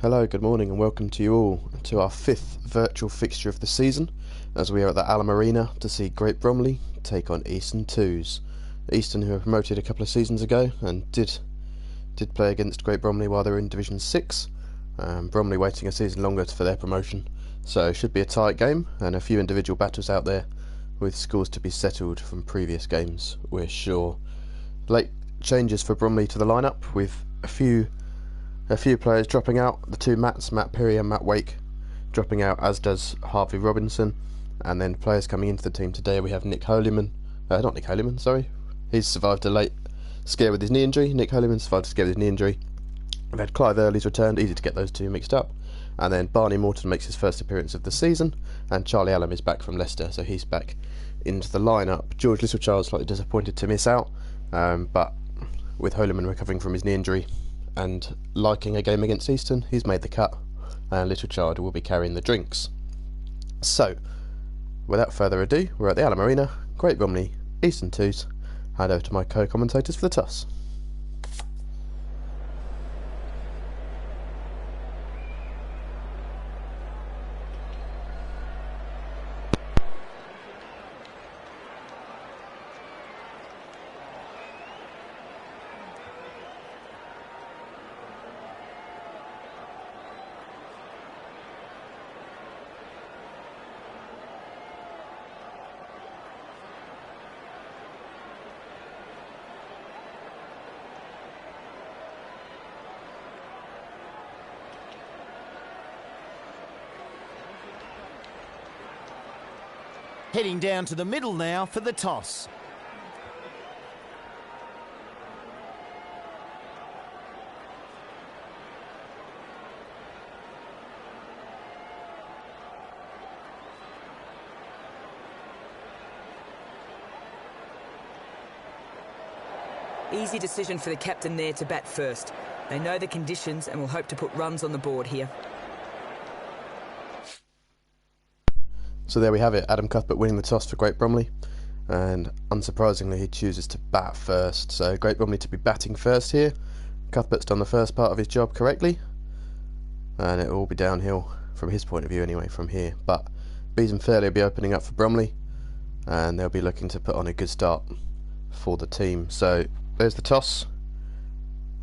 Hello, good morning, and welcome to you all to our fifth virtual fixture of the season, as we are at the Alum Arena to see Great Bromley take on Easton 2s. Easton, who were promoted a couple of seasons ago and did play against Great Bromley while they were in Division 6. Bromley waiting a season longer for their promotion, so it should be a tight game and a few individual battles out there with scores to be settled from previous games, we're sure. Late changes for Bromley to the lineup, with a few players dropping out. The two Matts, Matt Perry and Matt Wake, dropping out, as does Harvey Robinson. And then players coming into the team today, we have Nick Holyman. Not Nick Holyman, sorry. He's survived a late scare with his knee injury. Nick Holyman survived a scare with his knee injury. We've had Clive Early's returned, easy to get those two mixed up. And then Barney Morton makes his first appearance of the season. And Charlie Allen is back from Leicester, so he's back into the lineup. George Littlechild slightly disappointed to miss out, but with Holyman recovering from his knee injury and liking a game against Easton, he's made the cut, and Littlechild will be carrying the drinks. So, without further ado, we're at the Alum Arena, Great Bromley, Easton 2s. Hand over to my co-commentators for the toss. Heading down to the middle now for the toss. Easy decision for the captain there to bat first. They know the conditions and will hope to put runs on the board here. So there we have it, Adam Cuthbert winning the toss for Great Bromley, and unsurprisingly he chooses to bat first. So Great Bromley to be batting first here. Cuthbert's done the first part of his job correctly, and it will all be downhill from his point of view anyway from here. But Beeson Fairley will be opening up for Bromley, and they'll be looking to put on a good start for the team. So there's the toss,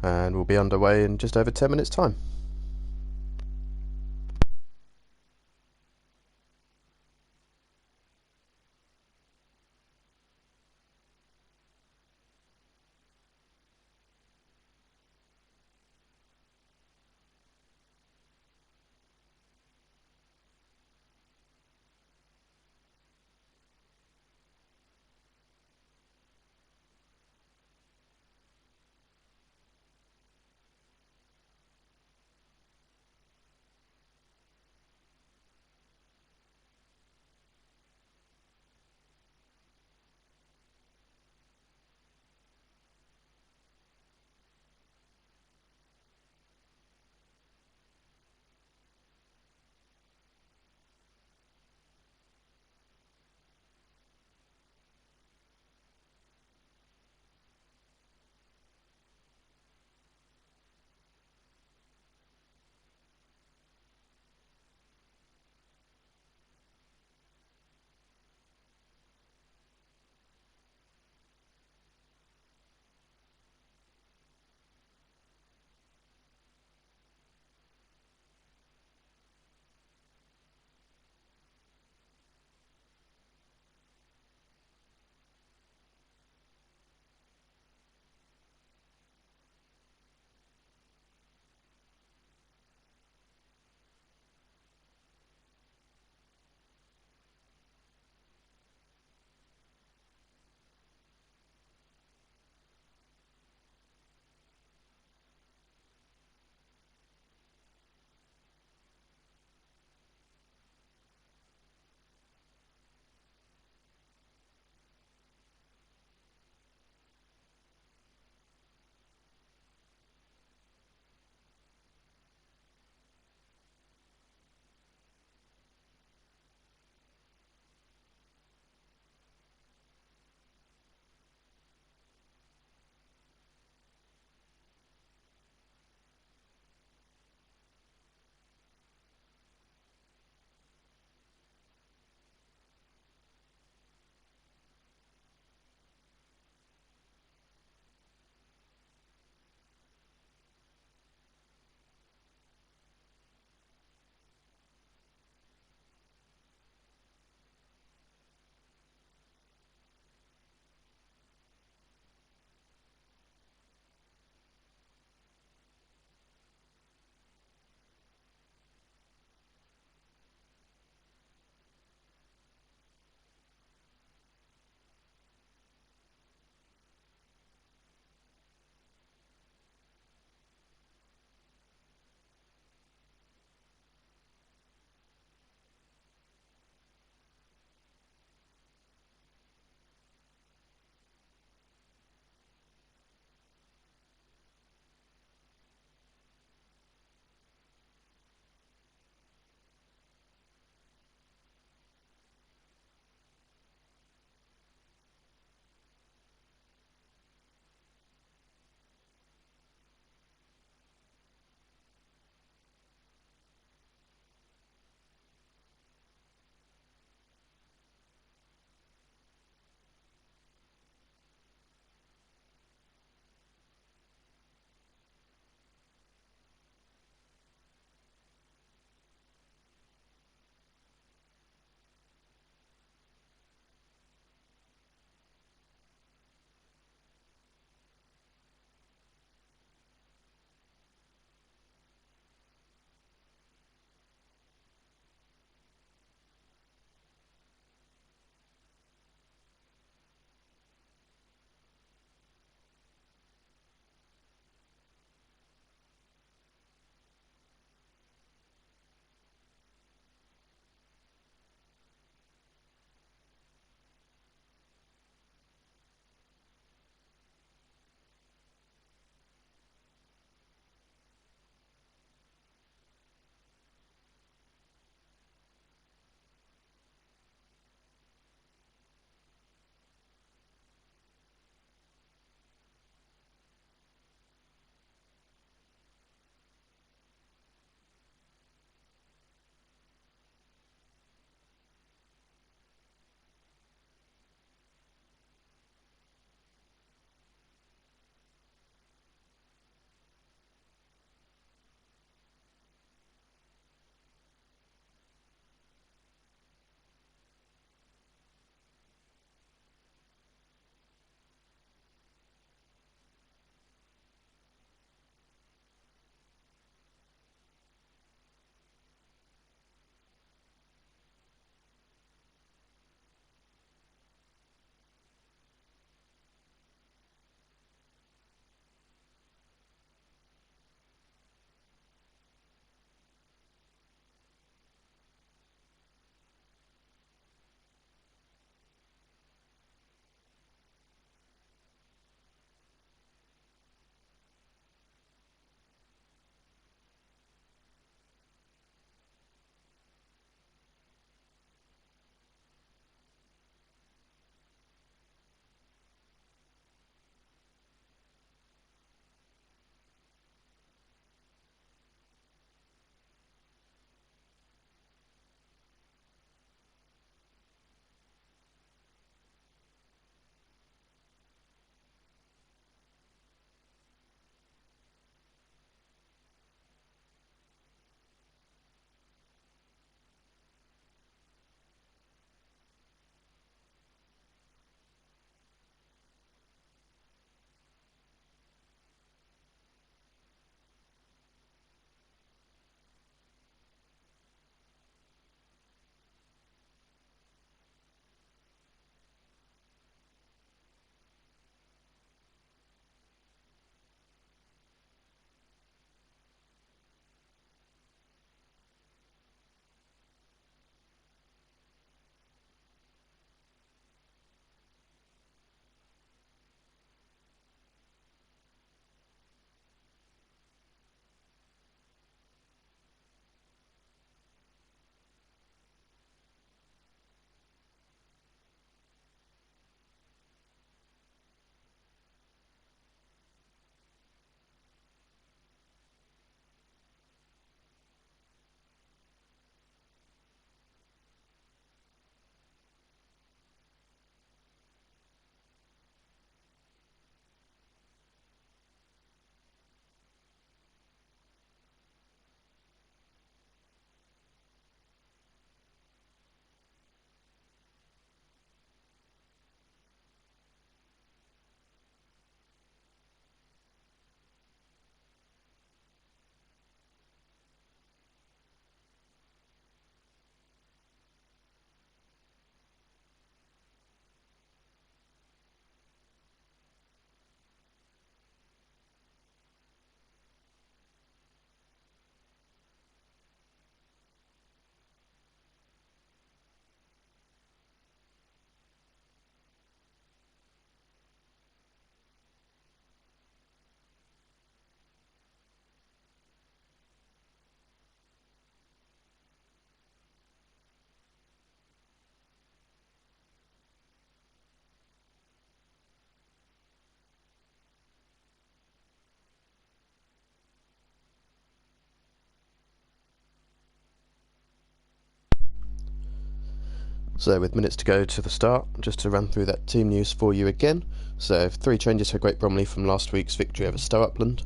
and we'll be underway in just over 10 minutes time. So with minutes to go to the start, just to run through that team news for you again. So 3 changes for Great Bromley from last week's victory over Stow Upland.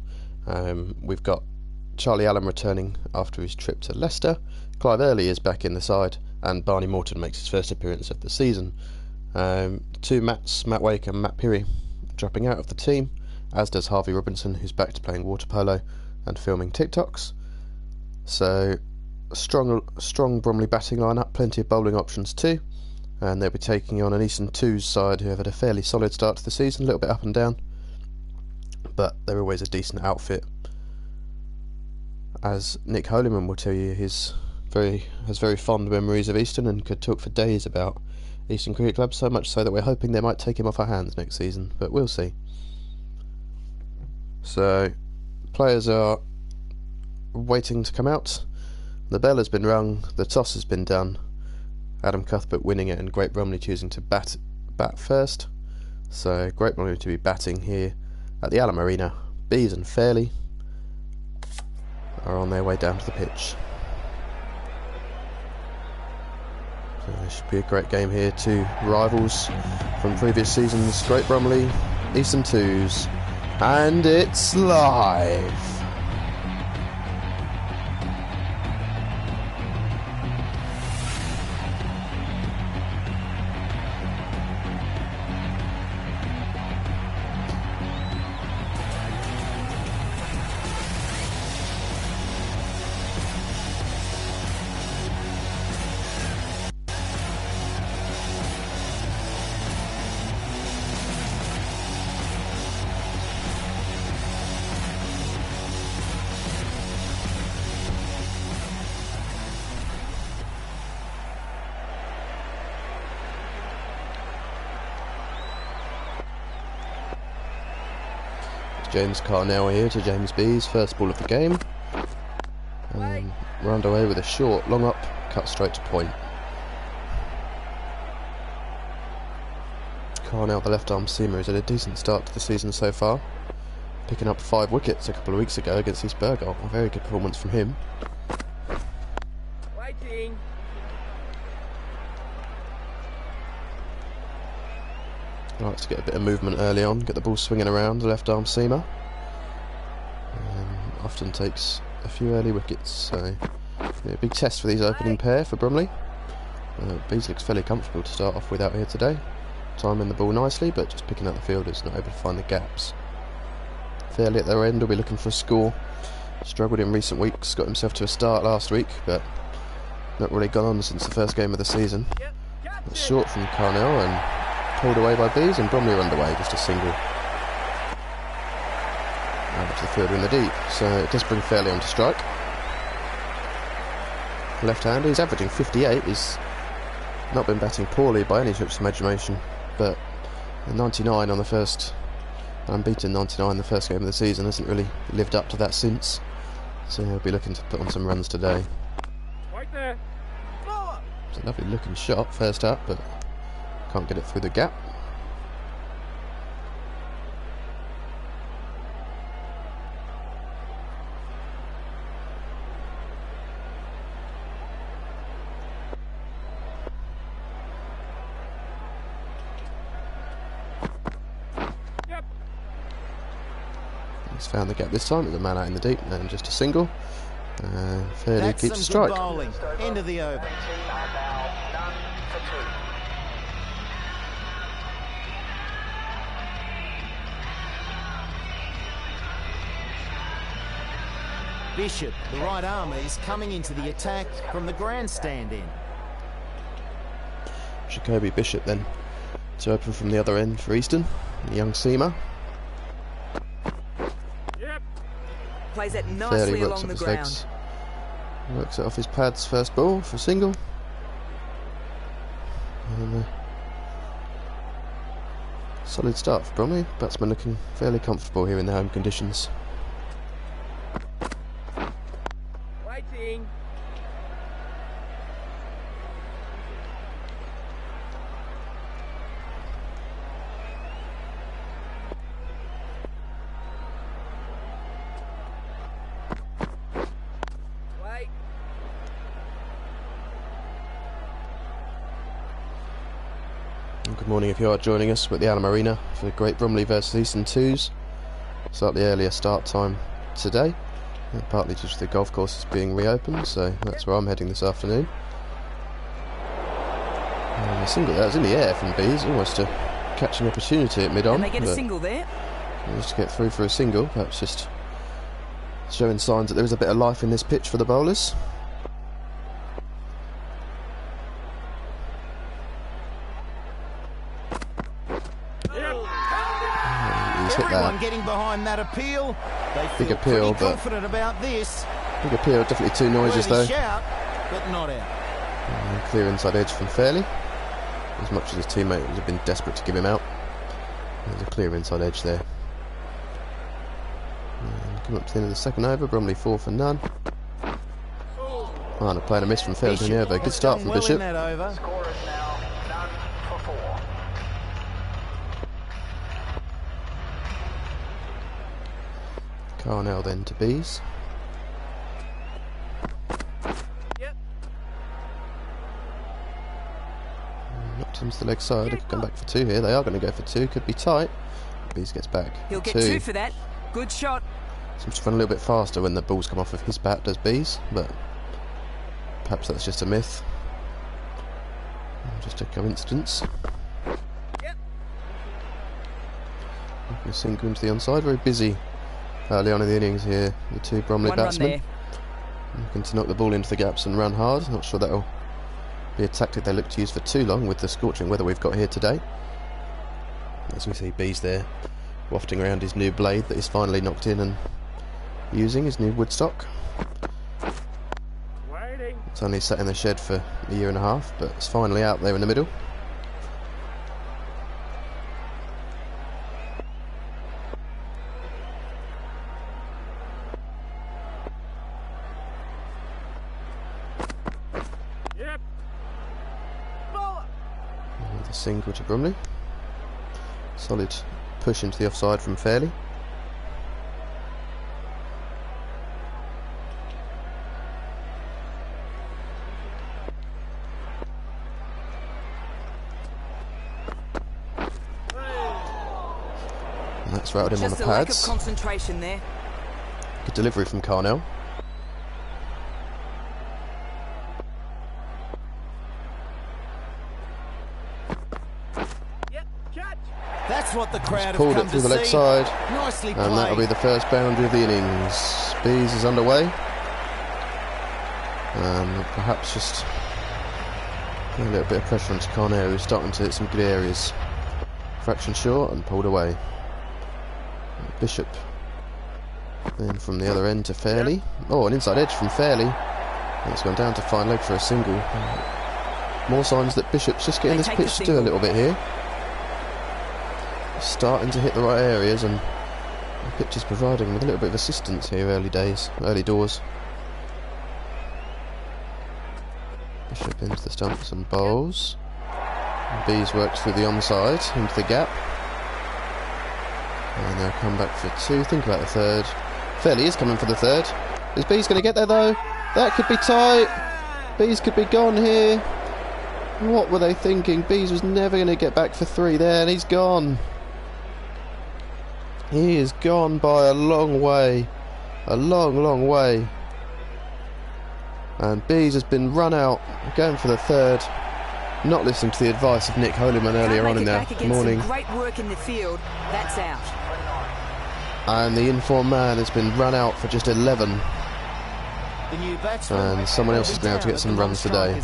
We've got Charlie Allen returning after his trip to Leicester. Clive Earley is back in the side, and Barney Morton makes his first appearance of the season. 2 Matts, Matt Wake and Matt Peary, dropping out of the team, as does Harvey Robinson, who's back to playing water polo and filming TikToks. So strong Bromley batting lineup, plenty of bowling options too, and they'll be taking on an Easton 2's side who have had a fairly solid start to the season, a little bit up and down, but they're always a decent outfit. As Nick Holyman will tell you, has very fond memories of Easton and could talk for days about Easton Cricket Club, so much so that we're hoping they might take him off our hands next season, but we'll see. So players are waiting to come out. The bell has been rung, the toss has been done, Adam Cuthbert winning it and Great Bromley choosing to bat first. So Great Bromley to be batting here at the Arena. Bees and Fairley are on their way down to the pitch. So there should be a great game here. 2 rivals from previous seasons, Great Bromley, Easton 2's, and it's live! James Carnell here to James B's first ball of the game. We're underway with a short, long up, cut straight to point. Carnell, the left arm seamer, has had a decent start to the season so far, picking up 5 wickets a couple of weeks ago against East Burgoll. A very good performance from him. Waiting. Likes to get a bit of movement early on, get the ball swinging around, the left arm seamer. Often takes a few early wickets, so yeah, a big test for these opening pair for Bromley. Bees looks fairly comfortable to start off with out here today. Timing the ball nicely, but just picking out the fielders, not able to find the gaps. Fairly at their end, will be looking for a score. Struggled in recent weeks, got himself to a start last week, but not really gone on since the first game of the season. Short from Carnell and pulled away by Bees, and Bromley are underway, just a single. Out to the fielder in the deep, so it does bring Fairley on to strike. Left-hander, he's averaging 58, he's not been batting poorly by any stretch of imagination, but a 99 on the first, unbeaten 99 the first game of the season, hasn't really lived up to that since, so he'll be looking to put on some runs today. Right there. It's a lovely looking shot first up, but can't get it through the gap. Yep. He's found the gap this time with a man out in the deep and just a single. Fairly That's keeps a some good strike. bowling. End of the over. Bishop, the right armour, is coming into the attack from the grandstand end. Jacoby Bishop then to open from the other end for Easton, the young seamer. Yep. Plays it Fairly nicely works along off the his ground. legs. Works it off his pads first ball for single. And solid start for Bromley. Batsman looking fairly comfortable here in the home conditions. Waiting. Wait. Good morning if you are joining us. We're at the Alamarina for Great Bromley versus Easton 2s. Slightly earlier start time today, partly due to the golf courses being reopened, so that's where I'm heading this afternoon. And a single that was in the air from Bees, almost a catching opportunity at mid-on. And they get a single there. Just to get through for a single, perhaps just showing signs that there is a bit of life in this pitch for the bowlers. Everyone getting behind that appeal. They feel big appeal, pretty confident about this. Big appeal, definitely two noises though. Shout, but not out. And clear inside edge from Fairley. As much as his teammate would have been desperate to give him out. There's a clear inside edge there. And coming up to the end of the second over, Bromley 4 for none. And a play and a miss from Fairley in the over. Good start from Bishop. Score is now 9 for 4. Carnell then to Bees. Yep. Knocked him to the leg side. They could come back for two here. They are going to go for two. Could be tight. Bees gets back. He'll get two for that. Good shot. Seems to run a little bit faster when the balls come off of his bat, does Bees, but perhaps that's just a myth. Just a coincidence. Yep. A single into the onside. Very busy early on in the innings here. The two Bromley batsmen looking to knock the ball into the gaps and run hard. Not sure that'll be a tactic they look to use for too long with the scorching weather we've got here today. As we see Bees there wafting around his new blade that he's finally knocked in and using his new woodstock. Waiting. It's only sat in the shed for a year and a half, but it's finally out there in the middle. Yep. The single to Bromley. Solid push into the offside from Fairley. And that's routed him on the Just a lack of pads. concentration there. Good delivery from Carnell. Yep. Catch. That's what the crowd have Pulled come it through to the leg see. side. Nicely And that'll be played. the first boundary of the innings. Bees is underway. And perhaps just a little bit of pressure onto Carnell, who's starting to hit some good areas. Fraction short and pulled away. Bishop then from the other end to Fairley. Oh, an inside edge from Fairley. And it's gone down to fine leg for a single. More signs that Bishop's just getting They this take the pitch to do a single. little bit here. Starting to hit the right areas, and the pitch is providing him with a little bit of assistance here early doors. Bishop into the stumps and bowls. And Bees works through the onside into the gap. And they'll come back for two. Think about the third. Fairley is coming for the third. Is Bees going to get there though? That could be tight. Bees could be gone here. What were they thinking? Bees was never going to get back for three there, and he's gone. He is gone by a long way. A long, long way. And Bees has been run out, going for the third. Not listening to the advice of Nick Holyman earlier on in the morning. Great work in the field. That's out. And the informed man has been run out for just 11. The new batsman. And someone else has been able to get some runs today.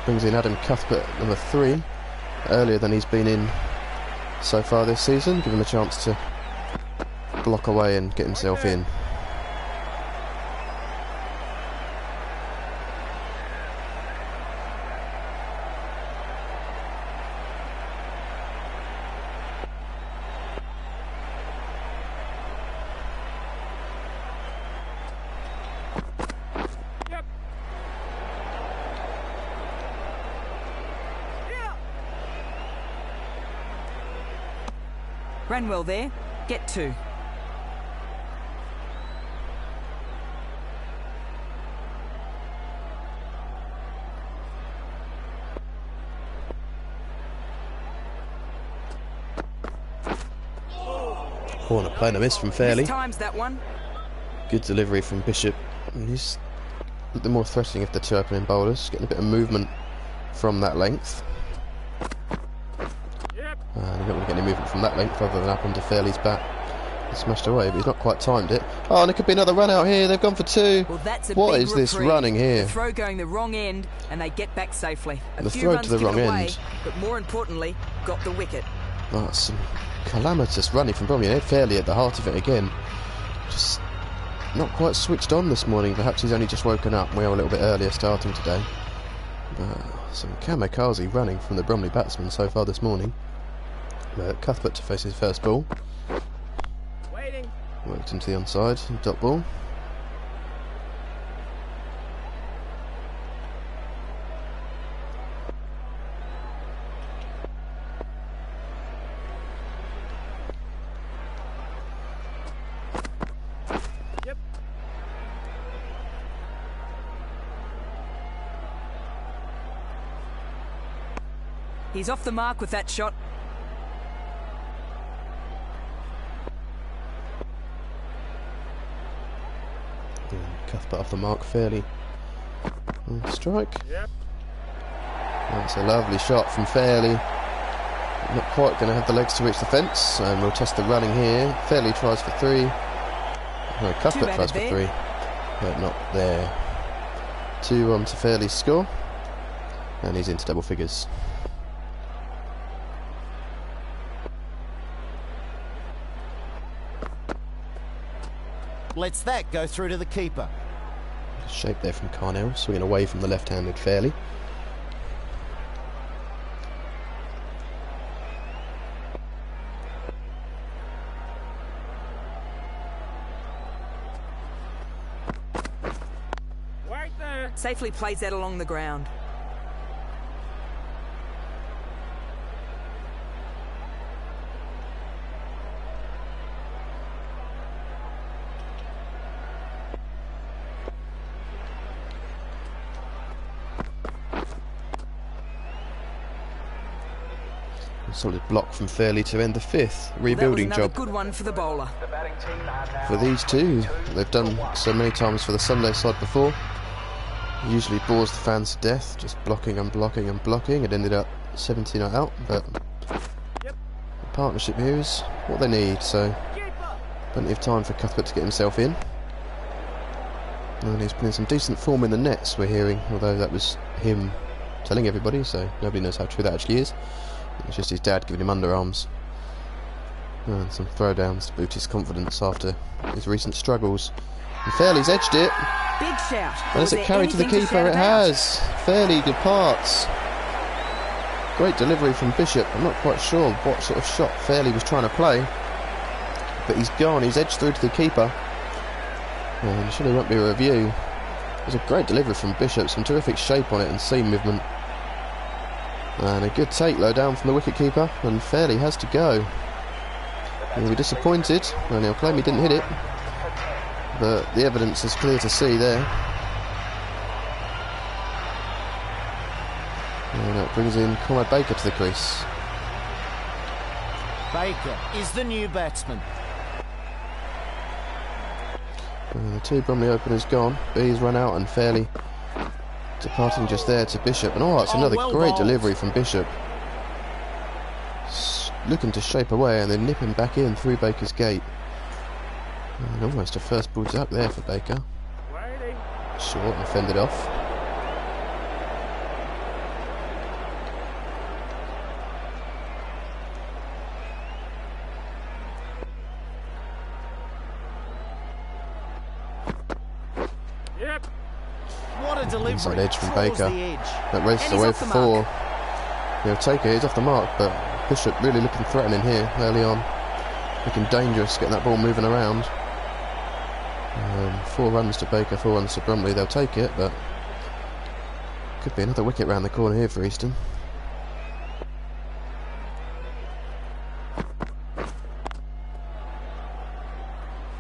Brings in Adam Cuthbert, number 3, earlier than he's been in so far this season. Give him a chance to block away and get himself in. Yep. Yeah. Ran well there. Get two. Corner playing a miss from Fairley. Times that one. Good delivery from Bishop. And he's a bit more threatening of the two opening bowlers, getting a bit of movement from that length. Yep. And he's not going to get any movement from that length other than up onto Fairley's bat. He smashed away, but he's not quite timed it. Oh, and there could be another run out here. They've gone for two. Well, that's a What big is this reprieve. running here? The throw going the wrong end, and they get back safely. The few throw runs to the given wrong away, end. but more importantly, got the wicket. Oh, that's some calamitous running from Bromley. They're fairly at the heart of it again. Just not quite switched on this morning. Perhaps he's only just woken up. We are a little bit earlier starting today. Some kamikaze running from the Bromley batsmen so far this morning. Cuthbert to face his first ball. Waiting. Worked into the onside, dot ball. Yep. He's off the mark with that shot. Cuthbert off the mark fairly. Strike. Yep. That's a lovely shot from Fairley. Not quite going to have the legs to reach the fence, and we'll test the running here. Fairley tries for three. No, Cuthbert tries for three, but not there. 2 to Fairley's score, and he's into double figures. Lets that go through to the keeper. Shape there from Carnell, swinging away from the left-handed Fairley. Right there. Safely plays that along the ground. Solid block from Fairley to end the fifth. Rebuilding that was job good one for the bowler. The batting team are now for these two. They've done so many times for the Sunday side before. Usually bores the fans to death, just blocking and blocking and blocking. It ended up 70 not out, but Yep. the partnership here is what they need, so Keeper. plenty of time for Cuthbert to get himself in. And he's putting some decent form in the nets, we're hearing, although that was him telling everybody, so nobody knows how true that actually is. It's just his dad giving him underarms. And some throwdowns to boost his confidence after his recent struggles. And Fairley's edged it. Big shout. And as it carried to the keeper, it has. Fairley departs. Great delivery from Bishop. I'm not quite sure what sort of shot Fairley was trying to play, but he's gone. He's edged through to the keeper. And surely won't be a review. It was a great delivery from Bishop. Some terrific shape on it and seam movement. And a good take low down from the wicketkeeper, and Fairley has to go. He'll be disappointed, and he'll claim he didn't hit it, but the evidence is clear to see there. And that brings in Conrad Baker to the crease. Baker is the new batsman. And the two Bromley openers gone. B's run out, and Fairley departing just there to Bishop. And oh, it's another well great bowled. delivery from Bishop. Looking to shape away and then nipping back in through Baker's gate. And almost a first ball duck there for Baker. Waiting. Short and fended off. Yep. What a delivery. Inside edge from Trawls Baker. the edge. That races And he's away off for the four. mark. He'll take it, he's off the mark, but Bishop really looking threatening here early on. Looking dangerous, getting that ball moving around. 4 runs to Baker, 4 runs to Bromley. They'll take it, but could be another wicket round the corner here for Easton.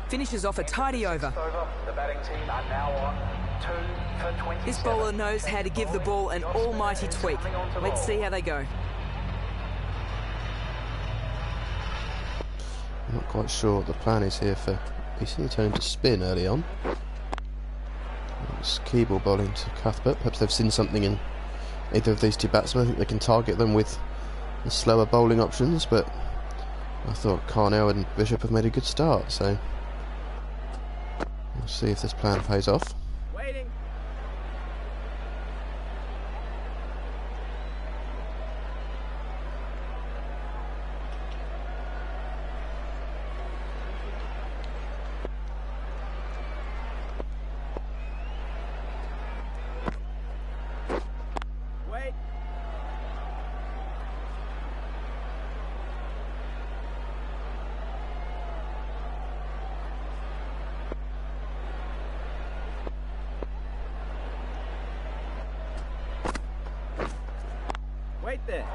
Finishes off a tidy over. over. The batting team are now on 2 for 27. This bowler knows how to give the ball an almighty tweak. Let's see how they go. I'm not quite sure what the plan is here for Easton. He turned to spin early on. It's Keeble bowling to Cuthbert. Perhaps they've seen something in either of these two batsmen. I think they can target them with the slower bowling options, but I thought Carnell and Bishop have made a good start, so we'll see if this plan pays off. Waiting. Wait. Wait there.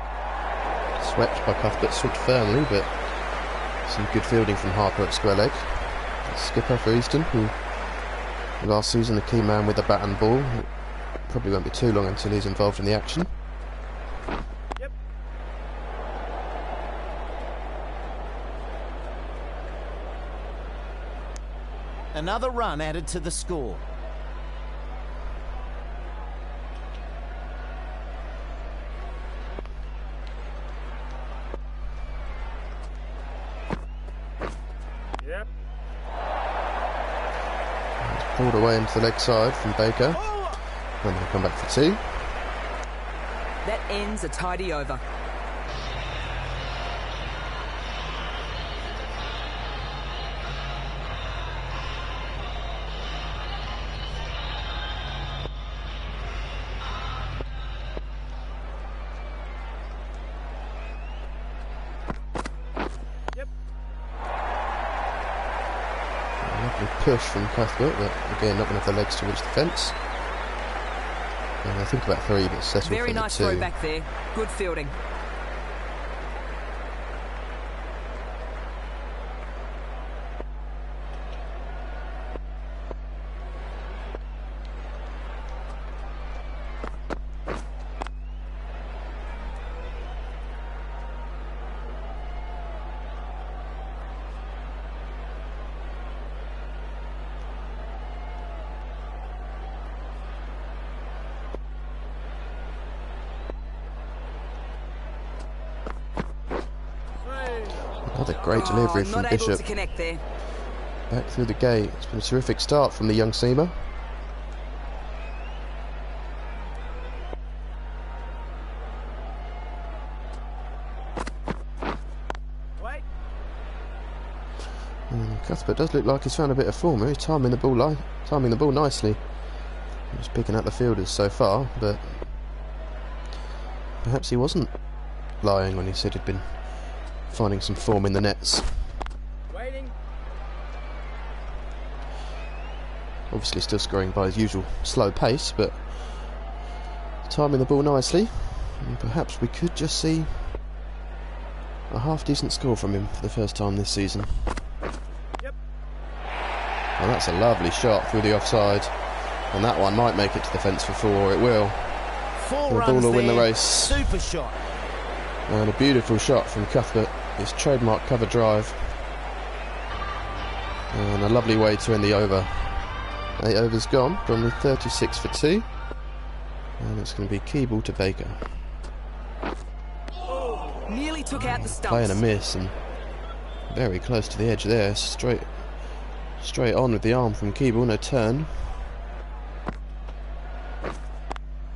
Swept by Cuthbert, swept firmly, but some good fielding from Harper at square leg. Skipper for Easton, who last season the key man with the bat and ball. It probably won't be too long until he's involved in the action. Yep. Another run added to the score. Yep. Pulled away into the leg side from Baker, and they'll come back for two. That ends a tidy over. Yep. Lovely push from Cuthbert, but again not going to have the legs to reach the fence. And I think about three, but settled Very for the nice two. throw back there. Good fielding. Another great delivery from Not able Bishop. to connect there. Back through the gate. It's been a terrific start from the young seamer. Wait. And Cuthbert does look like he's found a bit of form here. He's timing the ball nicely. He's picking out the fielders so far, but perhaps he wasn't lying when he said he'd been finding some form in the nets. Waiting. Obviously still scoring by his usual slow pace, but timing the ball nicely. And perhaps we could just see a half-decent score from him for the first time this season. Yep. And that's a lovely shot through the offside. And that one might make it to the fence for four. It will. Four The ball runs will win the there. race. Super shot. And a beautiful shot from Cuthbert. His trademark cover drive. And a lovely way to end the over. 8 overs gone. Bromley 36 for 2. And it's going to be Keeble to Baker. Nearly took out the stumps. Playing a miss and very close to the edge there. Straight on with the arm from Keeble. No turn.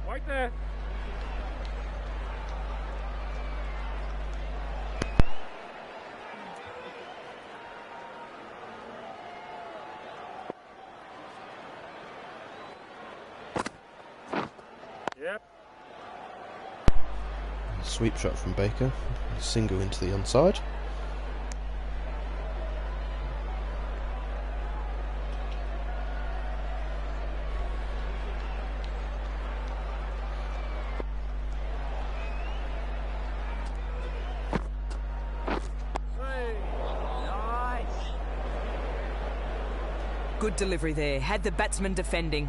Wait there. Yep. Sweep shot from Baker. Single into the onside. Swing. Nice. Good delivery there. Had the batsman defending.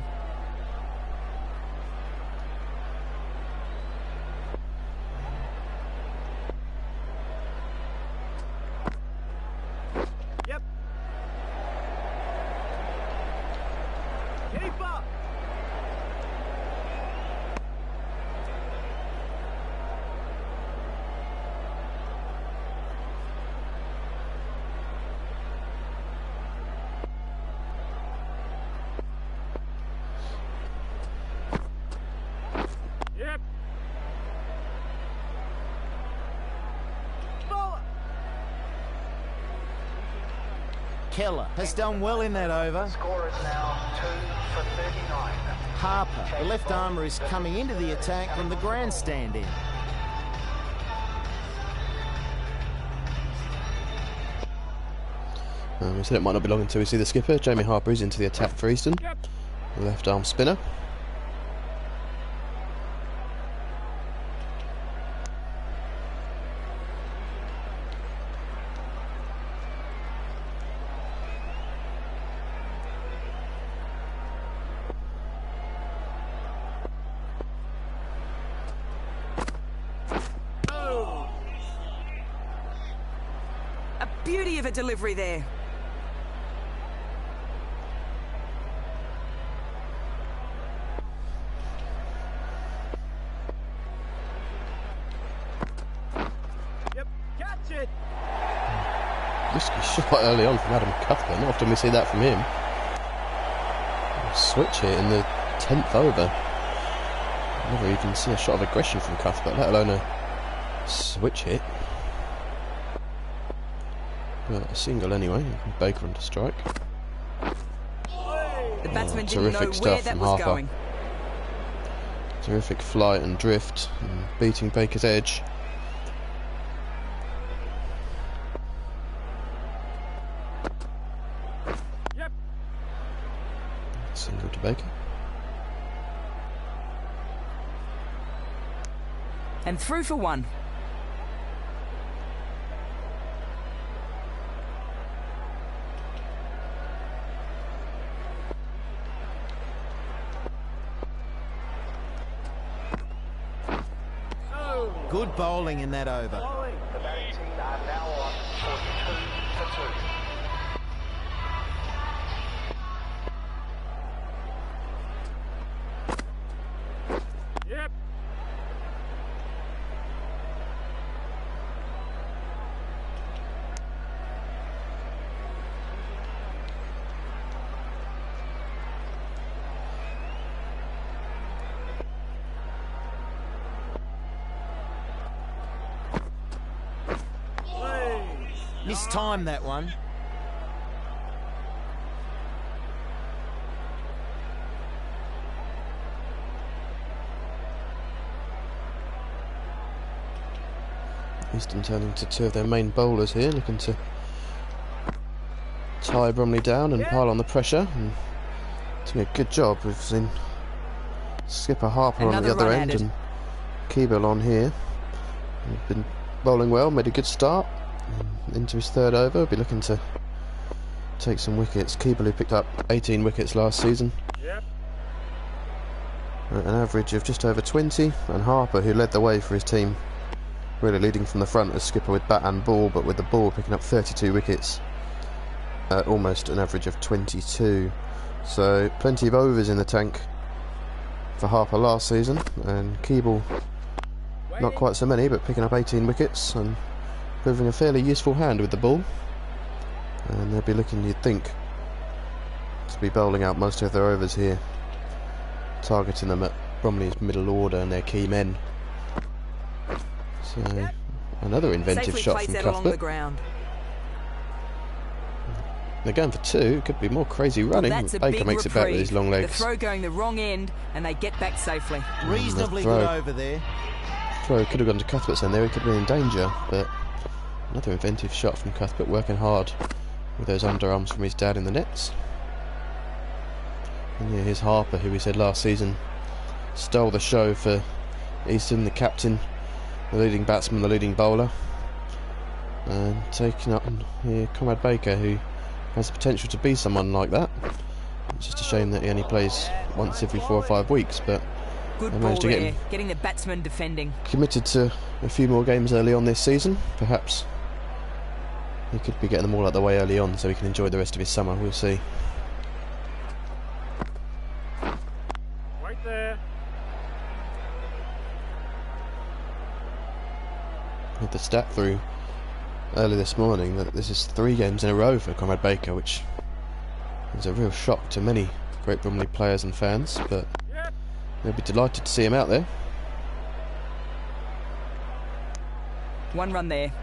Keller has done well in that over. Score is now 2 for 39. Harper, the left armour, is coming into the attack from the grandstand end. We said it might not be long until we see the skipper. Jamie Harper is into the attack for Easton. Yep. The left arm spinner. A beauty of a delivery there. Yep. Catch it. Risky shot early on from Adam Cuthbert. Not often we see that from him. Switch here in the 10th over. Never even see a shot of aggression from Cuthbert, let alone a switch hit. But a single anyway. Baker on to strike. The batsman didn't know terrific where stuff that from was Harper. going. Terrific flight and drift, and beating Baker's edge. Yep. Single to Baker. And through for one. Oh. Good bowling in that over. Bowling. The batting team are now on 42 for 2. Yep. Play. Mistimed that one. Easton turning to two of their main bowlers here, looking to tie Bromley down and pile on the pressure. And doing a good job. We've seen skipper Harper on Another the other run end added. and Keeble on here. He's been bowling well, made a good start. Into his third over, be looking to take some wickets. Keeble, who picked up 18 wickets last season, Yep. at an average of just over 20, and Harper, who led the way for his team, really leading from the front as skipper with bat and ball, but with the ball picking up 32 wickets at almost an average of 22. So plenty of overs in the tank for Harper last season, and Keeble not quite so many, but picking up 18 wickets and proving a fairly useful hand with the ball. And they'll be looking, you'd think, to be bowling out most of their overs here, targeting them at Bromley's middle order and their key men. So another inventive Safely shot placed from that along the Cuthbert. ground. They're going for two. Could be more crazy running. That's a Baker big makes it back with his long reprieve. legs. The throw going the wrong end, and they get back safely. Reasonably throw. good over there. Throw could have gone to Cuthbert's end there. He could have been in danger, but another inventive shot from Cuthbert, working hard with those underarms from his dad in the nets. And yeah, here's Harper, who we said last season stole the show for Easton, the captain, the leading batsman, the leading bowler, and taking up here Conrad Baker, who has the potential to be someone like that. It's just a shame that he only plays once every 4 or 5 weeks, but Good they ball managed to get there, him getting the batsman defending. committed to a few more games early on this season. Perhaps he could be getting them all out the way early on so he can enjoy the rest of his summer. We'll see. Right there. Had the stat through early this morning that this is 3 games in a row for Conrad Baker, which is a real shock to many Great Bromley players and fans, but Yep. they'll be delighted to see him out there. One run there.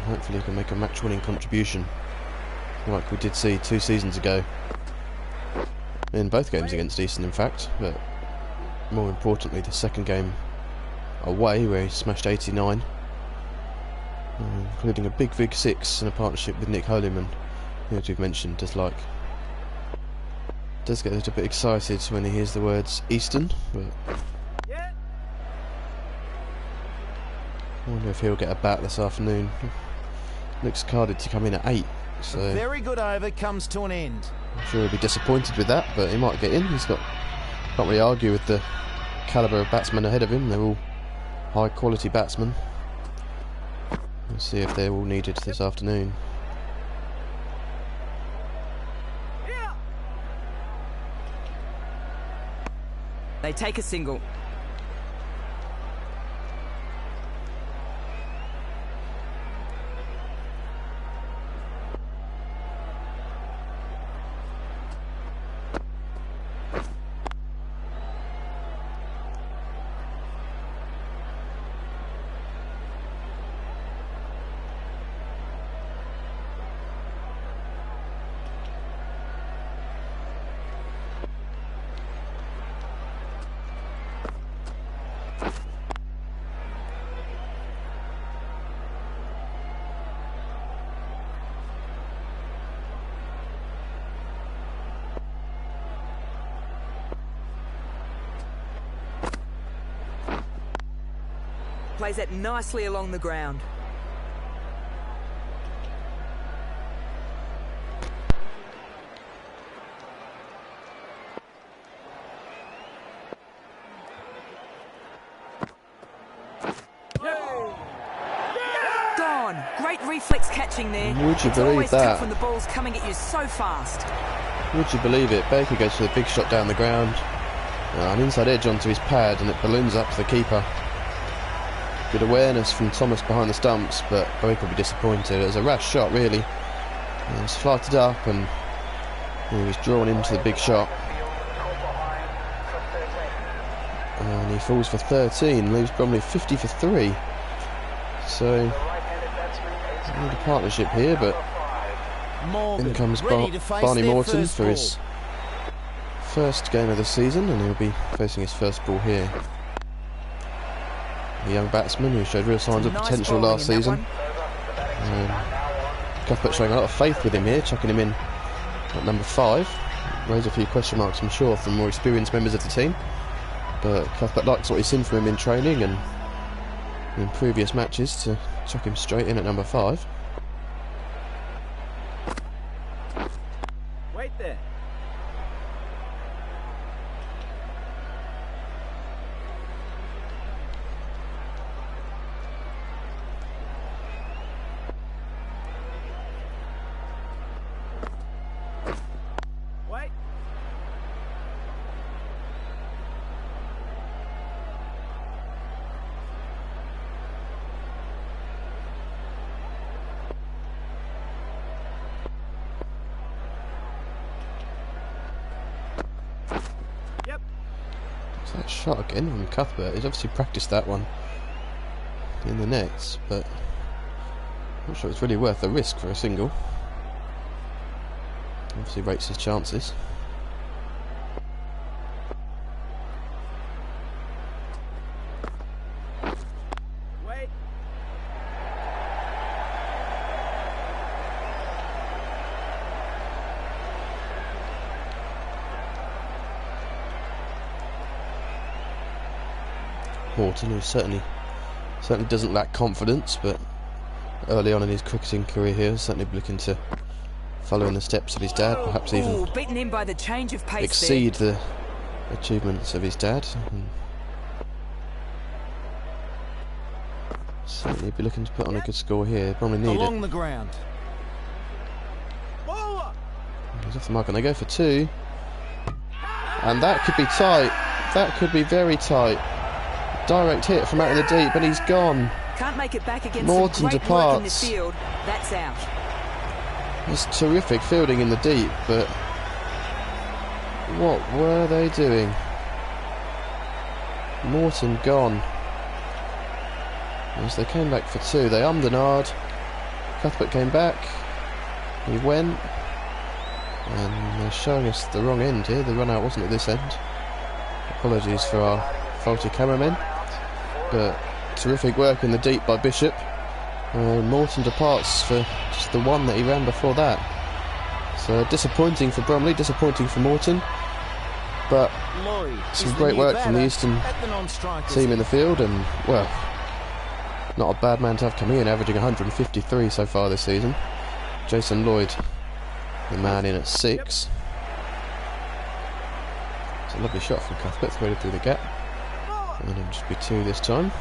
hopefully he can make a match-winning contribution, like we did see 2 seasons ago. In both games against Easton, in fact, but more importantly, the second game away, where he smashed 89, including a big 6 in a partnership with Nick Holyman, who, as we've mentioned, does get a little bit excited when he hears the words Easton, but I wonder if he'll get a bat this afternoon. Looks carded to come in at 8, so A very good over comes to an end. I'm sure he'll be disappointed with that, but he might get in. Can't really argue with the calibre of batsmen ahead of him. They're all high quality batsmen. We'll see if they're all needed this afternoon. They take a single. Plays that nicely along the ground. Gone. Great reflex catching there. Would you It's believe always that? tough when the ball's coming at you so fast. Would you believe it? Baker goes for the big shot down the ground. An inside edge onto his pad, and it balloons up to the keeper. Good awareness from Thomas behind the stumps, but Baker will be disappointed. It was a rash shot, really. He was flighted up, and he was drawn into the big shot. And he falls for 13, leaves Bromley 50 for 3. So, need a partnership here, but Morgan in comes ready to face Barney their Morton first for ball. his first game of the season, and he'll be facing his first ball here. A young batsman who showed real signs of Nice potential bowling last in that season. one. Cuthbert showing a lot of faith with him here, chucking him in at number 5. Raised a few question marks, I'm sure, from more experienced members of the team. But Cuthbert likes what he's seen from him in training and in previous matches to chuck him straight in at number 5. Wait there. Wait. Yep. So that shot again from Cuthbert. He's obviously practiced that one in the nets, but I'm not sure it's really worth the risk for a single. Obviously rates his chances. Wait. Morton, who certainly doesn't lack confidence, but early on in his cricketing career here, certainly looking to follow in the steps of his dad, perhaps even Ooh, beaten in by the change of pace exceed the achievements of his dad. And certainly be looking to put on a good score here. Bromley need Along it. the ground. Bowler. He's off the mark and they go for 2. And that could be tight. That could be very tight. Direct hit from out in the deep, and he's gone. there. Can't make it back against Morton some great work in the departs. field. That's out. It's terrific fielding in the deep, but what were they doing? Morton gone. As they came back for 2, they ummed and ahed, Cuthbert came back. He went. And they're showing us the wrong end here. The run out wasn't at this end. Apologies for our faulty cameramen. But terrific work in the deep by Bishop. Morton departs for just the one that he ran before that. So disappointing for Bromley, disappointing for Morton. But some great work from the Easton team in the field, and well, not a bad man to have coming in, averaging 153 so far this season. Jason Lloyd, the man in at 6. It's a lovely shot from Cuthbert, threaded through the gap. And it'll just be 2 this time.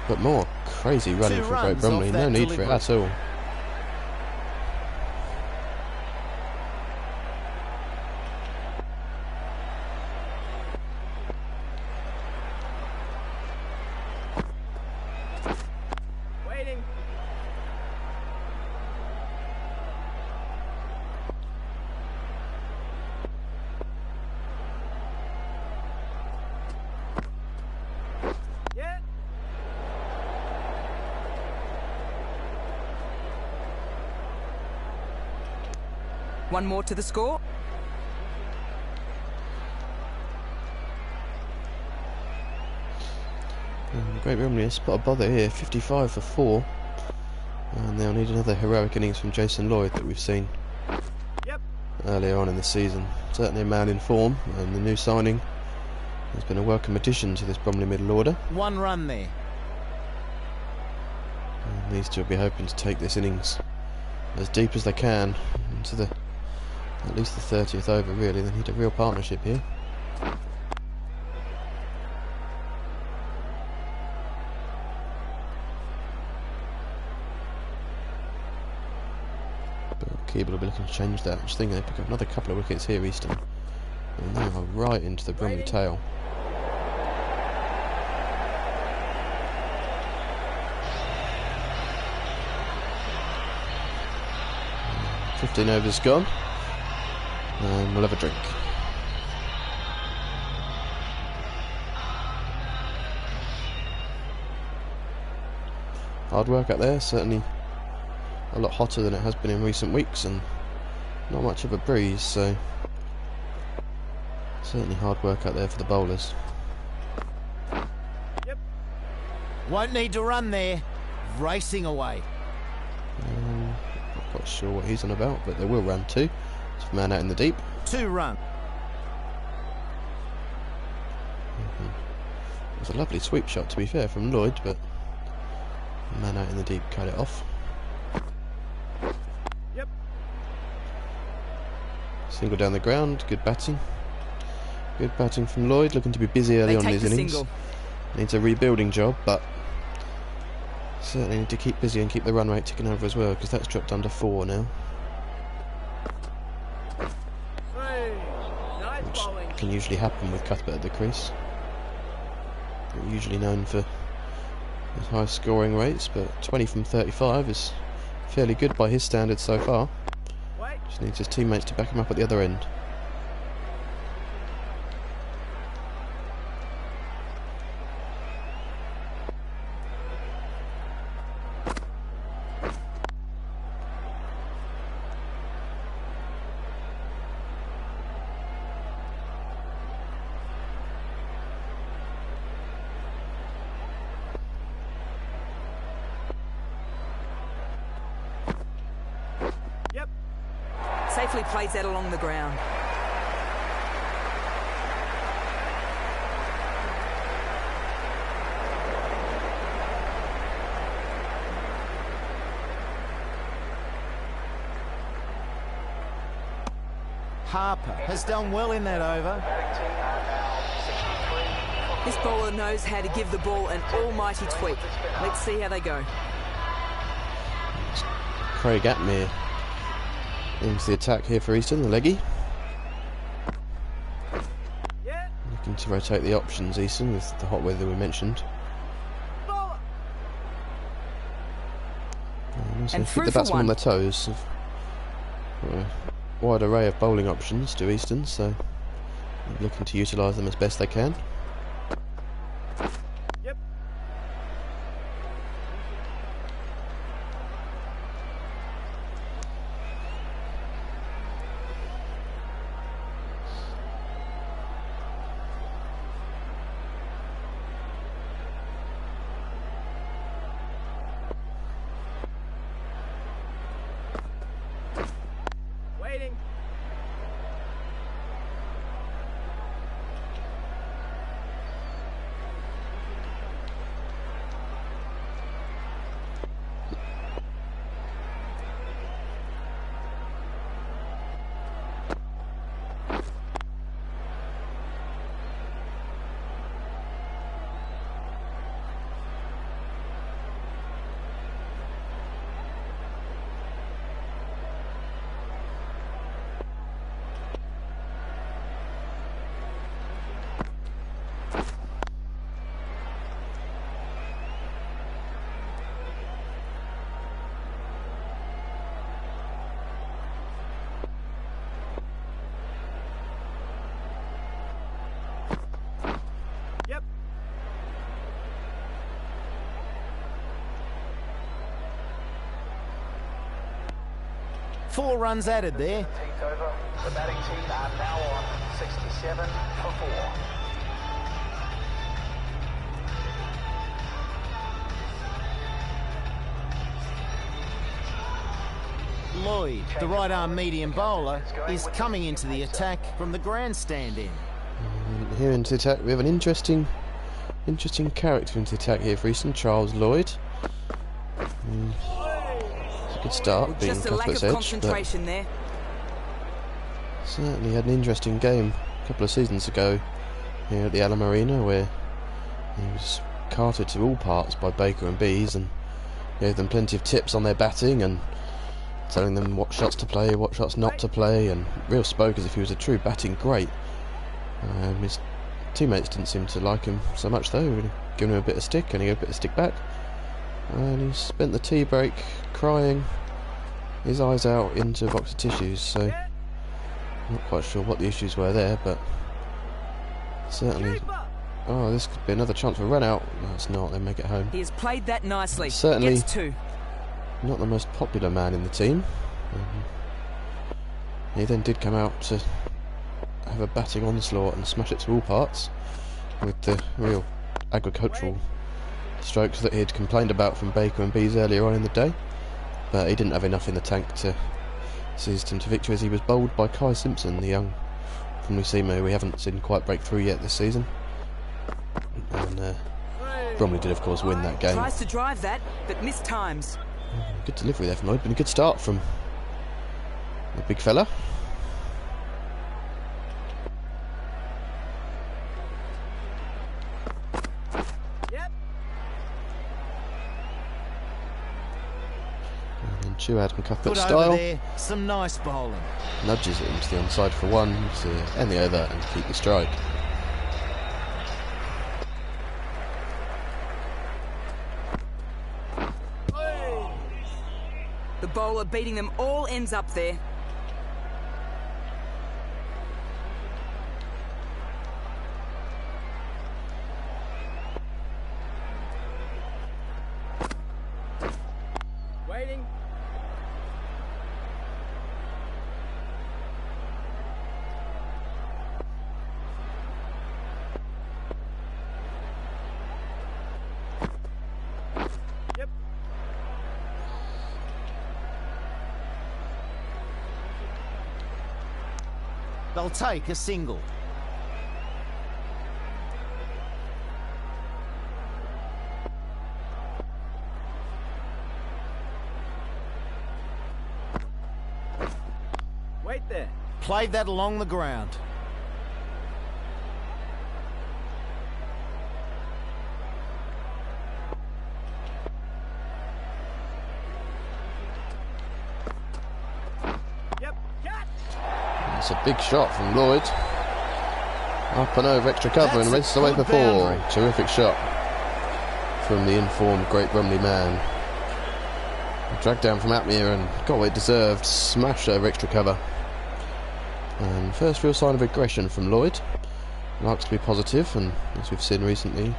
But more crazy running from Great Bromley, no need for it at all. Waiting. Yeah. One more to the score. Great Bromley has spot a bother here, 55 for 4. And they'll need another heroic innings from Jason Lloyd that we've seen earlier on in the season. Certainly a man in form, and the new signing has been a welcome addition to this Bromley middle order. 1 run there. And these two will be hoping to take this innings as deep as they can into the at least the 30th over. Really, they need a real partnership here. But Keeble will be looking to change that. I just think they pick up another couple of wickets here, Easton, and they are right into the Bromley tail. Mm, 15 overs gone, and we'll have a drink. Hard work out there, certainly a lot hotter than it has been in recent weeks, and not much of a breeze, so certainly hard work out there for the bowlers. Won't need to run there. Racing away. Not quite sure what he's on about, but they will run 2. It's a man out in the deep. 2 run. It was a lovely sweep shot, to be fair, from Lloyd, but the man out in the deep cut it off. Single down the ground, good batting. Good batting from Lloyd, looking to be busy early on in his innings. Needs a rebuilding job, but certainly need to keep busy and keep the run rate ticking over as well, because that's dropped under 4 now. Which can usually happen with Cuthbert at the crease. They're usually known for his high scoring rates, but 20 from 35 is fairly good by his standards so far. Just needs his teammates to back him up at the other end. Safely plays that along the ground. Harper has done well in that over. This bowler knows how to give the ball an almighty tweak. Let's see how they go. Craig Atmere into the attack here for Easton, the leggy. Looking to rotate the options, Easton, with the hot weather we mentioned. And also keep the batsmen on their toes. A wide array of bowling options to Easton, so looking to utilise them as best they can. 4 runs added there. Team's over. The batting team are now on 67 for 4. Lloyd, the right-arm medium bowler, is coming into the attack from the grandstand end. Here into the attack, we have an interesting character into the attack here for Easton, Charles Lloyd. It's a good start, being Just a lack Cuthbert's of edge, concentration there. certainly had an interesting game a couple of seasons ago here at the Alamarina, where he was carted to all parts by Baker and Bees and gave them plenty of tips on their batting and telling them what shots to play, what shots not to play, and real spoke as if he was a true batting great. His teammates didn't seem to like him so much though, giving him a bit of stick, and he gave a bit of stick back. And he spent the tea break crying his eyes out into a box of tissues, so not quite sure what the issues were there, but certainly... Oh, this could be another chance for a run out. No, it's not, they make it home. He has played that nicely. Certainly Gets 2. Not the most popular man in the team. He then did come out to have a batting onslaught and smash it to all parts with the real agricultural strokes that he had complained about from Baker and Bees earlier on in the day, but he didn't have enough in the tank to see his team to victory, as he was bowled by Kai Simpson, the young Bromley seamer who we haven't seen quite break through yet this season. And Bromley did of course win that game. Tries to drive that, but missed times. Good delivery there from Lloyd, been a good start from the big fella. Yep. And then Chouad and Cuthbert Good over style there, some nice bowling. nudges it into the onside for 1 to end the over and keep the strike. The bowler beating them all ends up there. Waiting. Yep. They'll take a single. Wait there. Played that along the ground. Yep. Catch. It's a big shot from Lloyd. Up and over extra cover and races away for 4. Terrific shot from the informed Great Bromley man. Dragged down from Atmere and got what it deserved. Smashed over extra cover. And first real sign of aggression from Lloyd. Likes to be positive, and as we've seen recently,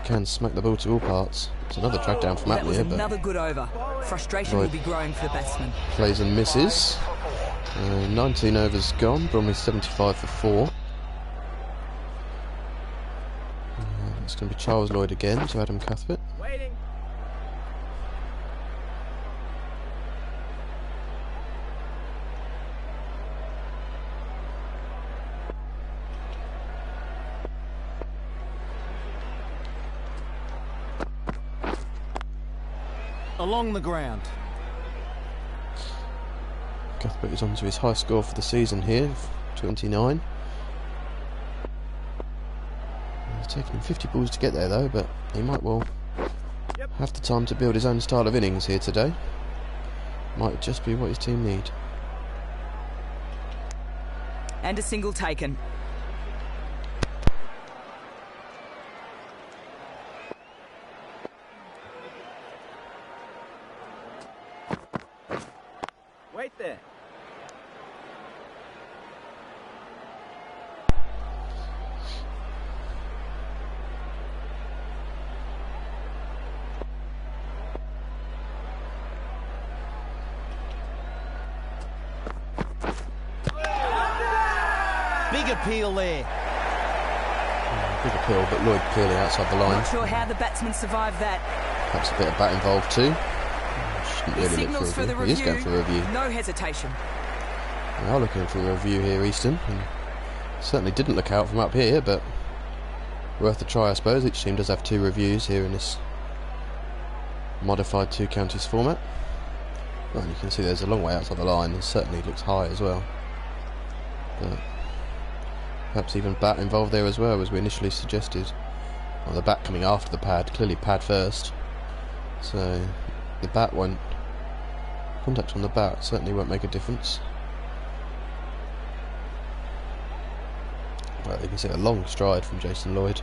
can smack the ball to all parts. It's another drag down from That was Atmere, but another good over. Frustration will be growing for the batsman. plays and misses. 19 overs gone. Bromley 75 for 4. It's going to be Charles Lloyd again to Adam Cuthbert. Waiting. Along the ground. Cuthbert is on to his high score for the season here, 29. It's taken him 50 balls to get there though, but he might well have the time to build his own style of innings here today. Might just be what his team need. And a single taken. Wait there. appeal there. Big appeal, but Lloyd clearly outside the line. Not sure how the batsman survived that. Perhaps a bit of bat involved too. Shouldn't He really signals look for for a the review. He is review. going for a review. No hesitation. They are looking for a review here, Easton. And certainly didn't look out from up here, but worth a try, I suppose. Each team does have 2 reviews here in this modified 2 counties format. Well, you can see there's a long way outside the line, and certainly looks high as well. But perhaps even bat involved there as well, as we initially suggested. Well, the bat coming after the pad, clearly pad first. So the bat won't, contact on the bat certainly won't make a difference. Well, you can see a long stride from Jason Lloyd.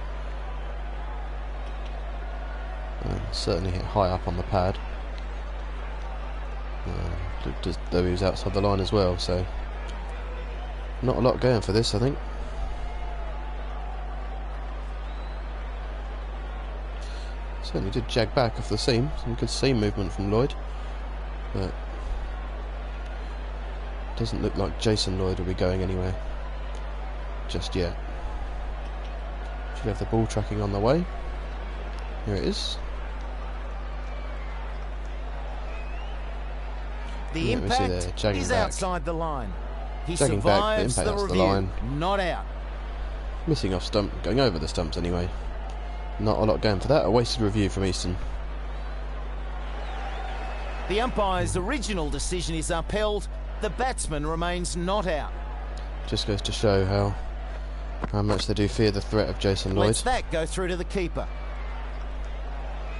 And certainly hit high up on the pad. Looked as though he was outside the line as well, so not a lot going for this, I think. Certainly did jag back off the seam, some good seam movement from Lloyd, but doesn't look like Jason Lloyd will be going anywhere just yet. Should have the ball tracking on the way. Here it is. The Yeah, we see there, impact jagging is back. outside the line. He Jagging back, the survives impact the outside the review. line. Not out. Missing off stump, going over the stumps anyway. Not a lot going for that. A wasted review from Easton. The umpire's original decision is upheld. The batsman remains not out. Just goes to show how much they do fear the threat of Jason Lloyd. Lets that go through to the keeper.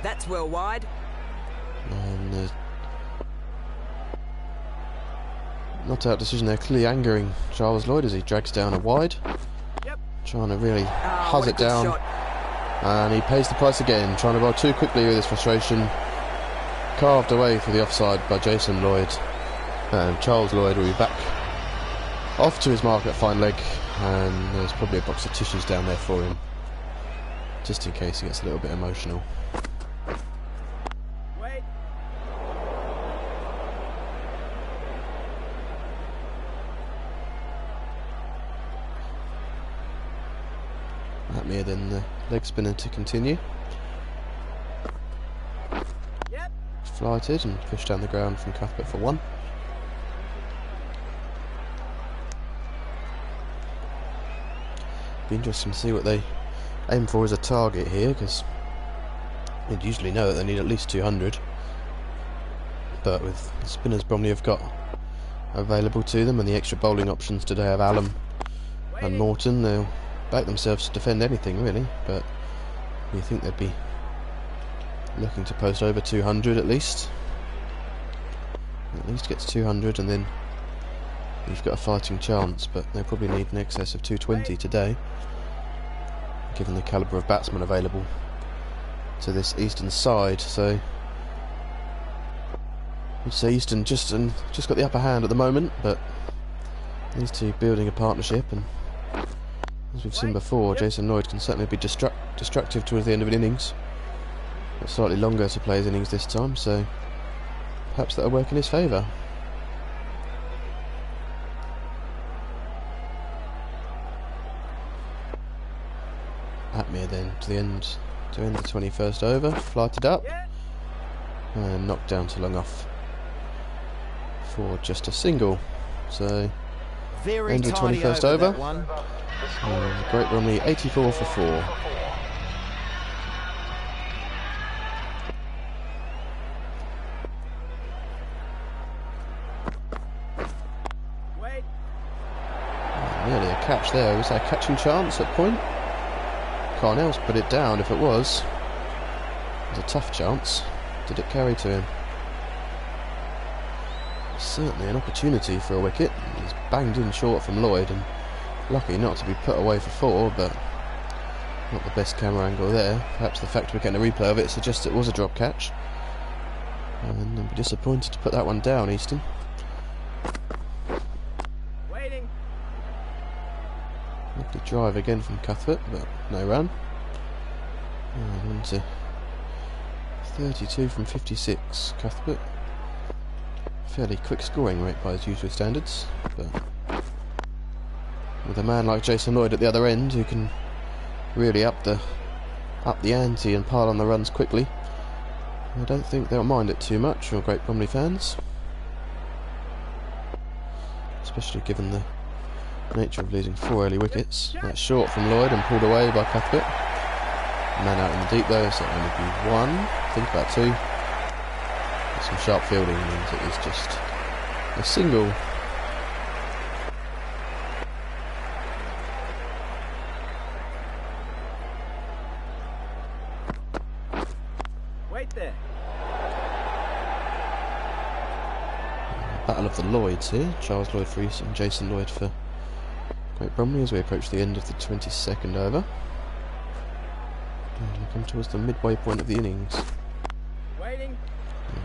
That's well wide. And there's not out decision there, clearly angering Charles Lloyd as he drags down a wide. Yep. Trying to really What huzz a it good down. shot. And he pays the price again, trying to bowl too quickly with his frustration. Carved away for the offside by Jason Lloyd. And Charles Lloyd will be back off to his mark at fine leg, and there's probably a box of tissues down there for him, just in case he gets a little bit emotional. Wait. Happier than the leg spinner to continue. Yep. Flighted and pushed down the ground from Cuthbert for 1. Be interesting to see what they aim for as a target here, because you'd usually know that they need at least 200, but with the spinners Bromley have got available to them and the extra bowling options today of Allen and Morton, they'll back themselves to defend anything really, but you think they'd be looking to post over 200 at least gets 200, and then you've got a fighting chance, but they probably need in excess of 220 today, given the calibre of batsmen available to this Eastern side. So you'd say Eastern just got the upper hand at the moment, but these two building a partnership, and as we've seen before, Jason Lloyd can certainly be destructive towards the end of an innings. It's slightly longer to play his innings this time, so perhaps that'll work in his favour. Atmere then to end the 21st over, flighted up and knocked down to long off for just a single. So Very end of the tidy 21st over over. that one. Great Bromley 84 for 4. Wait. Nearly a catch there. Was that a catching chance at point? Can't else put it down if it was. It was a tough chance. Did it carry to him? Certainly an opportunity for a wicket. He's banged in short from Lloyd, and lucky not to be put away for 4, but not the best camera angle there. Perhaps the fact we're getting a replay of it suggests it was a drop catch. And I'd be disappointed to put that one down, Easton. Waiting. Lovely drive again from Cuthbert, but no run. And on to 32 from 56. Cuthbert, fairly quick scoring rate by his usual standards, but with a man like Jason Lloyd at the other end who can really up the ante and pile on the runs quickly. I don't think they'll mind it too much for Great Bromley fans, especially given the nature of losing 4 early wickets. That's short from Lloyd and pulled away by Cuthbert. Man out in the deep though, so it'll only be 1, think about 2. But some sharp fielding means it is just a single. Wait there. Battle of the Lloyds here. Charles Lloyd for Easton and Jason Lloyd for Great Bromley as we approach the end of the 22nd over. And we come towards the midway point of the innings. Waiting.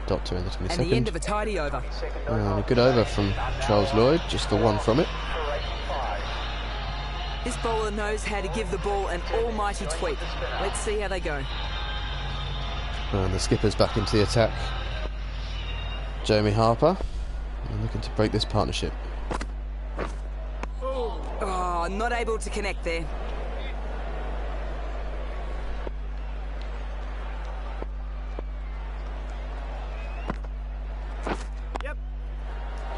Doctor in the 22nd. And the end of a tidy over. And a good over from Charles Lloyd, just the 1 from it. This bowler knows how to give the ball an almighty tweak. Let's see how they go. And the skipper's back into the attack. Jamie Harper. And looking to break this partnership. Oh, not able to connect there. Yep.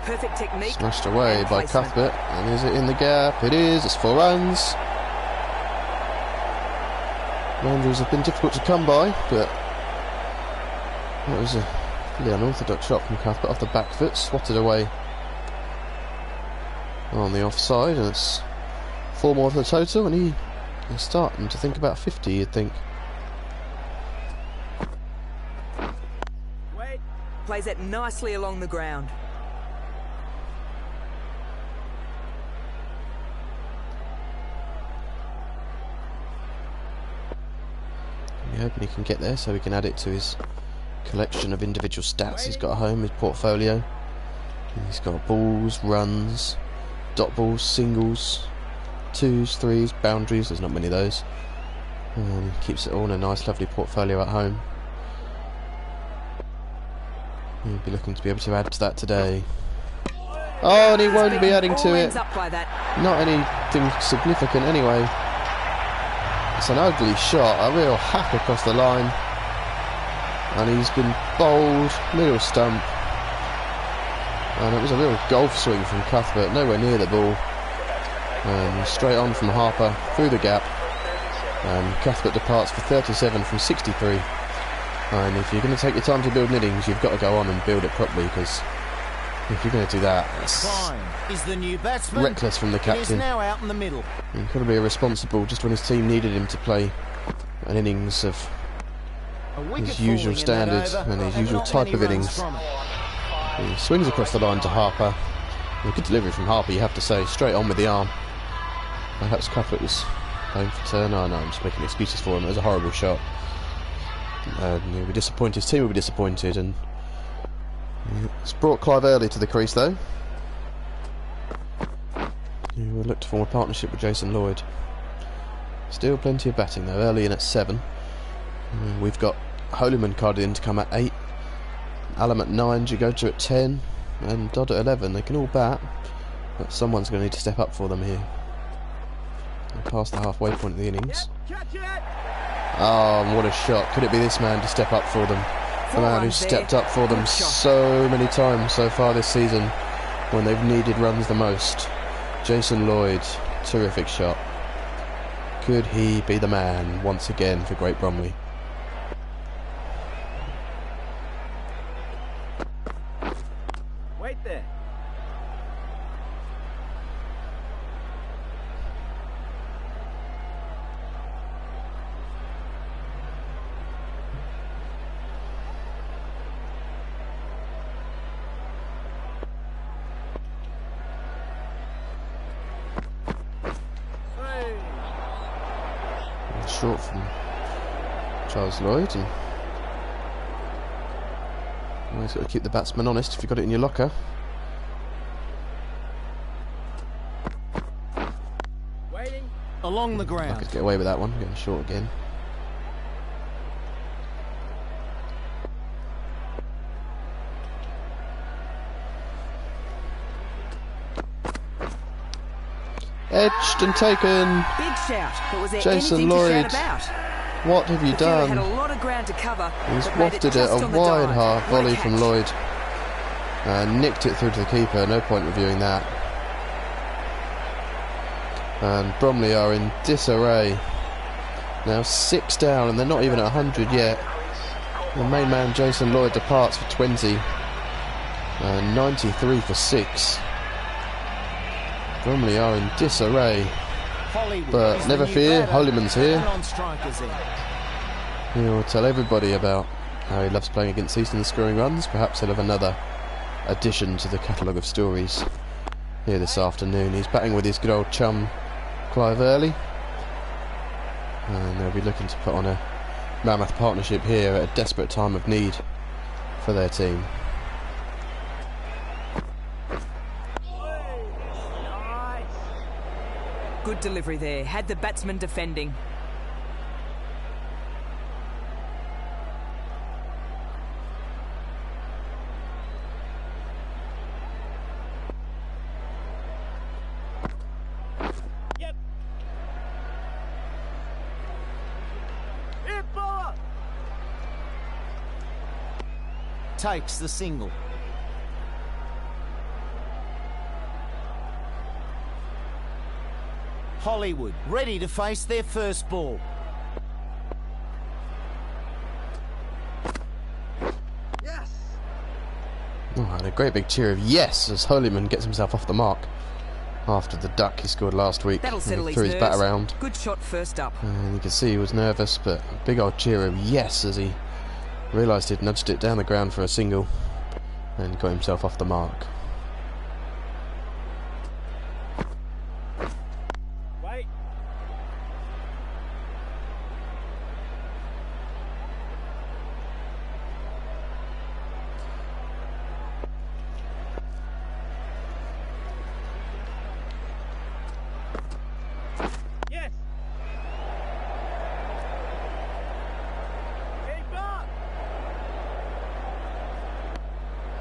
Perfect technique. Smashed away and by placement. Cuthbert. And is it in the gap? It is. It's 4 runs. Boundaries have been difficult to come by, but that was a really unorthodox shot from Cuthbert off the back foot, swatted away on the offside, and it's 4 more to the total, and he's starting to think about 50, you'd think. Wait. Plays it nicely along the ground. We're hoping he can get there so we can add it to his collection of individual stats he's got at home, his portfolio. He's got balls, runs, dot balls, singles, 2s, 3s, boundaries, there's not many of those. And he keeps it all in a nice lovely portfolio at home. He'll be looking to be able to add to that today. Oh, and he won't be adding to All it. ends up by that. Not anything significant anyway. It's an ugly shot, a real hack across the line. And he's been bowled, middle stump. And it was a real golf swing from Cuthbert, nowhere near the ball. And straight on from Harper, through the gap. And Cuthbert departs for 37 from 63. And if you're going to take your time to build innings, you've got to go on and build it properly, because if you're going to do that, it's Klein is the new batsman. reckless from the He is captain. now out in the middle. He's got to be irresponsible just when his team needed him to play an innings of A wicket his usual falling in that standard over, and his and usual not type many of runs innings. from it. He swings across the line to Harper. A good delivery from Harper, you have to say, straight on with the arm. Perhaps Cuthbert was going for turn. Oh no, I'm just making excuses for him. It was a horrible shot. He'll be disappointed. His team will be disappointed, and it's brought Clive Early to the crease though. He will look to form a partnership with Jason Lloyd. Still plenty of batting though. Early in at 7. We've got Holyman carded in to come at 8. Allam at 9, Jigoja at 10, and Dodd at 11. They can all bat, but someone's going to need to step up for them here. They're past the halfway point of the innings. Catch it. Oh, and what a shot. Could it be this man to step up for them? The 4 man who's runs there. stepped up for them Good shot. so many times so far this season when they've needed runs the most. Jason Lloyd, terrific shot. Could he be the man once again for Great Bromley? Wait there. Hey. Short from Charles Lloyd, and always got to keep the batsman honest if you've got it in your locker. Waiting. Along the I ground. could get away with that one, getting short again. Edged and taken. Big shout, but was there Jason anything Lloyd. to shout about? What have you The fielder done? had a lot of ground to cover. He's but made wafted it just a on the wide dive. half What a volley from catch. Lloyd. And nicked it through to the keeper. No point reviewing that. And Bromley are in disarray. Now 6 down, and they're not even at 100 yet. The main man Jason Lloyd departs for 20. And 93 for 6. Bromley are in disarray. Hollywood But is the never new fear, batter, Holyman's here. and on strikers in. He'll tell everybody about how he loves playing against Easton and scoring runs. Perhaps he'll have another addition to the catalogue of stories here this afternoon. He's batting with his good old chum Clive Early, and they'll be looking to put on a mammoth partnership here at a desperate time of need for their team. Good delivery there. Had the batsman defending. Yep. Hit bowler. Takes the single. Hollywood ready to face their first ball. Yes. Oh, and a great big cheer of yes as Holyman gets himself off the mark after the duck he scored last week. That'll settle He his threw his bat nerves. around, Good shot first up. and you can see he was nervous, but a big old cheer of yes as he realised he'd nudged it down the ground for a single and got himself off the mark. Wait. Yes. Keep up.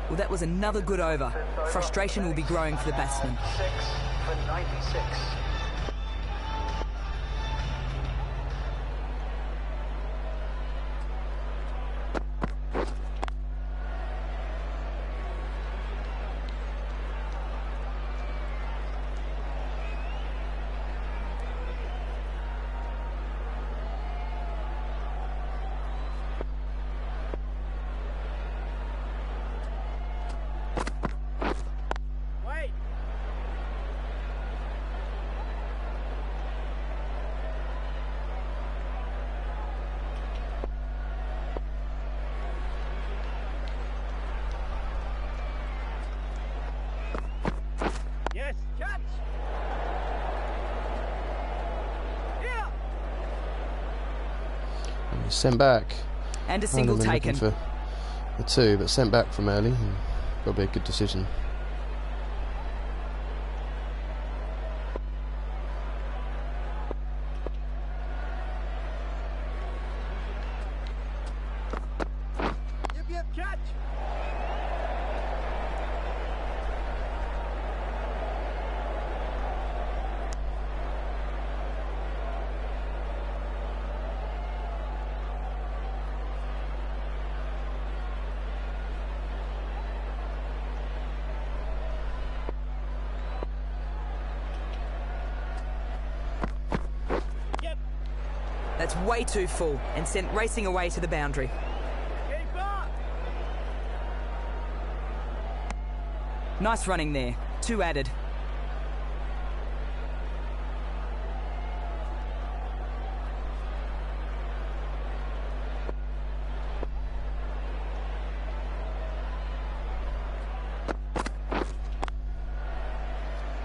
Well, that was another good over. Frustration will be growing for the batsman. 6 for 96. Wait. Yes. Catch. Yeah. And he's sent back. And a single Holyman looking taken. for the 2, but sent back from early, and probably a good decision. Yep. Catch. Yep. That's way too full and sent racing away to the boundary. Keep up. Nice running there. 2 added.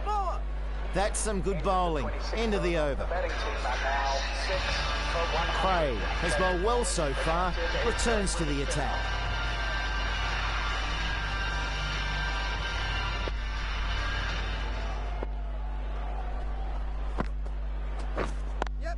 Bowler. That's some good bowling. End of the over. Batting team are now 6 for 100. Craig has bowled well so far. Returns to the attack. Yep.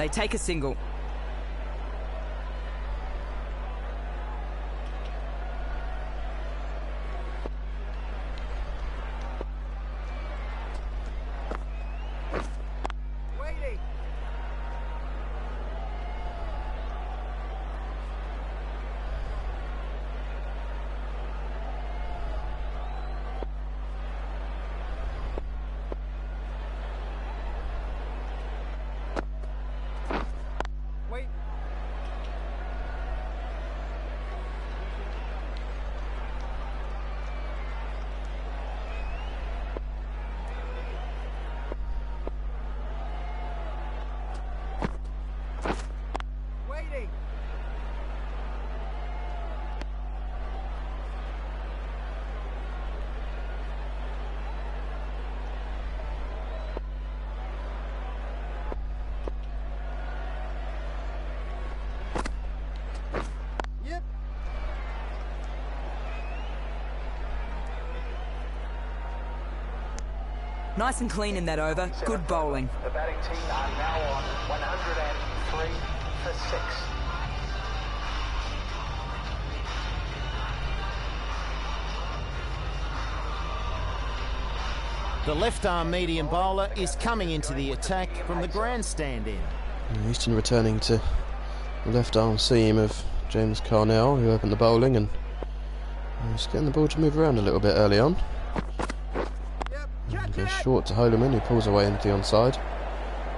They take a single. Waiting. Wait. Waiting. Yep. Nice and clean in that over. Good bowling. The batting team are now on 103 for 6. The left-arm medium bowler is coming into the attack from the grandstand end. Easton returning to the left arm seam of James Carnell, who opened the bowling, and he's getting the ball to move around a little bit early on. Yep. He Catch goes it. short to Holeman, who pulls away into the onside.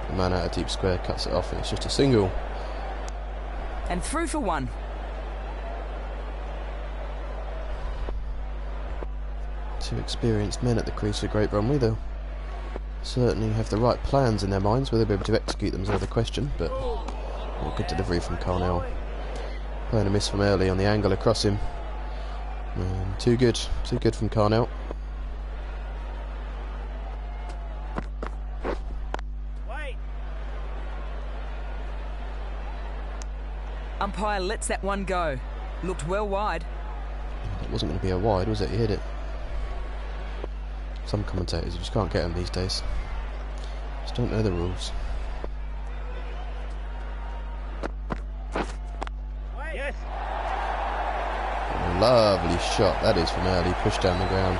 The man out of deep square cuts it off, and it's just a single. And through for one. Two experienced men at the crease for Great Bromley. They'll certainly have the right plans in their minds. Whether they'll be able to execute them is another question, but good delivery from Carnell. Playing a miss from early on the angle across him. Too good from Carnell. Wait. Umpire lets that one go. Looked well wide. That wasn't going to be a wide, was it? He hit it. Some commentators, you just can't get them these days. Just don't know the rules. Wait. Yes. A lovely shot that is from early, pushed down the ground.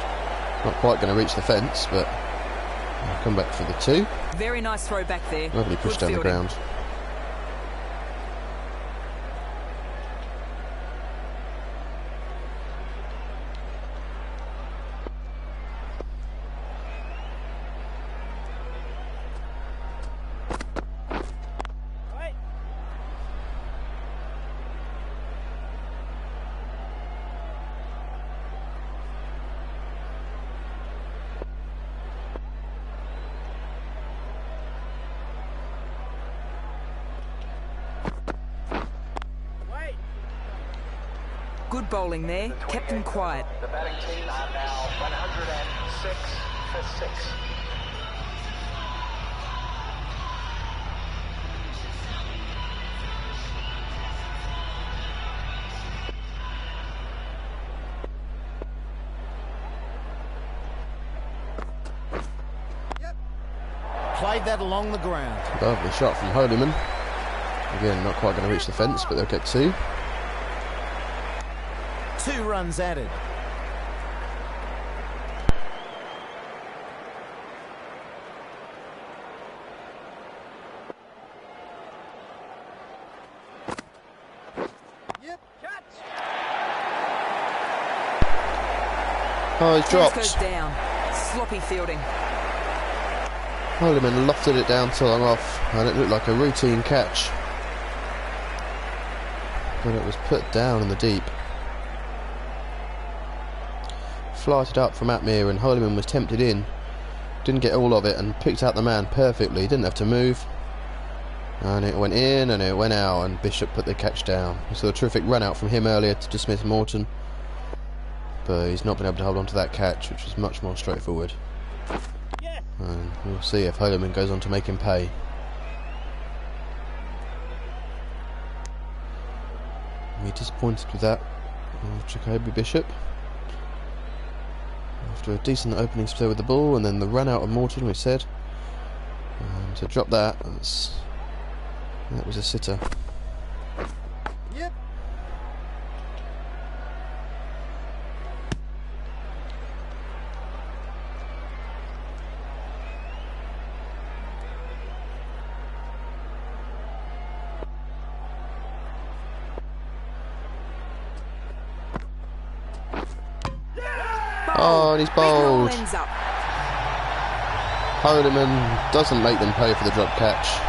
Not quite going to reach the fence, but he'll come back for the 2. Very nice throw back there. Lovely push Good down the fielding. ground. Wait. Wait. Good bowling there. Kept him quiet. The batting team are now 106 for 6. Yep. Played that along the ground. Lovely shot from Holeman. Again, not quite going to reach the fence, but they'll get 2. 2 runs added. Yep. Catch. Oh, he's Fence dropped. goes down. Sloppy fielding. Holeman lofted it down to long off, and it looked like a routine catch. But it was put down in the deep. Flighted up from Atmere, and Holeman was tempted in. Didn't get all of it and picked out the man perfectly. Didn't have to move. And it went in and it went out, and Bishop put the catch down. We saw a terrific run out from him earlier to dismiss Morton. But he's not been able to hold on to that catch, which was much more straightforward. Yes. And we'll see if Holeman goes on to make him pay. Be disappointed with that of Jacoby Bishop. After a decent opening spell with the ball, and then the run out of Morton, we said. To drop that, that's That was a sitter. Yep. Oh, and he's bowled. Ends up. Hodeman doesn't make them pay for the drop catch.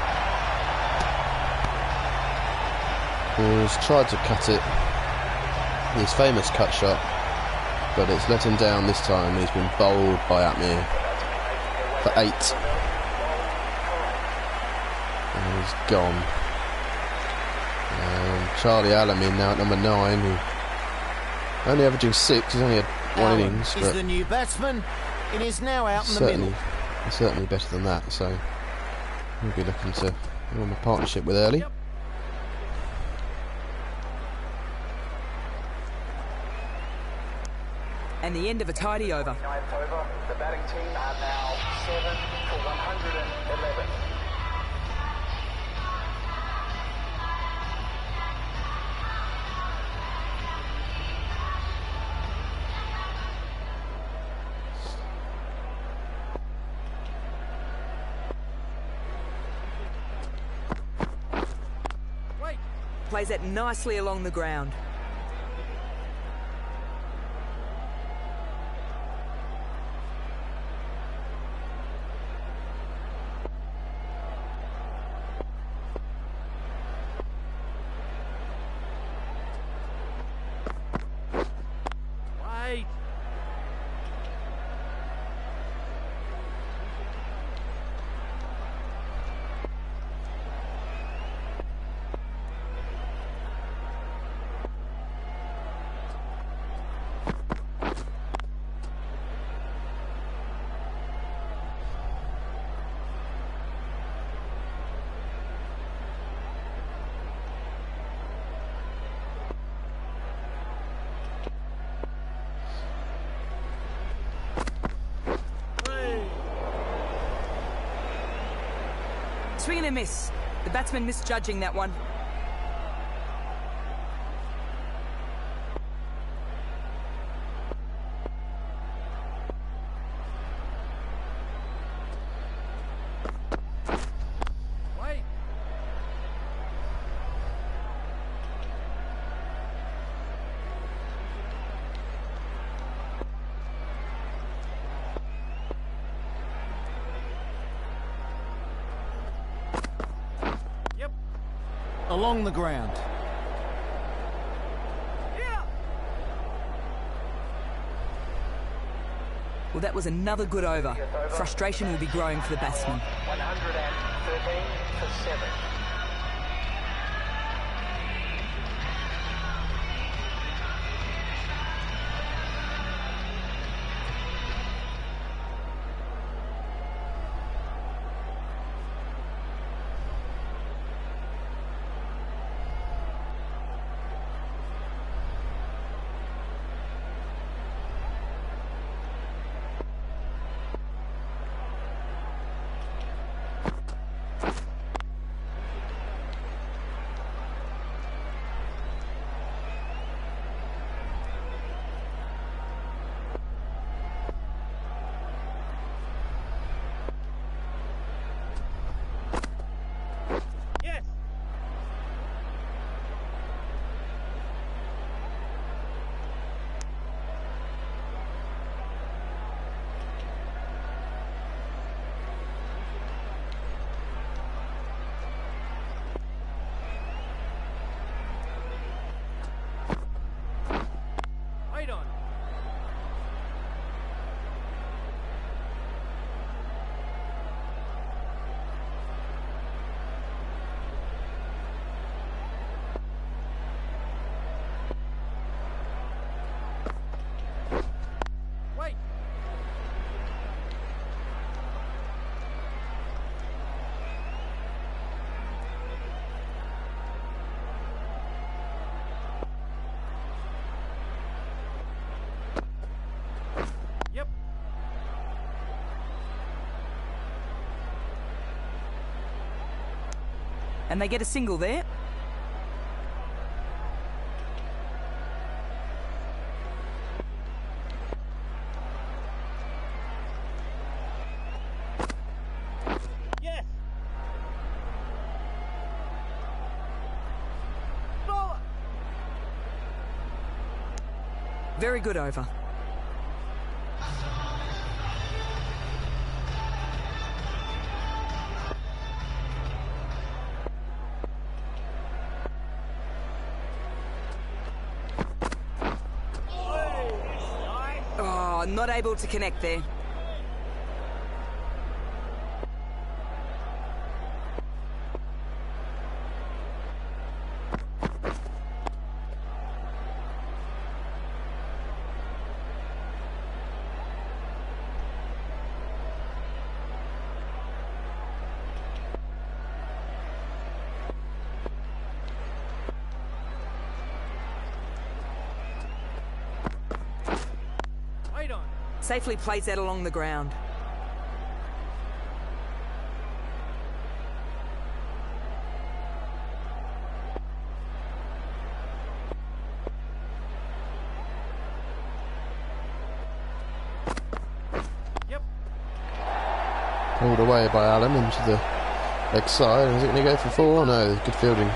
He's tried to cut it, his famous cut shot, but it's let him down this time. He's been bowled by Atmir for 8. And he's gone. Charlie Alamin now at number 9, who only averaging 6. He's only had one Allen innings, is but the new batsman. It is now out in the middle. certainly better than that. So we'll be looking to form a partnership with Early. And the end of a tidy over. 9th over. The batting team are now 7 for 111. Wait. Plays that nicely along the ground. Wait. Swing and a miss. The batsman misjudging that one. Wait. Yep. Along the ground. Yeah. Well, that was another good over. Frustration will be growing for the batsman. 113 for 7. And they get a single there. Yes. Ball. Very good over. Oh, not able to connect there. Wait on. Safely plays that along the ground. Yep. Pulled away by Allen into the leg side. Is it going to go for 4? No, good fielding.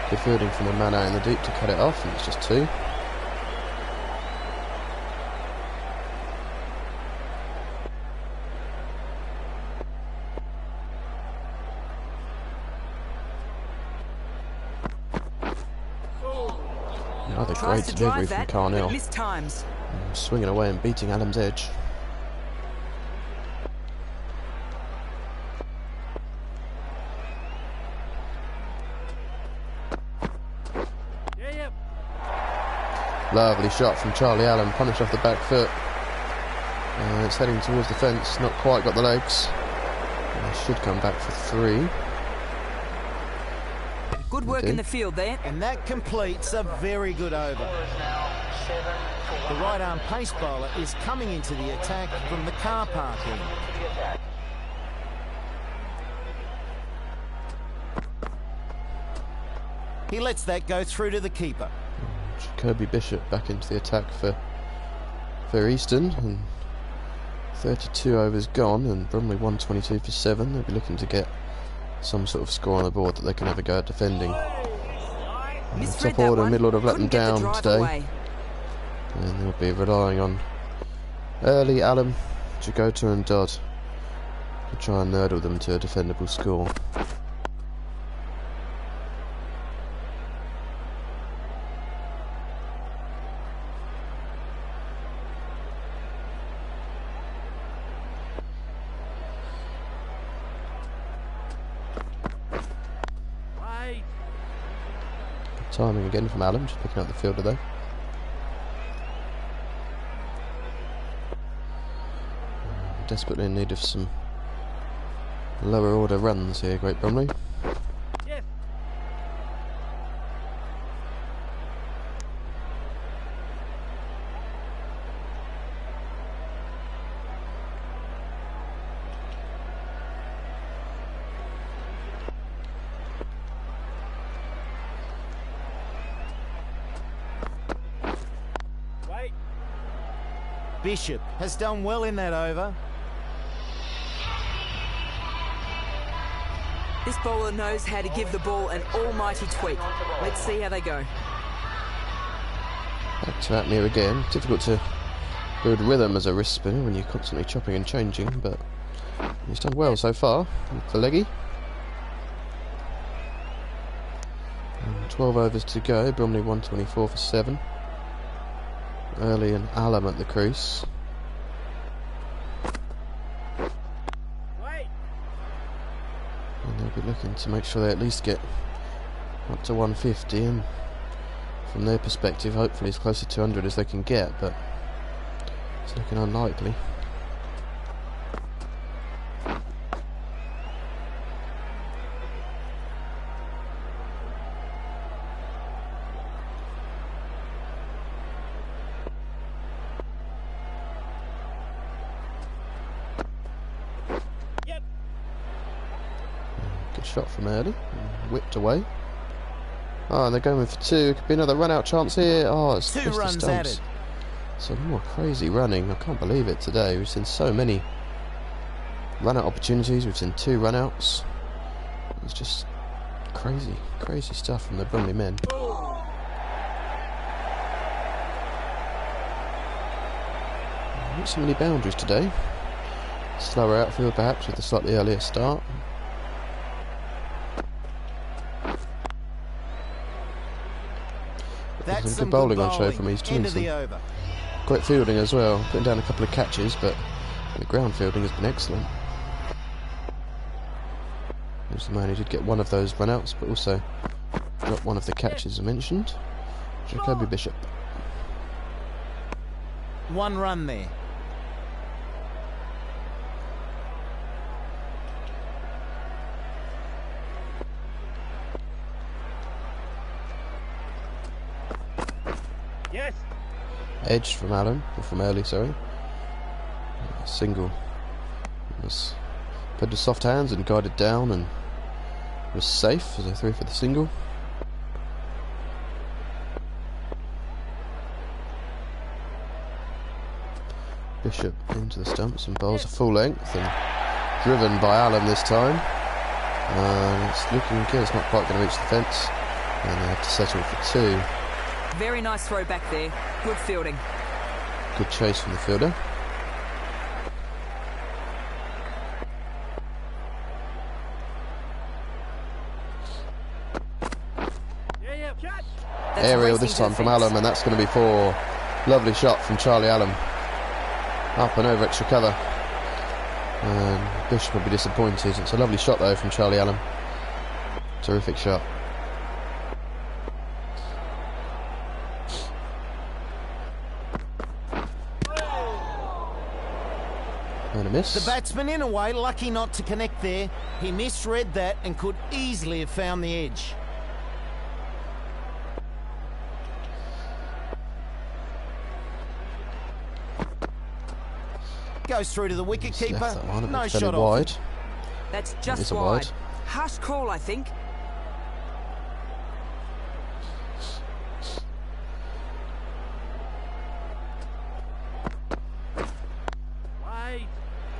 Good fielding from the man out in the deep to cut it off, and it's just 2. Another great Tries to delivery drive from that, Carnell. but missed times. Swinging away and beating Adam's edge. Yeah, yep. Lovely shot from Charlie Allen, punished off the back foot. It's heading towards the fence, not quite got the legs. Should come back for 3. Good work in the field there. And that completes a very good over. Score is now 7 for 1. The right-arm pace bowler is coming into the attack from the car park end. To the attack. He lets that go through to the keeper. Jacoby Bishop back into the attack for Easton, and 32 overs gone, and Bromley 122 for 7. They'll be looking to get some sort of score on the board that they can have a go at defending. Misread Top that order, one. middle order have let them Couldn't get the down drive today, away. and they'll be relying on early Allen, Jagota and Dodd to try and nurdle them to a defendable score. Wait. Timing again from Allen, just picking up the fielder though. Desperately in need of some lower order runs here, Great Bromley. Yes. Wait. Bishop has done well in that over. This bowler knows how to give the ball an almighty tweak. Let's see how they go. Back to Atmere again. Difficult to build rhythm as a wrist spinner when you're constantly chopping and changing, but he's done well so far with the leggy. And 12 overs to go. Bromley 124 for 7. Early and Allen at the crease. Wait. And they'll be looking to make sure they at least get up to 150, and from their perspective hopefully as close to 200 as they can get, but it's looking unlikely. shot from early. Whipped away. Oh, and they're going for two. Could be another run-out chance here. Oh, it's Two just the runs stumps. added. Some more crazy running. I can't believe it today. We've seen so many run-out opportunities. We've seen 2 run-outs. It's just crazy, crazy stuff from the Bromley men. Not so many boundaries today. Slower outfield perhaps with a slightly earlier start. That's Some some good bowling on show bowling. from Easton. End of the over. Great fielding as well, putting down a couple of catches, but the ground fielding has been excellent. There's the man who did get one of those run-outs, but also got one of the catches I mentioned. Jacoby Bishop. 1 run there. Yes. Edge from Allen, or from Early, sorry. Single was put to soft hands and guided down and was safe as they threw for the single. Bishop into the stumps and bowls a full length and driven by Allen this time. And it's looking good, it's not quite going to reach the fence and they have to settle for 2. Very nice throw back there. Good fielding. Good chase from the fielder. Yeah, yeah. Catch. That's Aerial racing this to the time from fence. Allen, and that's going to be 4. Lovely shot from Charlie Allen. Up and over extra cover. And Bishop will be disappointed. It's a lovely shot though from Charlie Allen. Terrific shot. And a miss. The batsman, in a way, lucky not to connect there. He misread that and could easily have found the edge. Goes through to the wicket Just keeper. left that one, No it's fairly shot off. wide. That's It just is a wide. wide. Harsh call, I think. Wait.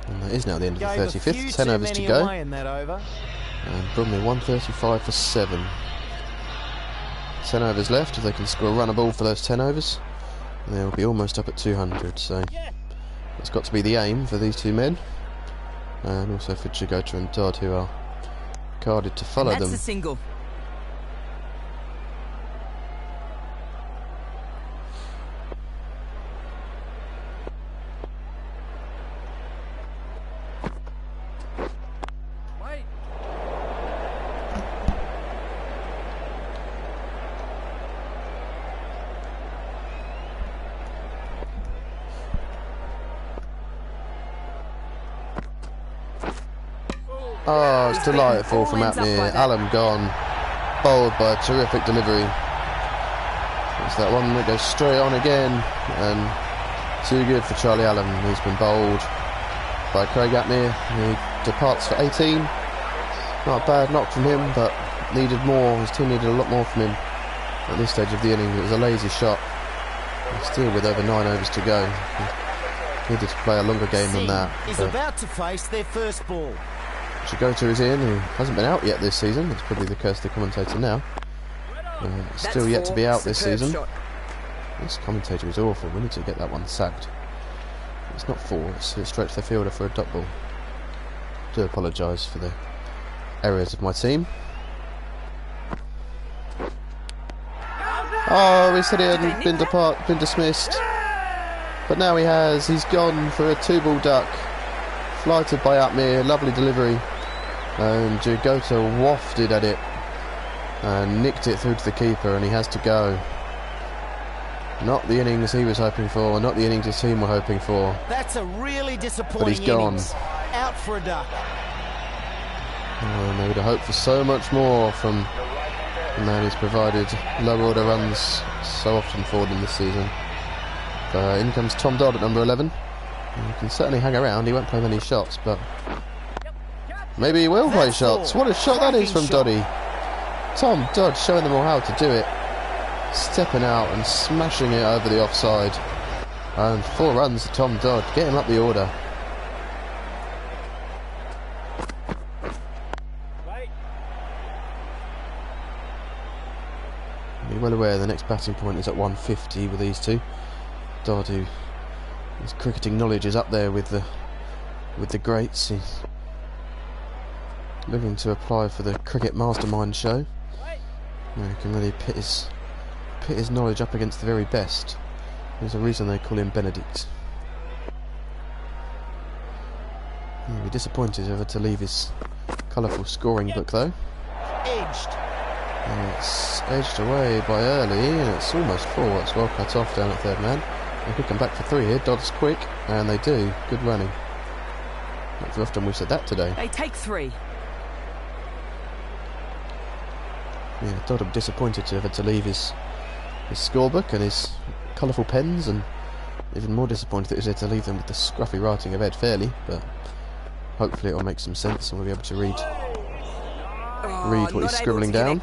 And that is now the end of Gave the a 35th. few 10 too overs to many go. away in that over. And Bromley 135 for 7. 10 overs left. If they can score a run a ball for those 10 overs, they'll be almost up at 200. So Yes. it's got to be the aim for these 2 men. And also for Chigota and Dodd, who are carded to follow That's them. a single. Wait. Oh, it's delightful from all ends up Apnea. like that. Allen gone. Bowled by a terrific delivery. It's that one that goes straight on again. And too good for Charlie Allen. He's been bowled by Craig Apnea. He departs for 18. Not a bad knock from him, but needed more. His team needed a lot more from him at this stage of the inning. It was a lazy shot. And still with over 9 overs to go. He needed to play a longer game than Singh that. is but about to face their first ball. Chigota is in, who hasn't been out yet this season. It's probably the curse of the commentator now. That's Still yet to 4. be out this Superb season. shot. This commentator is awful. We need to get that one sacked. It's not 4, it's straight to the fielder for a dot ball. Do apologise for the errors of my team. Oh, he said he hadn't been dismissed. But now he has. He's gone for a 2-ball duck. Flighted by Apnea, lovely delivery. And Chigota wafted at it and nicked it through to the keeper, and he has to go. Not the innings he was hoping for, not the innings his team were hoping for. That's a really disappointing But he's gone. innings. Out for a duck. And they would have hoped for so much more from the man who's provided lower order runs so often for them this season. But in comes Tom Dodd at number 11. He can certainly hang around, he won't play many shots, but Maybe he will play That's shots. four. What a shot that is from Cracking Doddy. Tom Dodd showing them all how to do it. Stepping out and smashing it over the offside. And 4 runs to Tom Dodd. Get him up the order. Right. Be well aware the next batting point is at 150 with these two. Dodd, who his cricketing knowledge is up there with the greats. He's looking to apply for the Cricket Mastermind show. Where he can really pit his knowledge up against the very best. There's a reason they call him Benedict. He'll be disappointed ever to leave his colourful scoring book though. Edged. And it's edged away by early, and it's almost 4. It's well cut off down at third man. They could come back for 3 here. Dodd's quick, and they do. Good running. Not very often we've said that today. They take 3. Yeah, Dodd will be disappointed to have had to leave his scorebook and his colourful pens, and even more disappointed that he had to leave them with the scruffy writing of Ed Fairley, but hopefully it'll make some sense and we'll be able to read what he's scribbling down.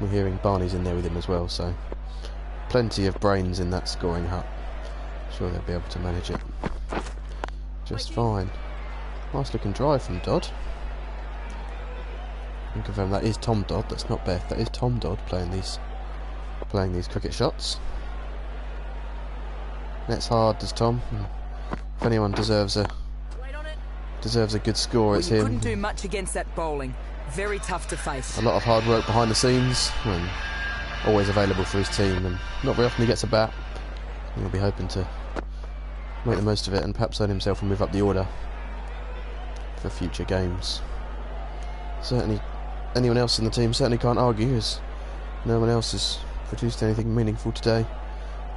We're hearing Barney's in there with him as well, so plenty of brains in that scoring hut. Sure they'll be able to manage it just fine. Nice looking drive from Dodd. I can confirm that is Tom Dodd, that's not Beth, that is Tom Dodd playing these cricket shots. Net's hard, does Tom. If anyone deserves a good score, it's You him. couldn't do much against that bowling. Very tough to face. A lot of hard work behind the scenes, and always available for his team, and not very often he gets a bat. He'll be hoping to make the most of it and perhaps earn himself and move up the order for future games. Certainly, anyone else in the team certainly can't argue, as no one else has produced anything meaningful today.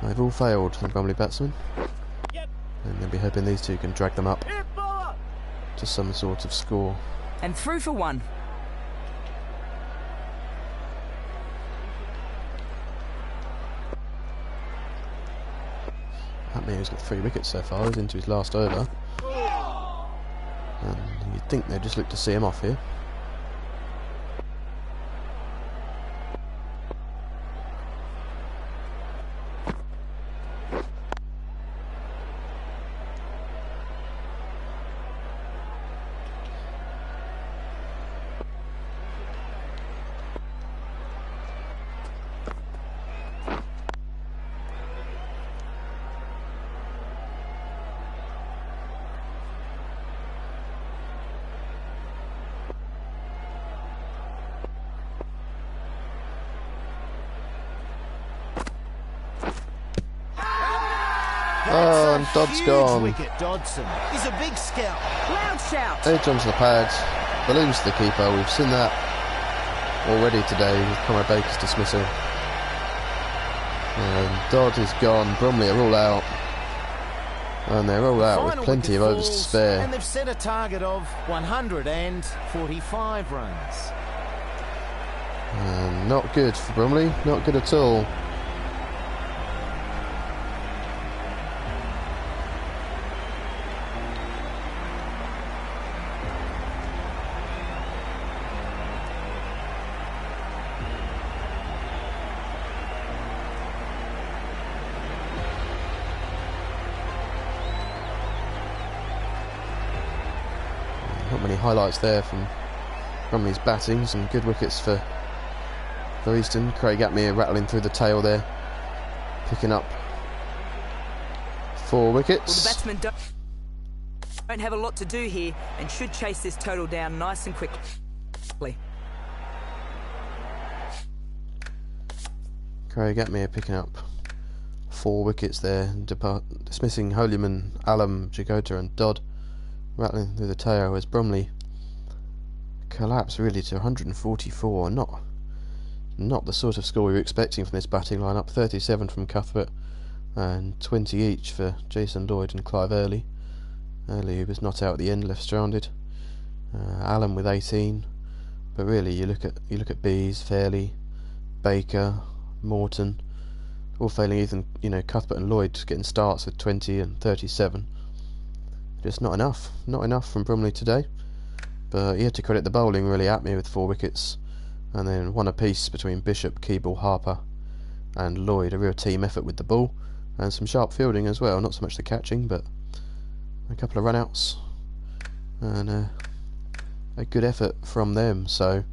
They've all failed, the Bromley batsmen, and they'll be hoping these two can drag them up to some sort of score. And through for 1. Hatmier's got 3 wickets so far. He's into his last over, and you'd think they'd just look to see him off here. Oh, and Dodd's Huge gone. wicket. Dodson is a big scout. Loud shout. Edge onto the pad, balloons to the keeper. We've seen that already today with Conrad Baker's dismissal. And Dodd is gone. Bromley are all out. And they're all out with Final plenty of wicket overs to falls, spare. And they've set a target of 145 runs. And not good for Bromley, not good at all. Not many highlights there from Bromley's batting. Some good wickets for Easton. Craig Atmere rattling through the tail there, picking up 4 Well, the wickets. batsmen don't have a lot to do here and should chase this total down nice and quickly. Craig Atmere picking up 4 wickets there, dismissing Holyman, Allam, Jagota and Dodd, rattling through the tail as Bromley collapse really to 144. Not the sort of score we were expecting from this batting lineup. 37 from Cuthbert and 20 each for Jason Lloyd and Clive Early. Early, who was not out at the end, left stranded. Allam with 18, but really you look at Bees, Fairley, Baker, Morton, all failing. Even Cuthbert and Lloyd getting starts with 20 and 37. Just not enough. Not enough from Bromley today. But you had to credit the bowling really at me with 4 wickets. And then 1 apiece between Bishop, Keeble, Harper and Lloyd. A real team effort with the ball. And some sharp fielding as well. Not so much the catching, but a couple of run-outs. And a good effort from them. So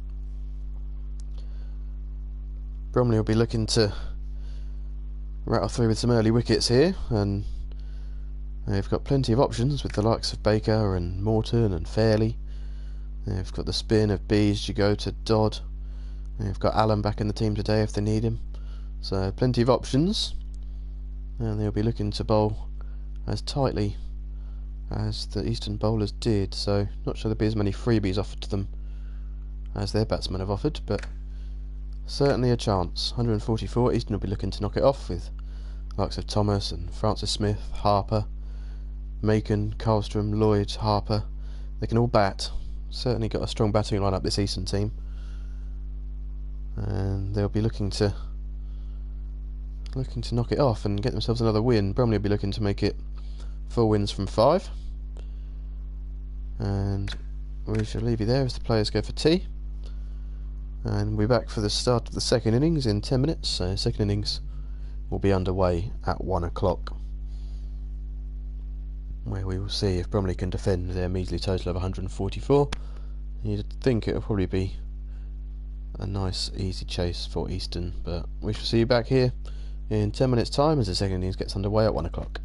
Bromley will be looking to rattle through with some early wickets here. And they've got plenty of options with the likes of Baker and Morton and Fairley. They've got the spin of Bees, Jagota, Dodd. They've got Allen back in the team today if they need him. So plenty of options. And they'll be looking to bowl as tightly as the Easton bowlers did. So not sure there'll be as many freebies offered to them as their batsmen have offered, but certainly a chance. 144, Easton will be looking to knock it off with the likes of Thomas and Francis Smith, Harper, Macon, Karlstrom, Lloyd, Harper. They can all bat. Certainly got a strong batting line-up, this Easton team, and they'll be looking to knock it off and get themselves another win. Bromley will be looking to make it 4 wins from 5, and we shall leave you there as the players go for tea, and we'll be back for the start of the second innings in 10 minutes. So second innings will be underway at 1 o'clock, where we will see if Bromley can defend their measly total of 144. You'd think it will probably be a nice easy chase for Easton, but we shall see you back here in 10 minutes time as the second innings gets underway at 1 o'clock.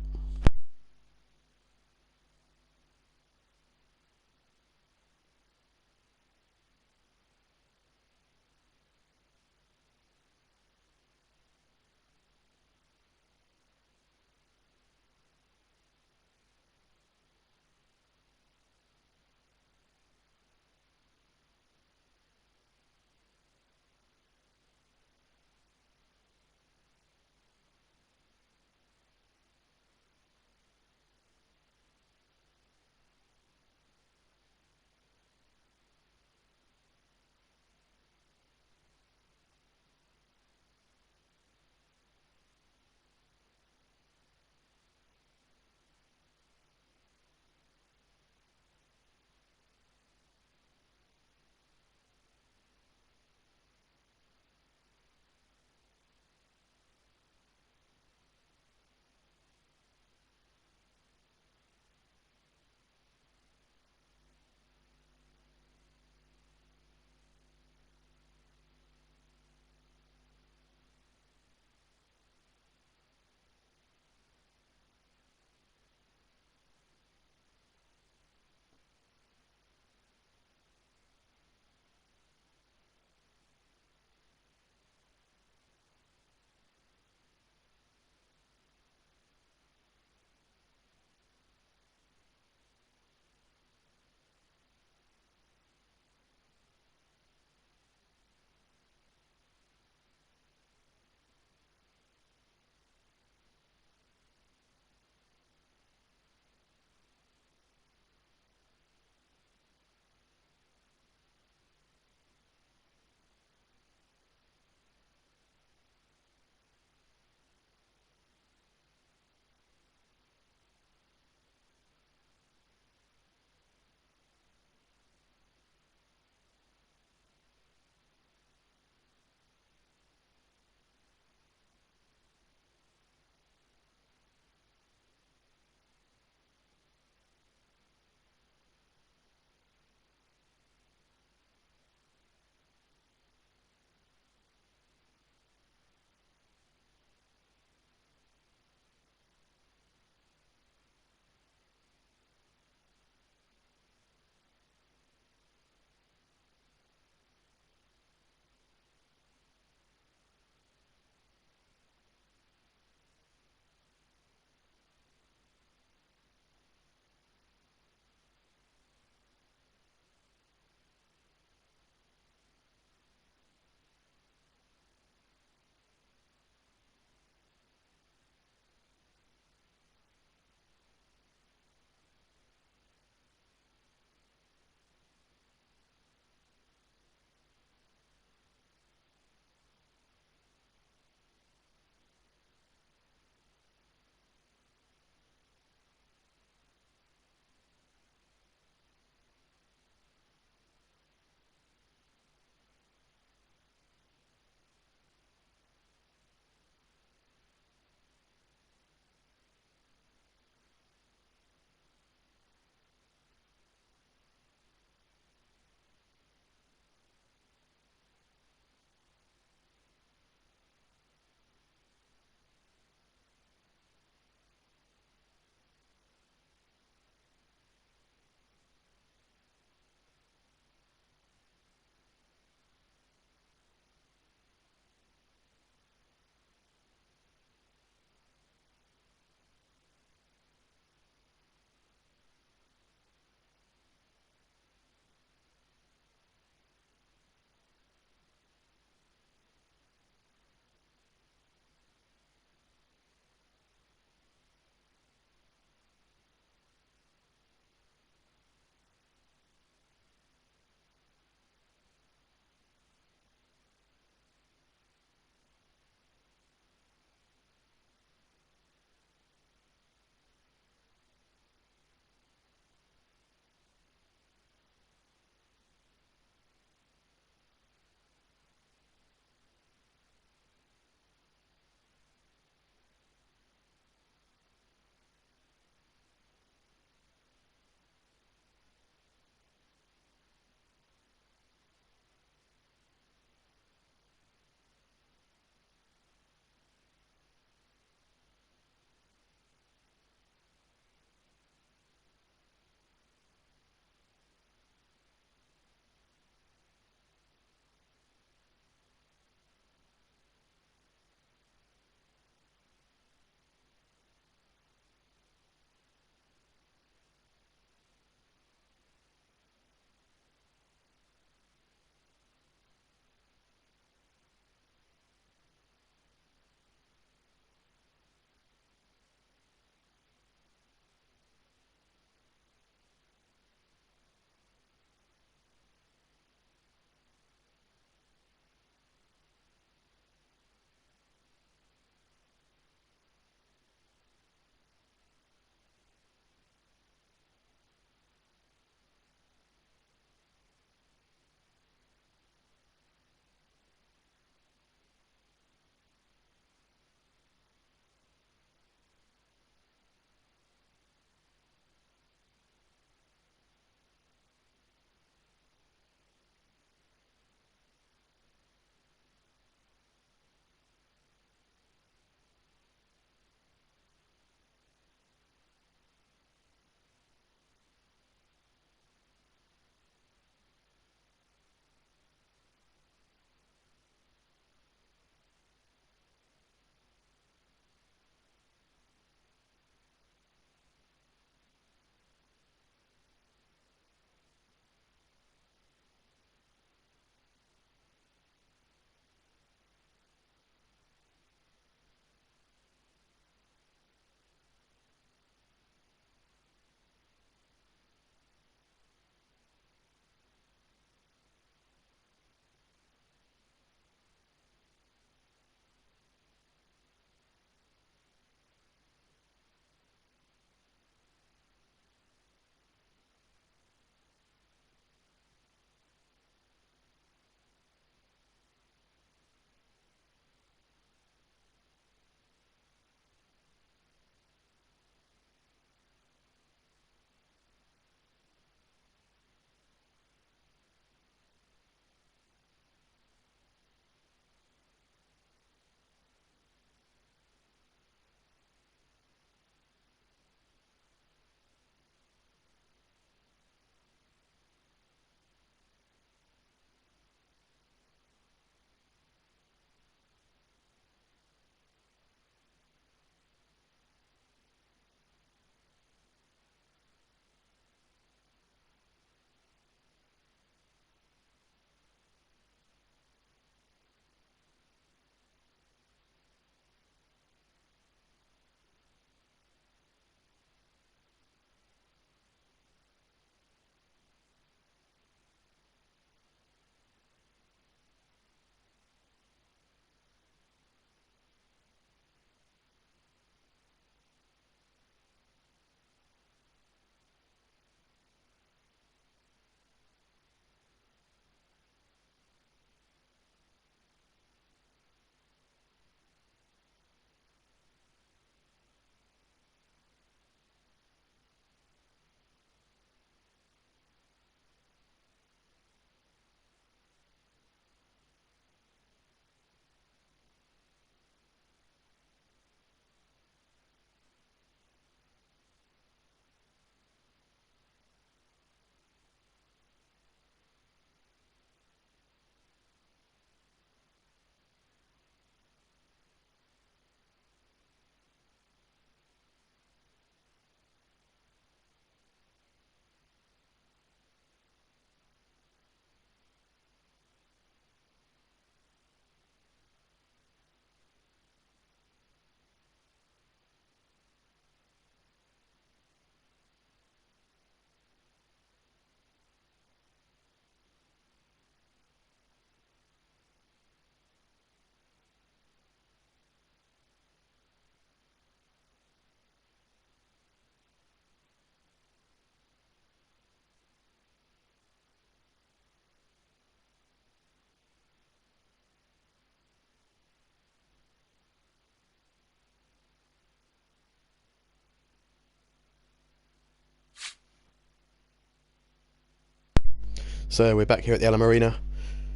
So we're back here at the Marina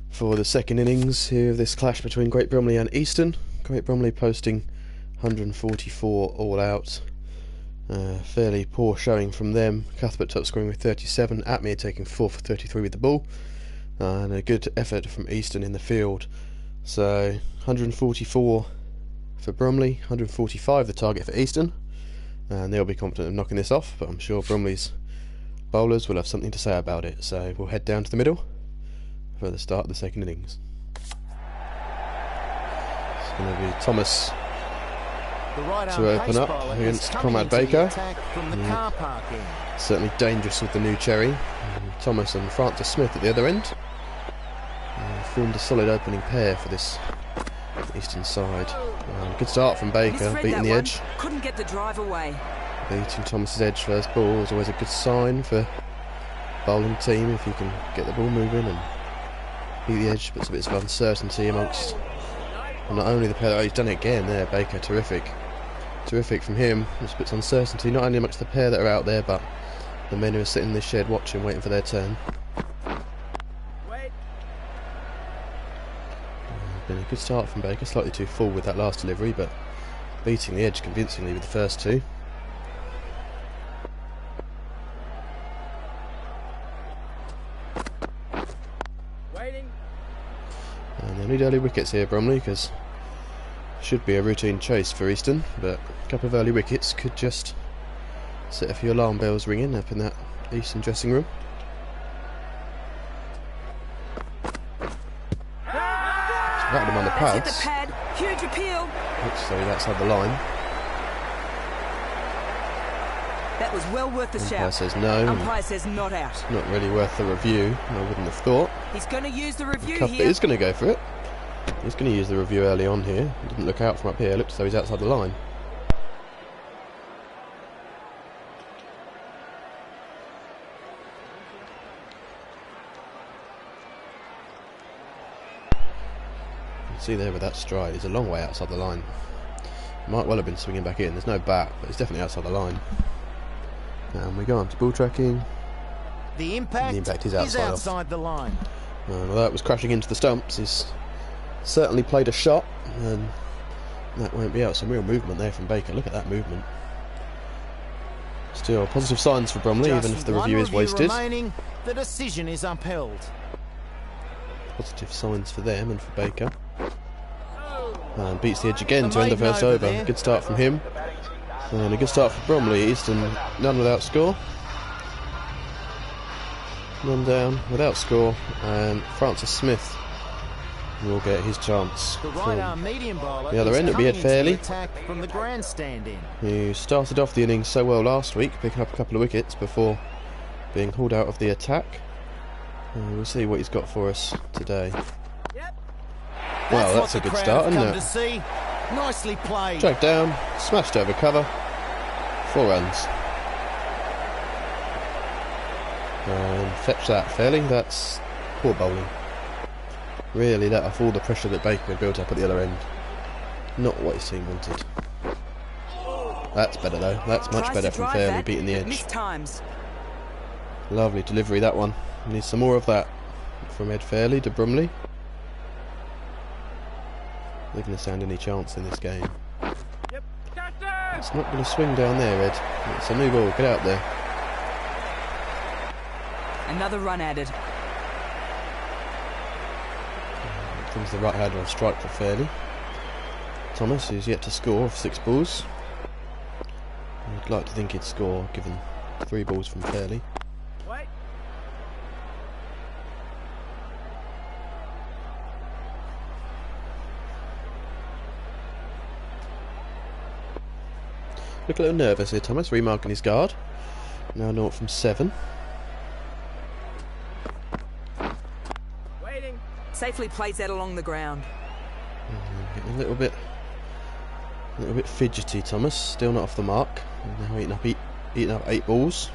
for the second innings here of this clash between Great Bromley and Easton. Great Bromley posting 144 all out. Fairly poor showing from them. Cuthbert top scoring with 37, Atmere taking 4 for 33 with the ball, and a good effort from Easton in the field. So 144 for Bromley, 145 the target for Easton, and they'll be confident of knocking this off, but I'm sure Bromley's bowlers will have something to say about it. So we'll head down to the middle for the start of the second innings. It's going to be Thomas to open up against Conrad Baker. Certainly dangerous with the new cherry. Thomas and Francis Smith at the other end. Formed a solid opening pair for this Eastern side. Good start from Baker, beating the edge. Couldn't get the drive away. Beating Thomas's edge first ball is always a good sign for bowling team if you can get the ball moving and beat the edge. Puts a bit of uncertainty amongst not only the pair. He's done it again there, Baker. Terrific from him. Just puts uncertainty not only amongst the pair that are out there, but the men who are sitting in the shed watching, waiting for their turn. Been a good start from Baker. Slightly too full with that last delivery, but beating the edge convincingly with the first two. And they'll need early wickets here, Bromley, because should be a routine chase for Easton, but a couple of early wickets could just set a few alarm bells ringing up in that Easton dressing room. Rattled him on the pads. Huge appeal. Looks like outside the line. That was well worth the Umpire shout. says no. Umpire says not out. Not really worth the review, I wouldn't have thought. He's going to use the review Cuthbert here. is going to go for it. He's going to use the review early on here. He didn't look out from up here. Looks as though he's outside the line. You can see there with that stride, he's a long way outside the line. Might well have been swinging back in. There's no bat, but he's definitely outside the line. And we go on to ball tracking. The impact is outside the line. Although it was crashing into the stumps, he's certainly played a shot, and that won't be out. Some real movement there from Baker. Look at that movement. Still positive signs for Bromley, even if the review is wasted. Remaining, the decision is upheld. Positive signs for them and for Baker. And beats the edge again to end the first over. Good start from him. And a good start for Bromley. Easton none without score. None down without score. And Francis Smith will get his chance. The right arm medium bowler. The other end, it'll be Ed Fairley, From the grandstand in. who started off the innings so well last week, picking up a couple of wickets before being hauled out of the attack. We'll see what he's got for us today. Well, that's a good start, isn't it? Nicely played. Dragged down, smashed over cover, 4 runs. And fetch that Fairley. That's poor bowling. Really let off all the pressure that Baker built up at the other end. Not what his team wanted. That's better though. That's much better from Fairley, beating the edge. Lovely delivery, that one. Need some more of that from Ed Fairley to Bromley. They're going to stand any chance in this game. It's not going to swing down there, Ed. It's a new ball. Get out there. Another run added. Brings the right-hander on strike for Fairley. Thomas, who's yet to score off 6 balls. I'd like to think he'd score, given 3 balls from Fairley. Look a little nervous here, Thomas, remarking his guard. Now 0 from 7. Safely plays that along the ground. Getting a little bit fidgety, Thomas. Still not off the mark. Now eating up 8 balls.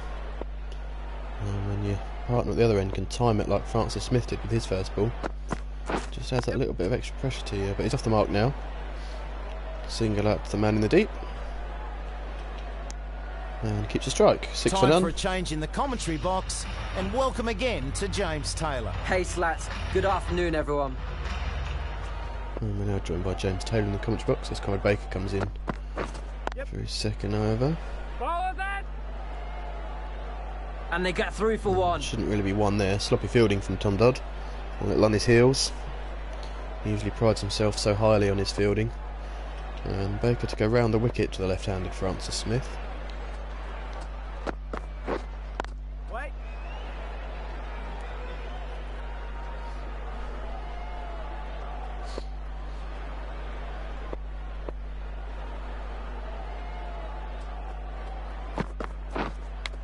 And when your partner at the other end can time it like Francis Smith did with his first ball, just adds that little bit of extra pressure to you. But he's off the mark now. Single out to the man in the deep. And keeps a strike. 6 for Time none. for a change in the commentary box, and welcome again to James Taylor. Hey Slats, good afternoon everyone. And we're now joined by James Taylor in the commentary box as Conor Baker comes in for his second over. Follow that! And they get through for one. Shouldn't really be one there. Sloppy fielding from Tom Dodd. A little on his heels. He usually prides himself so highly on his fielding. And Baker to go round the wicket to the left-handed Francis Smith. Wait!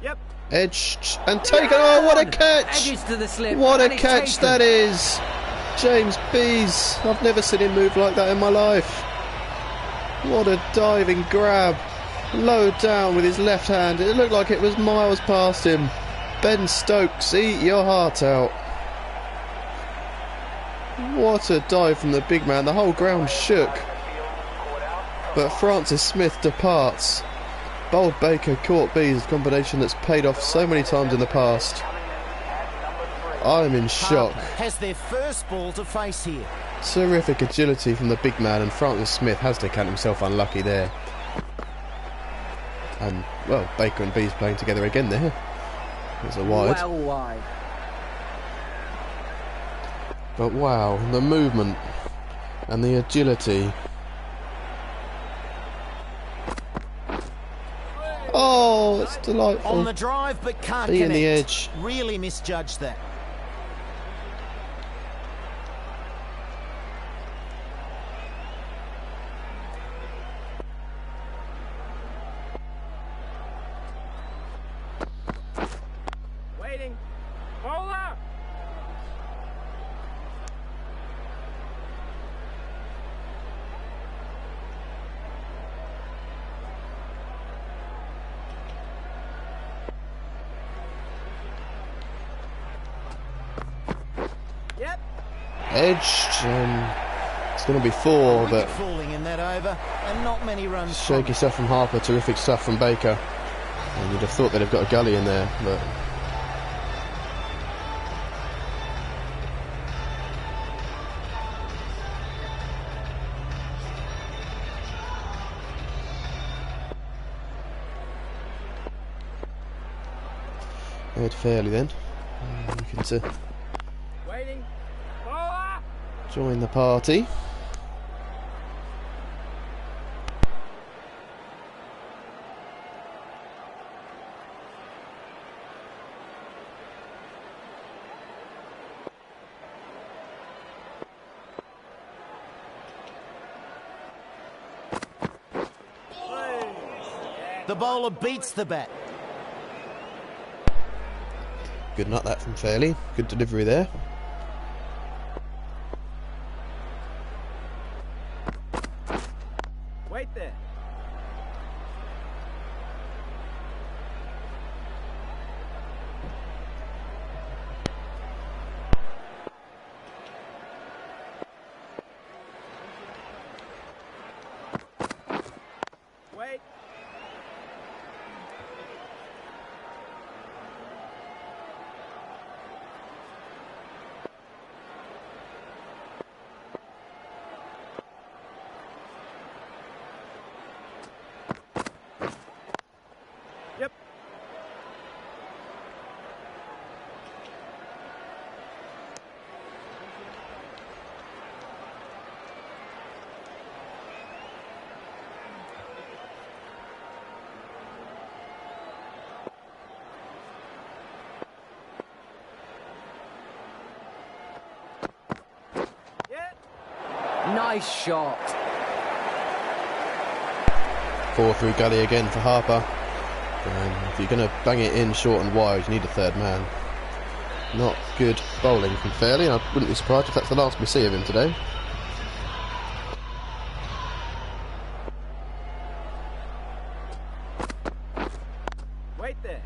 Yep. Edged and taken. Oh, what a catch! Edges to the slip. What a and it's catch taken. that is! James Bees. I've never seen him move like that in my life. What a diving grab. Low down with his left hand. It looked like it was miles past him. Ben Stokes, eat your heart out. What a dive from the big man. The whole ground shook. But Francis Smith departs. Bold Baker caught Bees, a combination that's paid off so many times in the past. I'm in shock. Harper has their first ball to face here. Terrific agility from the big man, and Francis Smith has to count himself unlucky there. And, well, Baker and Bees playing together again there. There's a wide. Well wide. But wow, the movement and the agility. Oh, it's delightful. On the drive, but can't Be in connect. the edge. Really misjudged that. Waiting. Bowler! Yep. Edged. It's going to be 4, Wicket but falling in that over, and not many runs. from shaky it. stuff from Harper, terrific stuff from Baker. And you'd have thought they'd have got a gully in there, but Ed Fairley then, looking to Waiting. Bowler! join the party. The bowler beats the bat. Good nut that from Fairley. Good delivery there. Wait there. Wait. Yep. Yeah. Nice shot. 4 through gully again for Harper. And if you're going to bang it in short and wide, you need a third man. Not good bowling from Fairley, and I wouldn't be surprised if that's the last we see of him today. Wait there.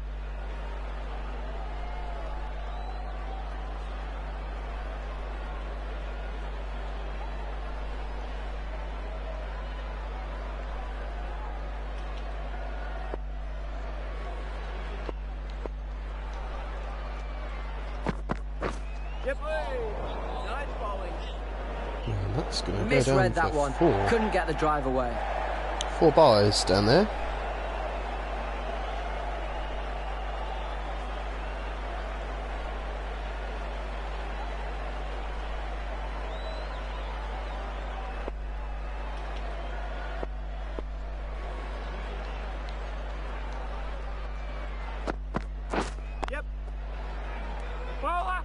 Nice bowling. And that's going to go Misread down that for one. four. Couldn't get the drive away. 4 byes down there. Yep. Bowler.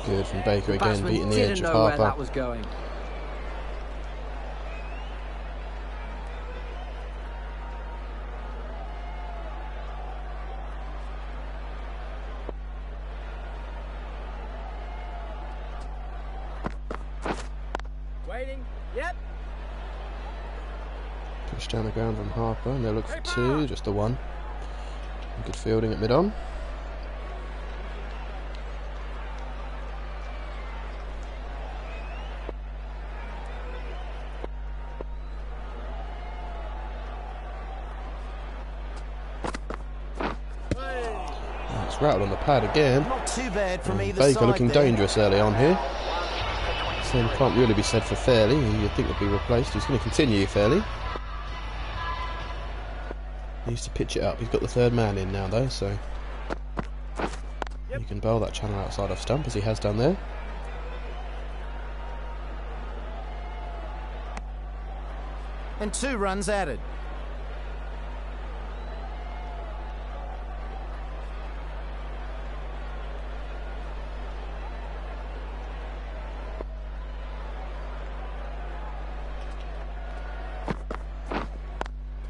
Good from Baker The again, batsman beating the didn't edge of know where that Harper. was going. Waiting. Yep. Push down the ground from Harper, and they'll look for 2, just the 1. Good fielding at mid-on. It's rattled on the pad again. Not too bad from either Baker side looking there. dangerous early on here. Same can't really be said for Fairley, who you'd think would be replaced. He's going to continue Fairley. He needs to pitch it up. He's got the 3rd man in now though, so he can bowl that channel outside off stump as he has done there. And 2 runs added.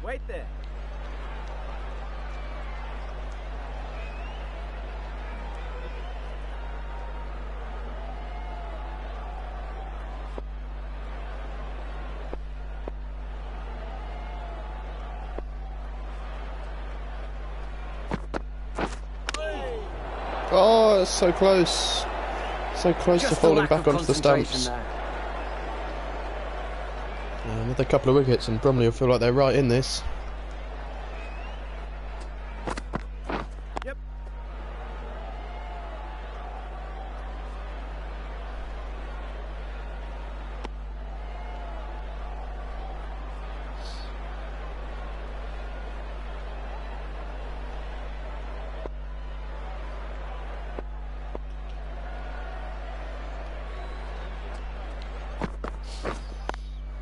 Wait there. Oh, it's so close. So close to Just a falling lack back of onto the concentration stumps. there. Another couple of wickets and Bromley will feel like they're right in this. Yep.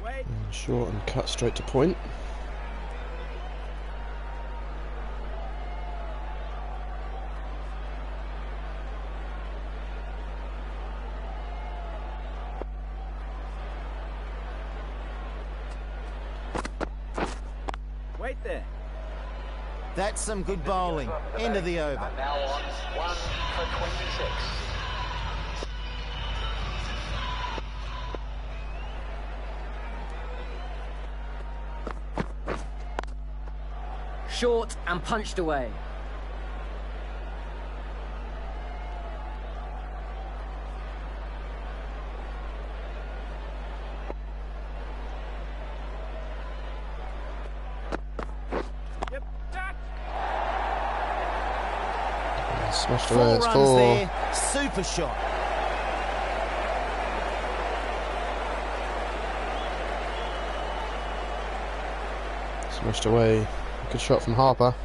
Wait. And short and cut straight to point. Wait there. That's some good bowling. End of the over. Now on 1 for 26. Short and punched away. Yep. Touch. Smashed 4 away, it's runs 4. there. Super shot. Smashed away. Good shot from Harper.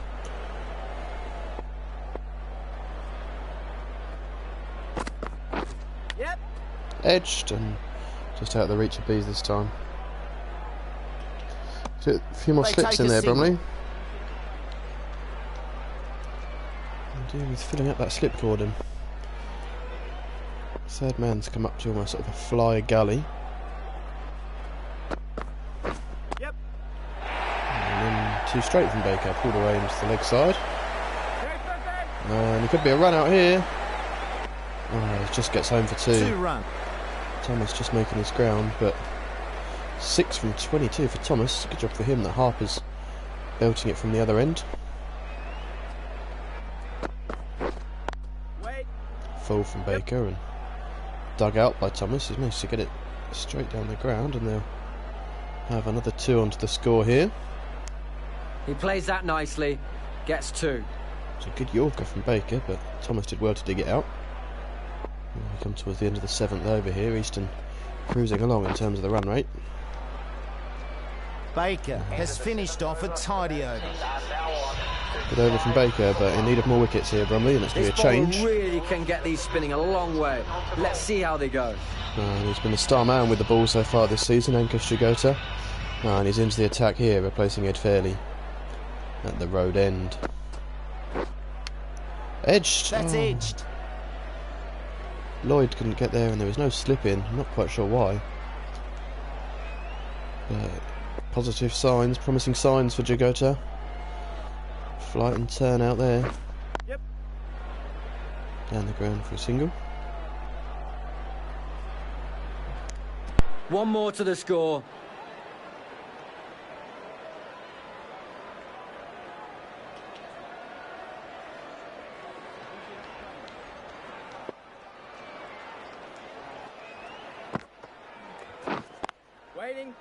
Yep. Edged and just out of the reach of bees this time. A few more They slips take in a there, single. Bromley. Indeed, he's filling up that slip cordon. 3rd man's come up to almost sort of a fly gully. Yep. And then 2 straight from Baker. Pulled away into the leg side. Take that. And it could be a run out here. Oh, he just gets home for 2. 2 run. Thomas just making his ground, but 6 from 22 for Thomas. Good job for him that Harper's belting it from the other end. full from Baker and dug out by Thomas. He's managed to get it straight down the ground, and they'll have another 2 onto the score here. He plays that nicely. Gets 2. It's a good Yorker from Baker, but Thomas did well to dig it out. We come towards the end of the 7th over here. Easton cruising along in terms of the run rate. Baker has finished off a tidy over. Good over from Baker, but in need of more wickets here, Bromley, and it's going to This be a bowler change. really can get these spinning a long way. Let's see how they go. He's been the star man with the ball so far this season, Ankush Jagota. And he's into the attack here, replacing Ed Fairley at the road end. Edged! That's edged. Lloyd couldn't get there and there was no slip in. I'm not quite sure why. Positive signs, promising signs for Jagota. Flight and turn out there. Yep. Down the ground for a single. One more to the score. Waiting.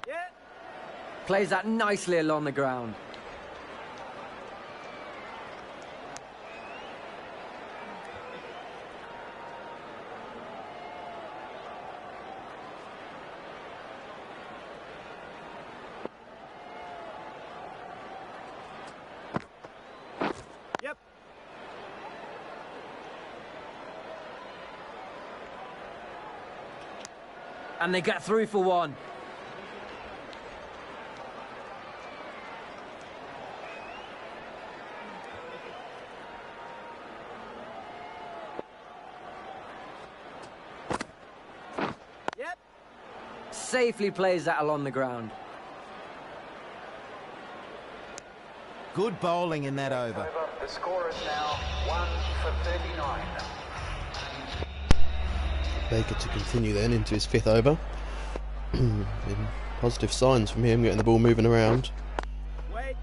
Yeah. Plays that nicely along the ground. Yep. And they get through for 1. Yep. Safely plays that along the ground. Good bowling in that over. The score is now 1 for 39. Baker to continue then into his 5th over. Positive signs from him, getting the ball moving around. Wait.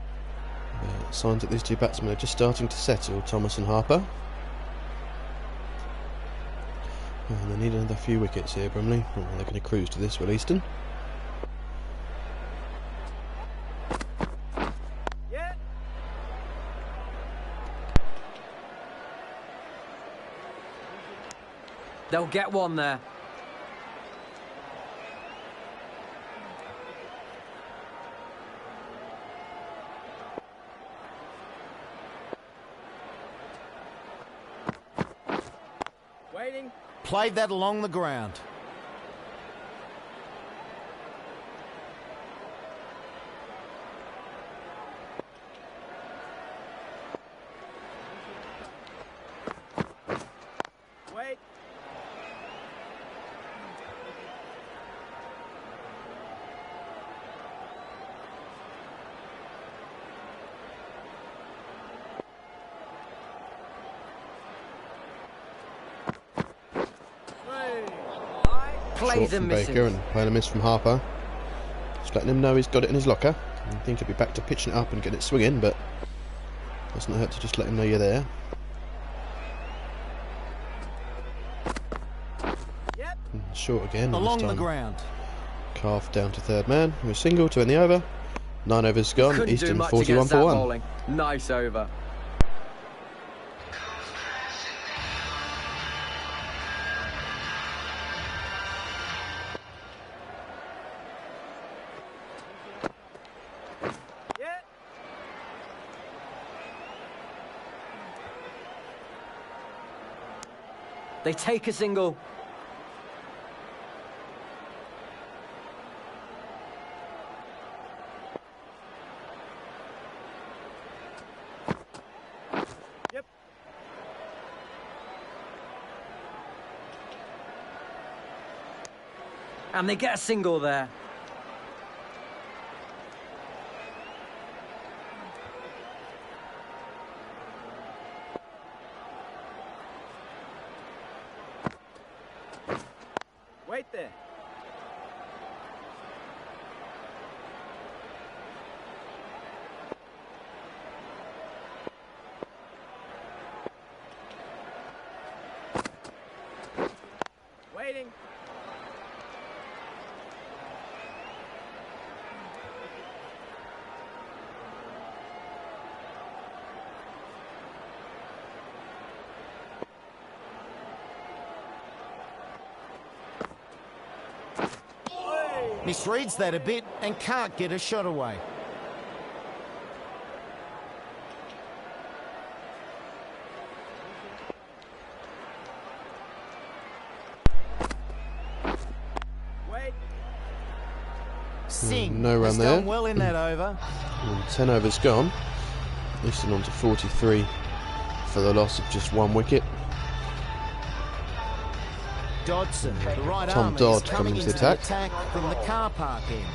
Signs that these 2 batsmen are just starting to settle, Thomas and Harper. And they need another few wickets here, Bromley. Oh, they're going to cruise to this, will Easton? Yeah. They'll get 1 there. Waiting. Played that along the ground. Wait. Plays Short and from misses. Baker and playing a miss from Harper. Just letting him know he's got it in his locker. I think he'll be back to pitching it up and getting it swinging, but doesn't hurt to just let him know you're there. Yep. And short again. and Along this the time ground. Calf down to 3rd man. With a single to end the over. 9 overs gone. Couldn't do Easton much 41 against for that 1. bowling. Nice over. Yeah. They take a single. Yep. And they get a single there. Wait there. Waiting. Misreads that a bit and can't get a shot away. Wait. Singh No run has there. done well in that over. And 10 overs gone. Easton on to 43 for the loss of just 1 wicket. Dodson, the right Tom arm, Dodd is coming coming to into the the attack. attack from the car park end.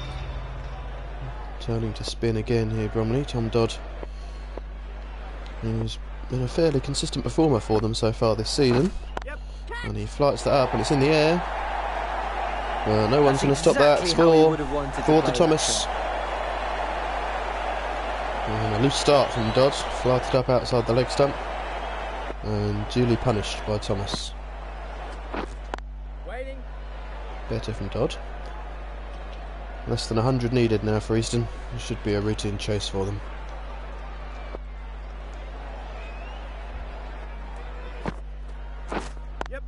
Turning to spin again here, Bromley. Tom Dodd, who's been a fairly consistent performer for them so far this season. Yep. And he flights that up and it's in the air. Well, no one's going to stop that. It's exactly how he for would have wanted to the play Thomas. that And a loose start from Dodd. Flighted up outside the leg stump. And duly punished by Thomas. Waiting. Better from Dodd. Less than 100 needed now for Easton. It should be a routine chase for them. Yep.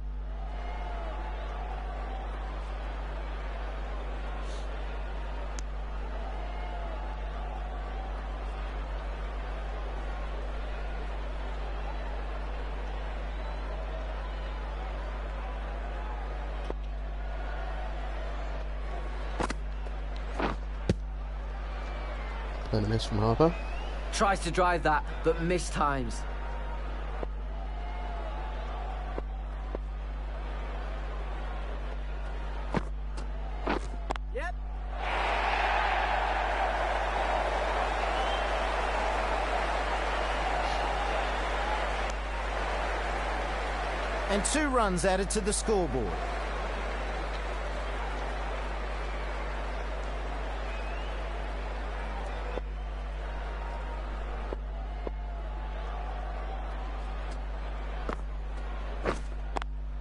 Then a miss from Harper. Tries to drive that, but mistimes. Yep. And 2 runs added to the scoreboard.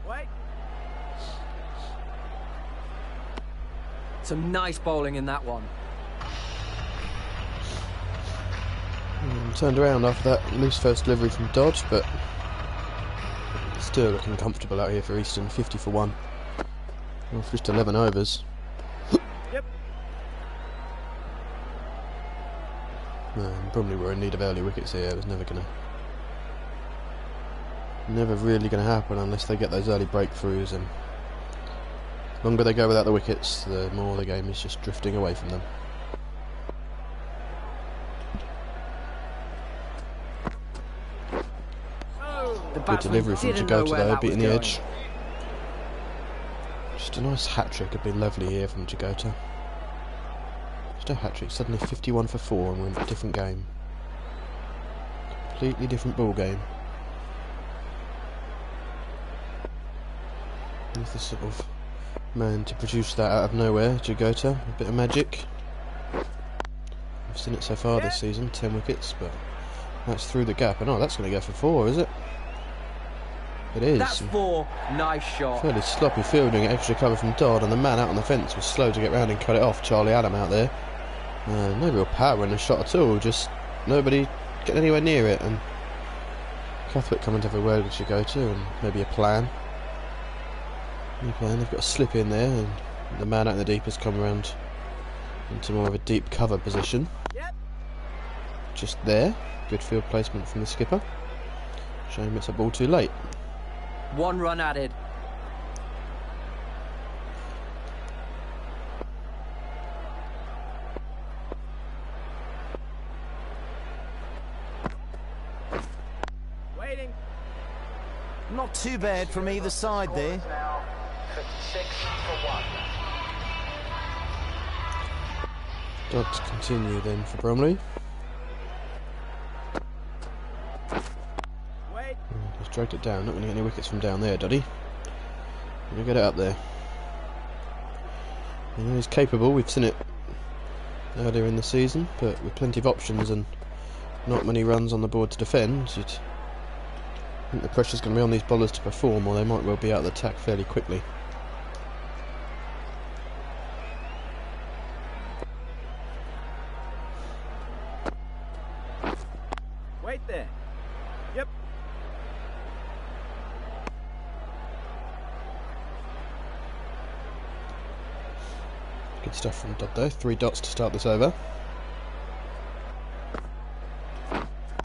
Wait. Some nice bowling in that one. Turned around after that loose first delivery from Dodd, but still looking comfortable out here for Easton. 50 for 1. Off just 11 overs. Yep. Bromley were in need of early wickets here. It was never really going to happen unless they get those early breakthroughs, and the longer they go without the wickets, the more the game is just drifting away from them. The Good batsman delivery from didn't know Jagota where though, that was beating the going. edge. Just a nice hat-trick had been lovely here from Jagota. Just a hat-trick, suddenly 51 for 4 and we're in a different game. Completely different ball game. He's the sort of man to produce that out of nowhere, Jagota. A bit of magic. I've seen it so far this season, 10 wickets, but that's through the gap. And oh, that's going to go for 4, is it? It is. That's 4. Nice shot. Fairly sloppy fielding, extra cover from Dodd, and the man out on the fence was slow to get round and cut it off. Charlie Adam out there. No real power in the shot at all, just nobody getting anywhere near it. And Cuthbert coming to have a word with Jagota and maybe a plan. They've got a slip in there, and the man out in the deep has come around into more of a deep cover position. Yep. Just there. Good field placement from the skipper. Shame it's a ball too late. 1 run added. Waiting. Not too bad from either side there. Now 56 for 1. Dodd to continue then for Bromley. Wait. He's dragged it down. Not going to get any wickets from down there, Doddy. Going to get it up there. You know, he's capable. We've seen it earlier in the season, but with plenty of options and not many runs on the board to defend, I think the pressure's going to be on these bowlers to perform, or they might well be out of the attack fairly quickly. Wait there. Yep. Good stuff from Dodd though. 3 dots to start this over.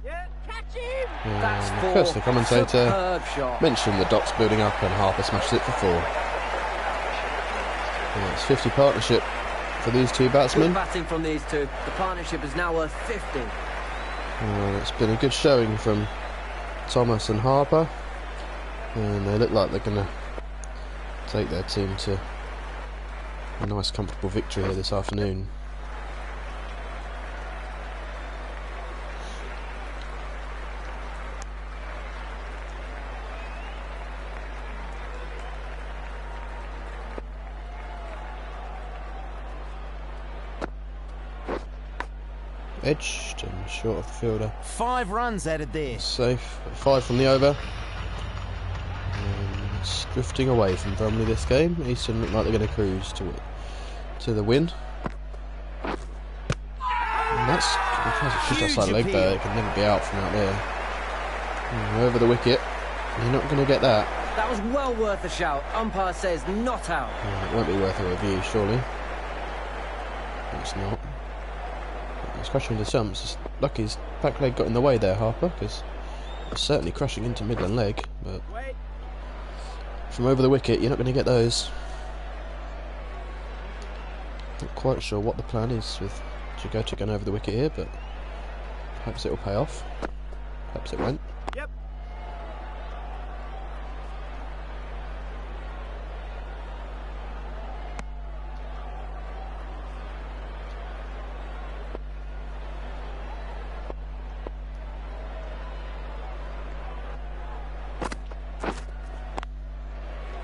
Yeah, catch him! That's And 4. of course the commentator Superb shot. mentioned the dots building up and Harper smashes it for 4. And it's 50 partnership for these two batsmen. Good batting from these two. The partnership is now worth 50. And it's been a good showing from Thomas and Harper, and they look like they're going to take their team to a nice comfortable victory here this afternoon. Edged and short of the fielder. 5 runs added there. Safe. 5 from the over. And it's drifting away from Bromley this game. Easton look like they're going to cruise to the win. And that's just outside leg there. It can never be out from out there. And over the wicket. You're not going to get that. That was well worth a shout. Umpire says not out. It won't be worth a review, surely. It's not. It's crashing into stumps. It's lucky his back leg got in the way there, Harper, because it's certainly crashing into Midland leg. But Wait. from over the wicket, you're not going to get those. Not quite sure what the plan is with Jagocha going over the wicket here, but perhaps it will pay off. Perhaps it won't. Yep.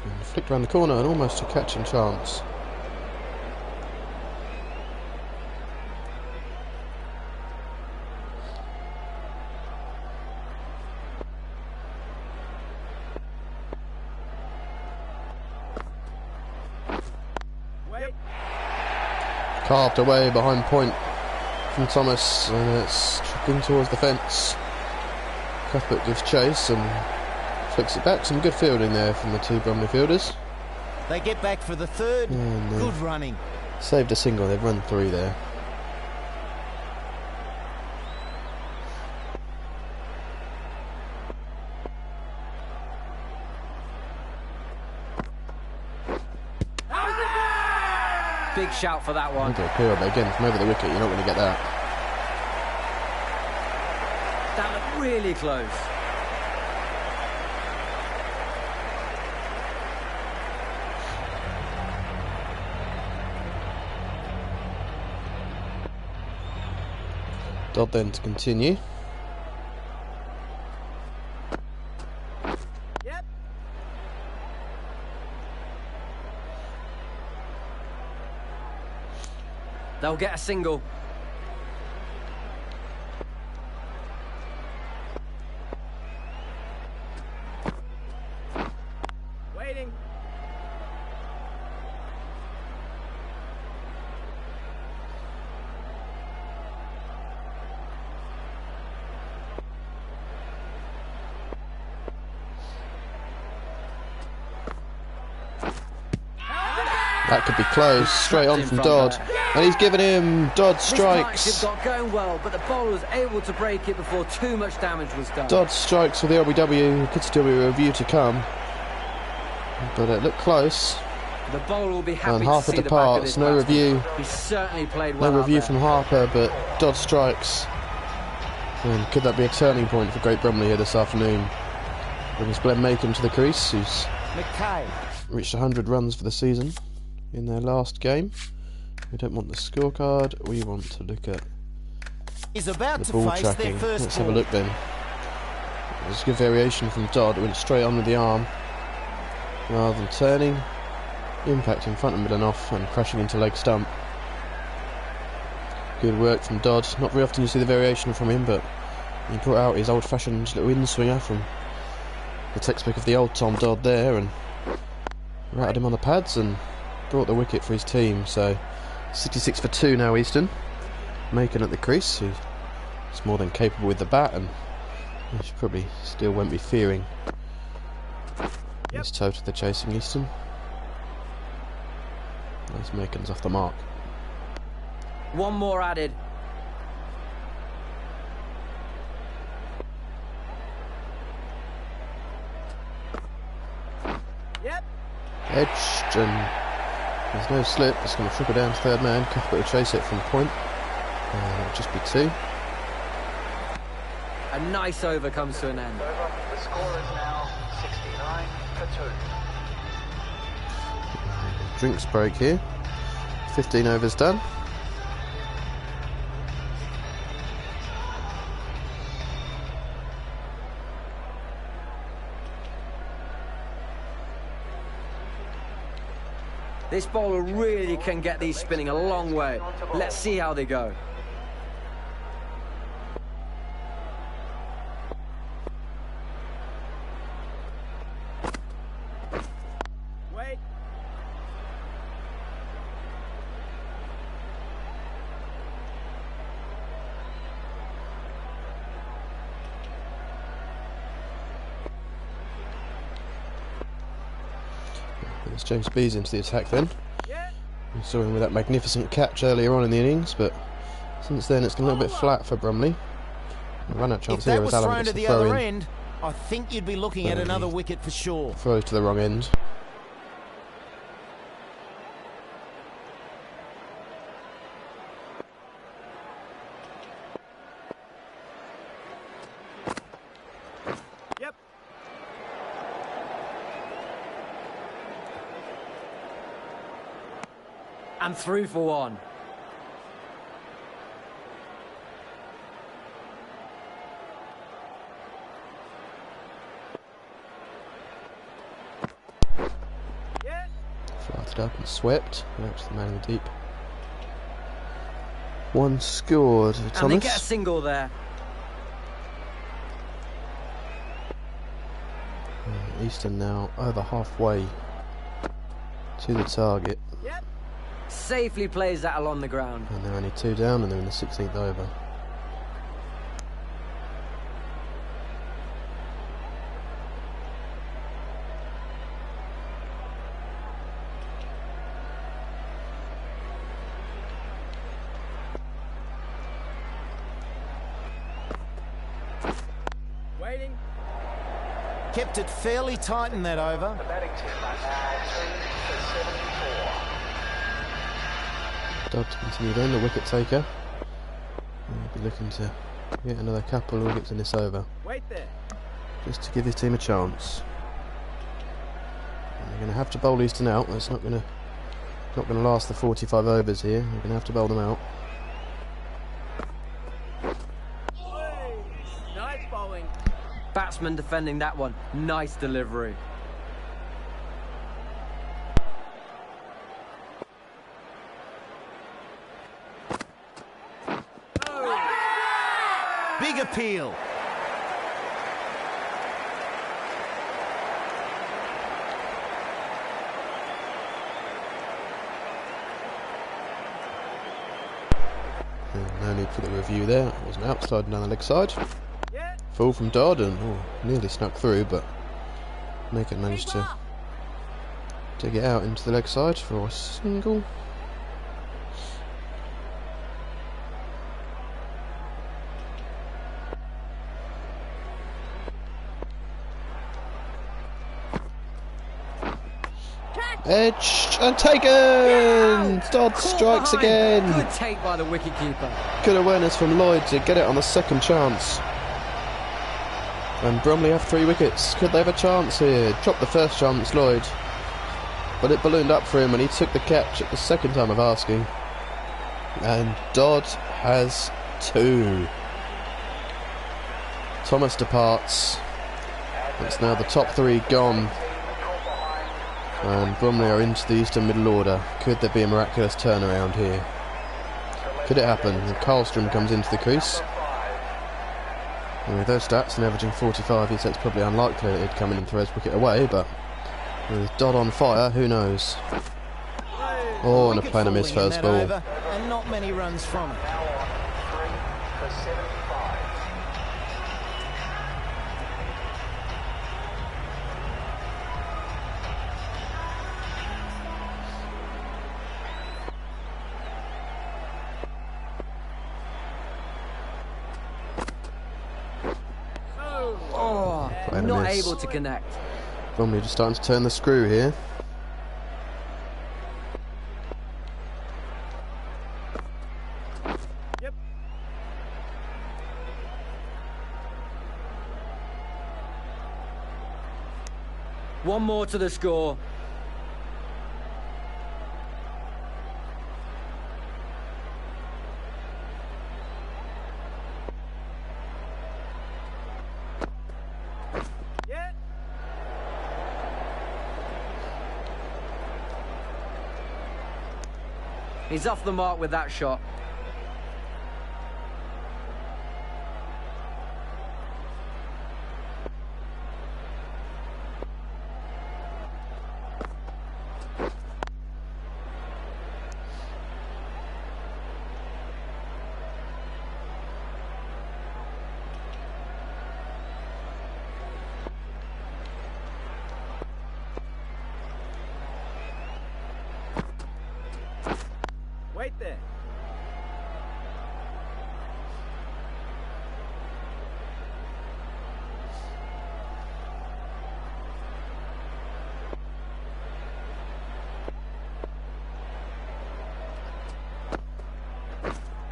And flicked around the corner and almost a catching chance. Wait. Carved away behind point from Thomas, and it's tripping towards the fence. Cuthbert gives chase and flicks it back. Some good fielding there from the two Bromley fielders. They get back for the 3rd. And, Good running. saved a single. They've run 3 there. Big shout for that one. Into a clear, but again from over the wicket, you're not going to get that. That looked really close. Dodd then to continue. Yep. They'll get a single. Waiting. That could be close. Straight on from Dodd. And he's given him. Dodd This partnership strikes. got going well, but the bowler was able to break it before too much damage was done. Dodd strikes for the LBW. Could still be a review to come. But it looked close. The bowler will be happy And to Harper see the back of this departs. No batsman. review. He certainly played well No out review there. from Harper, but Dodd strikes. And could that be a turning point for Great Bromley here this afternoon? Brings Glenn Makem to the crease, who's McKay. reached 100 runs for the season in their last game. We don't want the scorecard, we want to look at Is about the to ball face tracking. their first Let's have a ball. look then. There's a good variation from Dodd. It went straight on with the arm rather than turning. Impact in front of mid and off and crashing into leg stump. Good work from Dodd. Not very often you see the variation from him, but he brought out his old-fashioned little in-swinger from the textbook of the old Tom Dodd there and routed him on the pads and brought the wicket for his team. So 66 for 2 now, Easton. Macon at the crease, who's more than capable with the bat, and he probably still won't be fearing this total they're chasing Easton. As Macon's off the mark. One more added. Yep. Edged, and there's no slip. It's going to trickle down to third man. Cuthbert will chase it from point. And it'll just be 2. A nice over comes to an end. The score is now 69 for 2. Drinks break here. 15 overs done. This bowler really can get these spinning a long way. Let's see how they go. Wait. There's James Bees into the attack then. We saw him with that magnificent catch earlier on in the innings, but since then it's been a little bit flat for Bromley. The run-out chance If that here was as Allen thrown gets to the the throw other in. end, I think you'd be looking at another wicket for sure. Throws to the wrong end. Yep. And through for 1. Yeah. Flighted up and swept. Out to the man in the deep. 1 scored. And they Thomas. get a single there. Easton now over halfway to the target. Yep. Safely plays that along the ground. And they're only 2 down and they're in the 16th over. Waiting. Kept it fairly tight in that over. The batting team are now 3 for 74. Dodd to continue then, the wicket taker. And he'll be looking to get another couple of wickets in this over, Wait there. just to give his team a chance. And they're going to have to bowl Easton out. It's not going to last the 45 overs here. They're going to have to bowl them out. Nice bowling. Batsman defending that one. Nice delivery. Big appeal. And no need for the review there. It was an outside down the leg side. Yeah. Full from Dodd and nearly snuck through, but Macon managed to dig it out into the leg side for a single. Edged and taken! Dodd Caught strikes behind. again. Good take by the wicketkeeper. Good awareness from Lloyd to get it on the second chance. And Bromley have 3 wickets. Could they have a chance here? Dropped the first chance, Lloyd. But it ballooned up for him and he took the catch at the second time of asking. And Dodd has 2. Thomas departs. It's now the top 3 gone And Bromley are into the Eastern middle order. Could there be a miraculous turnaround here? Could it happen? And Karlstrom comes into the crease. And with those stats and averaging 45, he said it's probably unlikely that he'd come in and throw his wicket away, but with Dodd on fire, who knows? Oh, and a plainer miss first ball. Over, and not many runs from it. Now on 3 for 75. Oh, Plainer not miss. able to connect. Bromley just starting to turn the screw here. Yep. One more to the score. Yeah. He's off the mark with that shot. Wait there.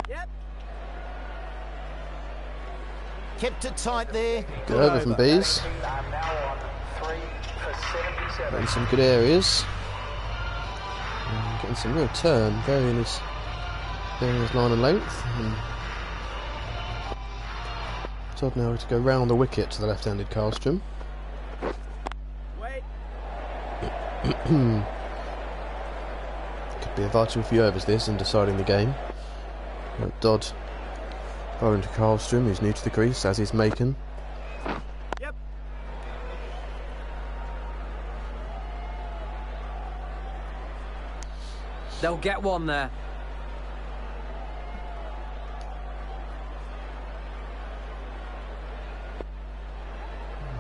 Yep. Kept it tight there. Good over from Bees. Are now on 3 for 77. In some good areas. And getting some real turn, varying his line and length. And Todd now to go round the wicket to the left-handed Karlstrom. Wait. Could be a vital few overs this in deciding the game. But Dodd bowling to Karlstrom, who's new to the crease, as is Macon. Yep. They'll get one there.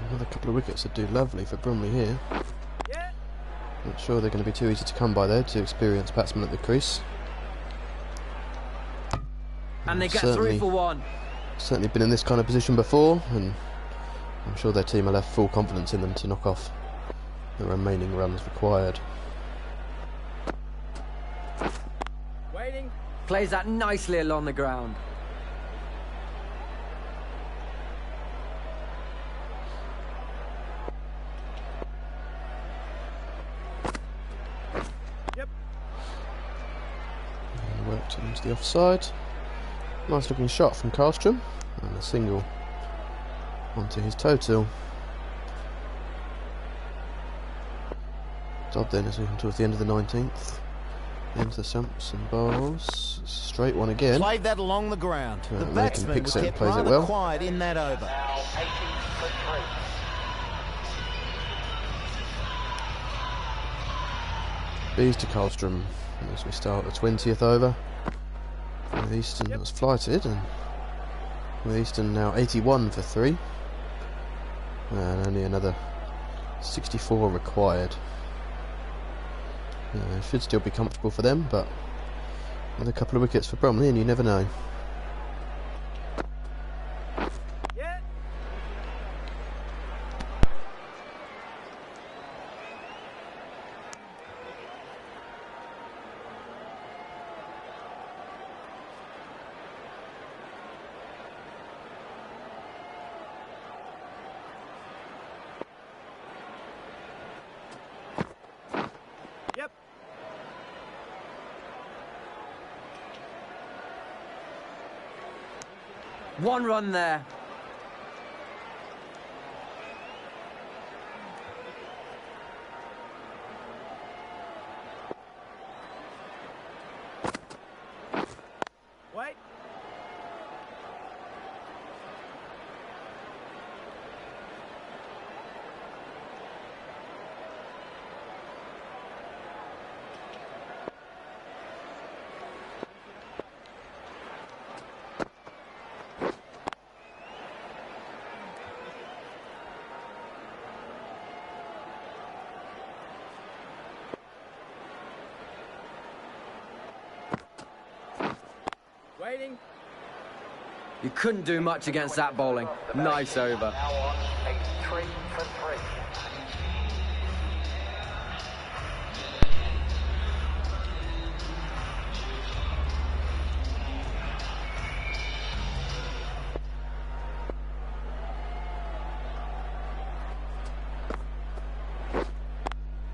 Another couple of wickets would do lovely for Bromley here. Yeah. Not sure they're going to be too easy to come by there, two experienced batsmen at the crease. And they get Certainly- 3 for 1. Certainly been in this kind of position before, and I'm sure their team will have full confidence in them to knock off the remaining runs required. Waiting. Plays that nicely along the ground. Yep. And worked it into the offside. Nice looking shot from Karlstrom, and a single onto his total. Dodd then as we come towards the end of the 19th. Into the stumps and bowls. Straight one again. Played that along the ground. The Macon batsman picks was it and kept plays it rather well. quiet in that over. Now 80 for 3. Bees to Karlstrom as we start the 20th over. With Easton that was flighted, and with Easton now 81 for 3. And only another 64 required. Should still be comfortable for them, but with a couple of wickets for Bromley, and you never know. Yeah. Yep. One run there. Waiting. You couldn't do much against that bowling. Nice over. Now on 83 for 3.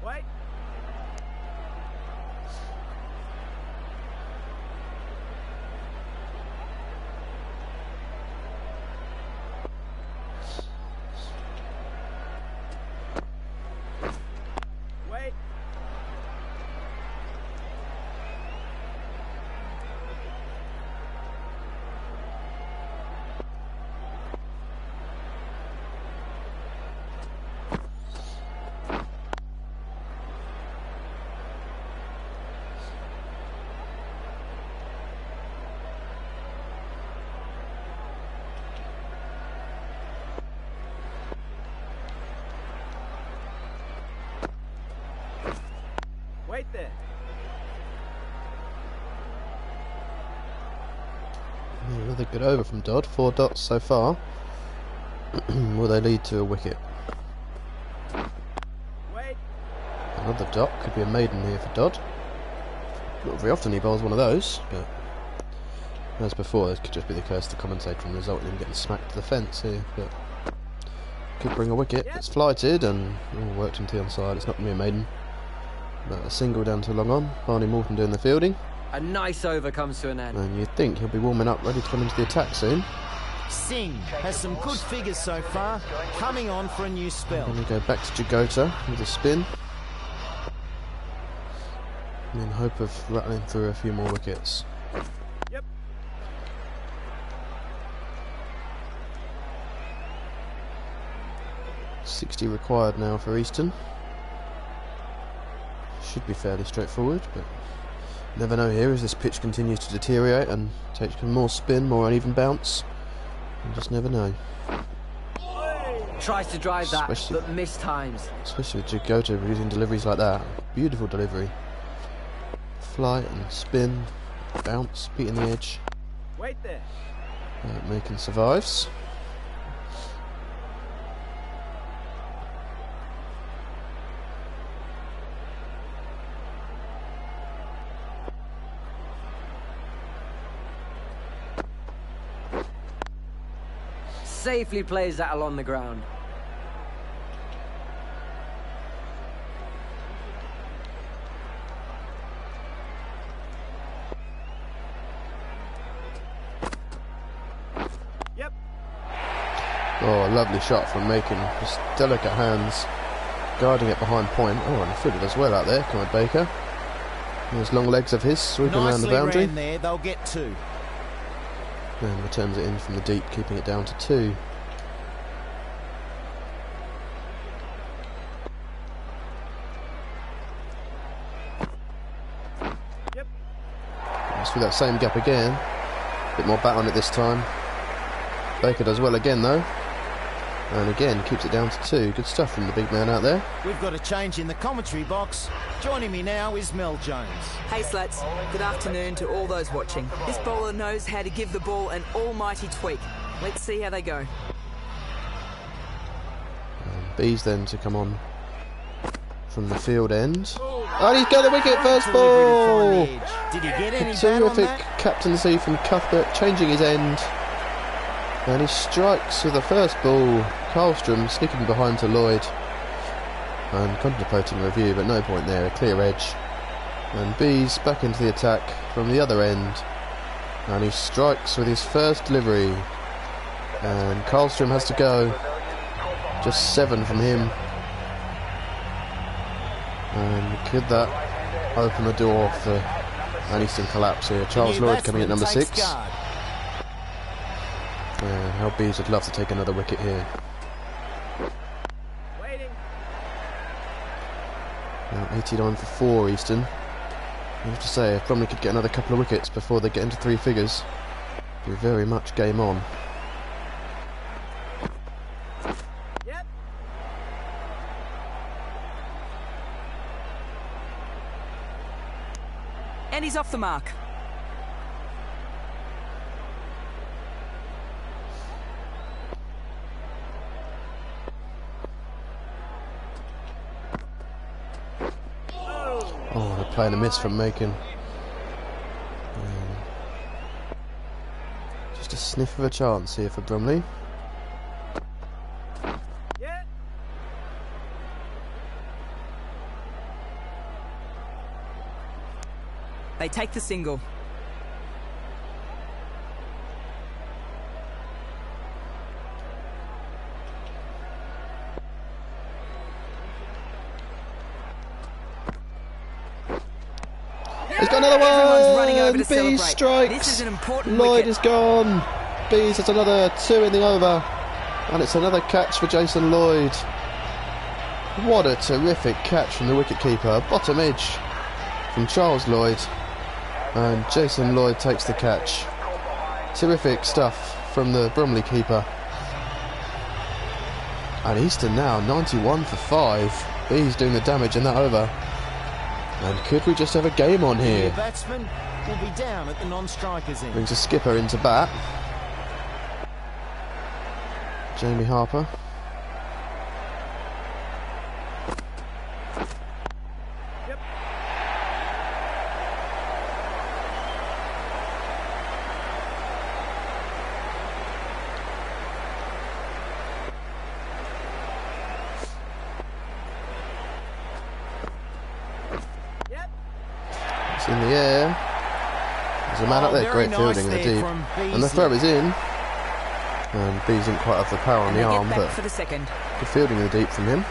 Wait. Wait. Wait there. Another good over from Dodd. 4 dots so far. Will they lead to a wicket? Wait. Another dot. Could be a maiden here for Dodd. Not very often he bowls one of those, but as before, this could just be the curse of the commentator and result in him getting smacked to the fence here. But could bring a wicket. It's flighted and worked into the onside. It's not going to be a maiden. But a single down to long on. Barney Morton doing the fielding. A nice over comes to an end. And you'd think he'll be warming up, ready to come into the attack soon. Singh has some good figures so far, coming on for a new spell. Going to go back to Jagota with a spin. In hope of rattling through a few more wickets. Yep. .60 required now for Easton. Should be fairly straightforward, but never know here as this pitch continues to deteriorate and takes more spin, more uneven bounce. You just never know. Tries to drive that, Especially- but mistimes. Especially with Jagota using deliveries like that. Beautiful delivery. Flight and spin, bounce, beating the edge. Wait there. Macon survives. Safely plays that along the ground. Yep. Oh, a lovely shot from Macon. Just delicate hands, guarding it behind point. Oh, and footed as well out there. Come on, Baker. Those long legs of his sweeping around the Nicely boundary. ran there, they'll get 2. And returns it in from the deep, keeping it down to 2. Yep. It's through that same gap again. Bit more bat on it this time. Baker does well again though. And again keeps it down to 2. Good stuff from the big man out there. We've got a change in the commentary box. Joining me now is Mel Jones. Hey Slats, good afternoon to all those watching. This bowler knows how to give the ball an almighty tweak. Let's see how they go. Bees then to come on from the field end. And he's got the wicket, first ball! Delivery to find the edge. Did he get any bat on Terrific that? captaincy from Cuthbert, changing his end. And he strikes with the first ball. Karlstrom sneaking behind to Lloyd. And contemplating review, but no point there, a clear edge. And Bees back into the attack from the other end. And he strikes with his first delivery. And Karlstrom has to go. Just 7 from him. And could that open the door for an Easton collapse here? Charles New Lloyd coming at number batsman 6. takes guard. How Bees would love to take another wicket here. Waiting. Now 89 for 4 Easton. I have to say, if Bromley could get another couple of wickets before they get into 3 figures, it'd be very much game on. Yep. And he's off the mark. play and a miss from Macon. Just a sniff of a chance here for Bromley. Yeah. They take the single. He's got another Everyone's running over one! to Bees celebrate. strikes! This is an important Lloyd wicket. is gone! Bees has another 2 in the over. And it's another catch for Jason Lloyd. What a terrific catch from the wicketkeeper. Bottom edge from Charles Lloyd. And Jason Lloyd takes the catch. Terrific stuff from the Bromley keeper. And Easton now 91 for 5. Bees doing the damage in that over. And could we just have a game on The here? batsman will be down at the non-strikers end. Brings a skipper into bat. Jamie Harper. Yep. Yep. It's in the air. There's a man up there. Very Great nice fielding in the there deep. from And the throw is in. And Bees didn't quite have the power on And the they arm, get back but for the second. good fielding in the deep from him.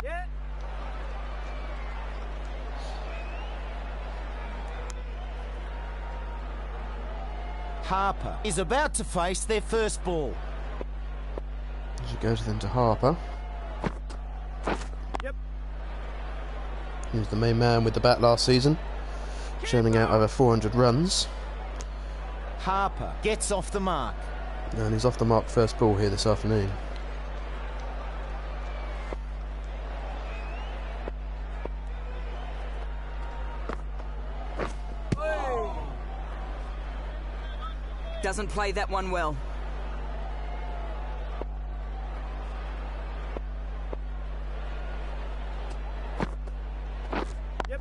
Yeah. Harper is about to face their first ball. As it goes then to Harper. Yep. He was the main man with the bat last season, churning out over 400 runs. Harper gets off the mark. And he's off the mark first ball here this afternoon. Doesn't play that one well. Yep.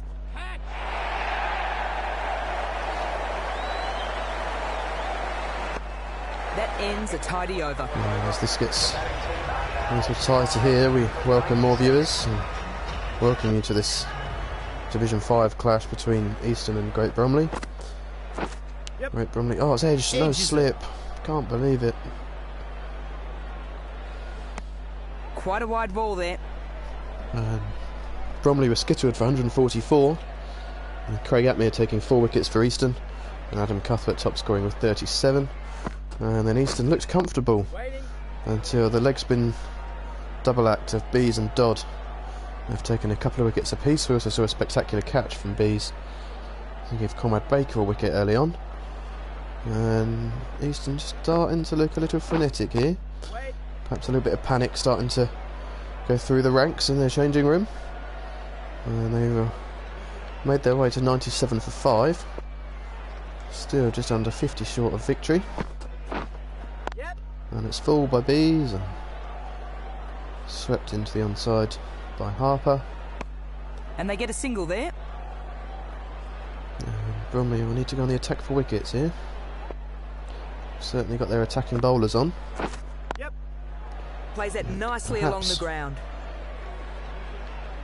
That ends a tidy over. And as this gets tied to here, we welcome more viewers and welcome you to this Division 5 clash between Easton and Great Bromley. Yep. Great Bromley. Oh, it's edged. No Edges it. slip. Can't believe it. Quite a wide ball there. Bromley was skittled for 144. And Craig Atmere taking 4 wickets for Easton. And Adam Cuthbert top scoring with 37. And then Easton looked comfortable Waiting. until the leg spin double act of Bees and Dodd have taken a couple of wickets apiece. We also saw a spectacular catch from Bees to give Conrad Baker a wicket early on. And Easton starting to look a little frenetic here. Wait. Perhaps a little bit of panic starting to go through the ranks in their changing room. And they've made their way to 97 for 5. Still just under 50 short of victory. Yep. And it's full by Bees and swept into the onside by Harper. And they get a single there. And Bromley will need to go on the attack for wickets here. Certainly got their attacking bowlers on. Yep. Plays that nicely along Perhaps. the ground.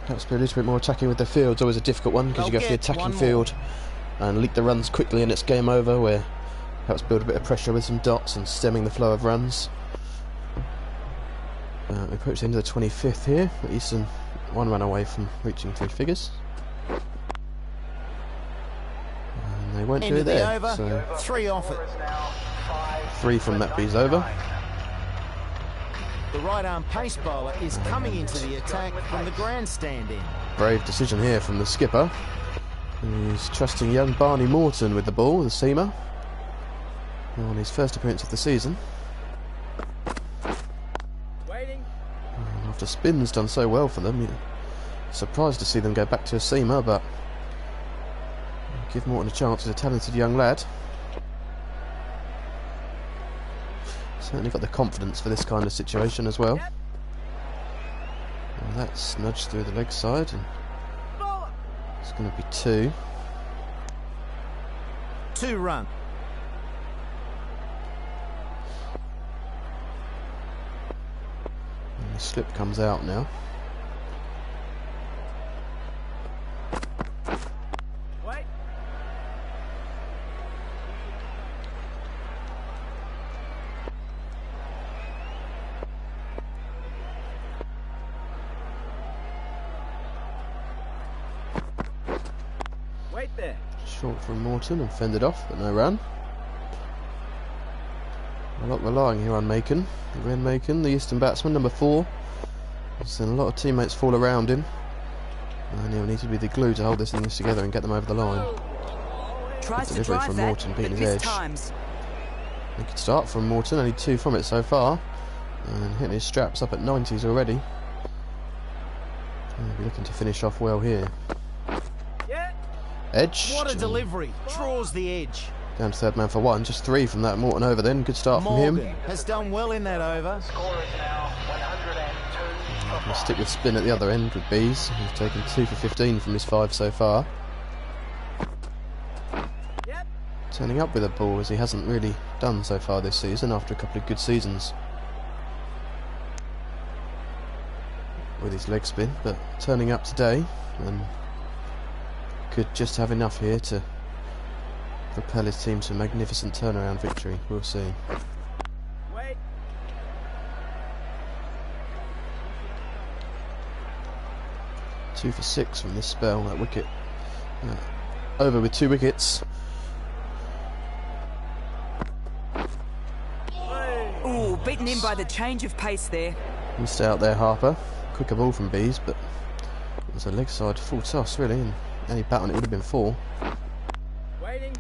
Perhaps be a little bit more attacking with the field's always a difficult one because you go for the They'll get attacking one more. field and leak the runs quickly and it's game over, where perhaps build a bit of pressure with some dots and stemming the flow of runs. We approach the end of the 25th here. Easton 1 run away from reaching 3 figures. And they won't End do it of the there. over. So 3 off it. 3 from that Bees over. The right arm pace bowler is coming into the attack from the grandstand end. Brave decision here from the skipper. He's trusting young Barney Morton with the ball, the seamer, on his first appearance of the season. Waiting. And after spin's done so well for them, you're surprised to see them go back to a seamer, but give Morton a chance. He's a talented young lad. Certainly got the confidence for this kind of situation as well. Yep. And that's nudged through the leg side, and Bowler. it's going to be 2. 2 run. And the slip comes out now. Wait. Wait there. Short from Morton and fended off, but no run. A lot relying here on Macon. Glenn Macon, the Easton batsman, number 4. He's seen a lot of teammates fall around him. And he'll need to be the glue to hold this thing together and get them over the line. Tries to Delivery drive from that, Morton, but beating his missed edge. times. He could start from Morton, only 2 from it so far. And hitting his straps up at 90s already. He'll be looking to finish off well here. Yeah. Edge. What a delivery. Draws the edge. Down to third man for 1. Just 3 from that Morton over then. Good start from Morgan him. has done well in that over. Score is now 102 He'll stick with spin at the other end with Bees. He's taken 2 for 15 from his 5 so far. Yep. Turning up with a ball as he hasn't really done so far this season after a couple of good seasons with his leg spin, but turning up today and could just have enough here to propel his team to a magnificent turnaround victory. We'll see. Wait. Two for 6 from this spell. That wicket over with 2 wickets. Ooh, beaten in by the change of pace there. Missed out there, Harper. Quicker ball from Bees, but it was a leg side full toss really, and any bat on it would have been 4. Waiting.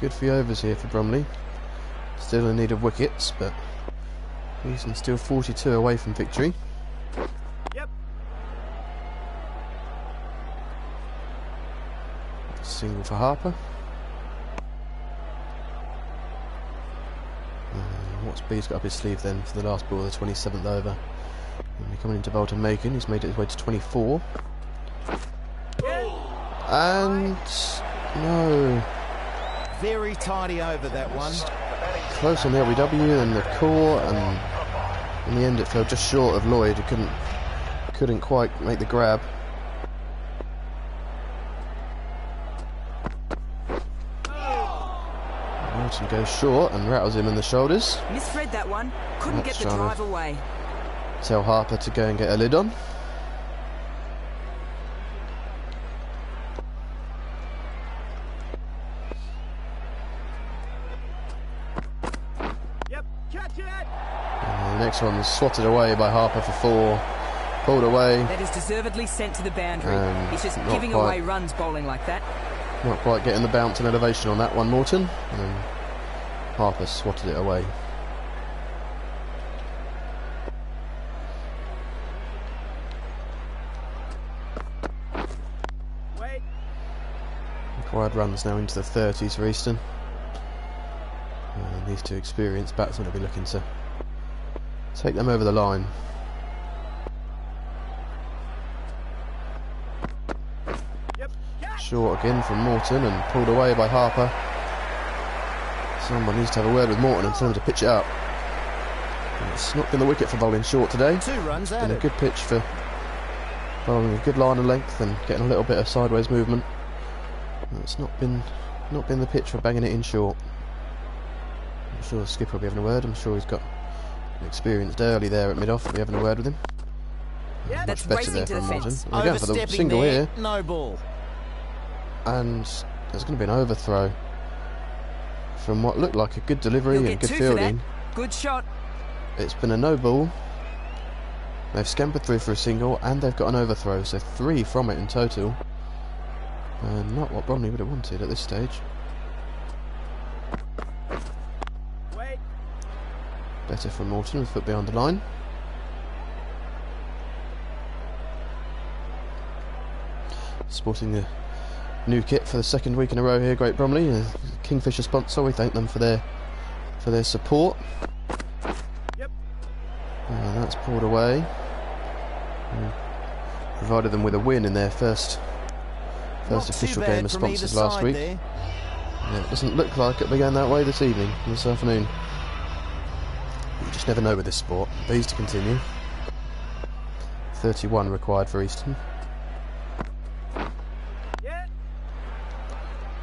Good few overs here for Bromley. Still in need of wickets, but Easton still 42 away from victory. Yep. Single for Harper. What's Bees got up his sleeve then for the last ball of the 27th over? And we're coming into bowl to Macon. He's made it his way to 24. And no. Very tidy over that one. Close on the LBW and the core, and in the end it fell just short of Lloyd, who couldn't quite make the grab. Morton goes short and rattles him in the shoulders. Misread that one. Couldn't That's get the trying drive to- away. Tell Harper to go and get a lid on. Yep. Catch it. And the next one was swatted away by Harper for 4. Pulled away. That is deservedly sent to the boundary. He's just not giving quite. away runs bowling like that. Not quite getting the bounce and elevation on that one, Morton. And Harper swatted it away. Wait. Required runs now into the 30s for Easton. And these 2 experienced batsmen will be looking to take them over the line. Yep. Catch. Short again from Morton and pulled away by Harper. Someone needs to have a word with Morton and tell him to pitch it up. And it's not been the wicket for bowling short today. 2 runs Been a added. good pitch for bowling a good line of length and getting a little bit of sideways movement. It's not been the pitch for banging it in short. I'm sure the skipper will be having a word. I'm sure he's got an experienced early there at mid-off. We'll be having a word with him. Yeah, That's Much better racing there to the from Morton. fence. We're going for the Overstepping single there. here, No ball. and there's going to be an overthrow from what looked like a good delivery He'll and get good 2 for that. fielding. Good shot. It's been a no ball. They've scampered through for a single and they've got an overthrow, so 3 from it in total. And not what Bromley would have wanted at this stage. Wait. Better from Morton with foot behind the line. Sporting the new kit for the 2nd week in a row here, Great Bromley. Kingfisher sponsor. We thank them for their support. Yep. And that's pulled away. Provided them with a win in their first official game as sponsors last week. Yeah, it doesn't look like it'll be going that way this afternoon. You just never know with this sport. Bees to continue. 31 required for Easton. Yeah.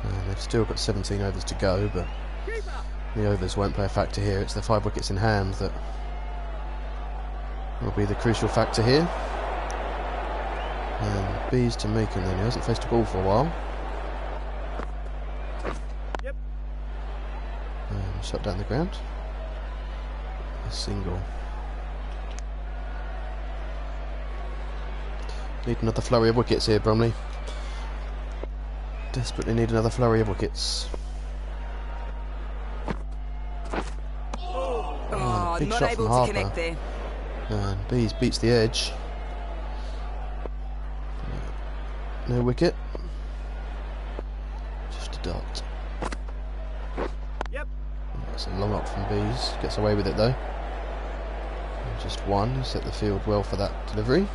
And they've still got 17 overs to go, but the overs won't play a factor here. It's the 5 wickets in hand that will be the crucial factor here. And Bees to Macon then. He hasn't faced a ball for a while. Yep. And shot down the ground. A single. Need another flurry of wickets here, Bromley. Desperately need another flurry of wickets. Oh, big not shot able from to Harper. connect there. And Bees beats the edge. No wicket. Just a dot. Yep. That's a long up from Bees. Gets away with it though. And just one. He set the field well for that delivery.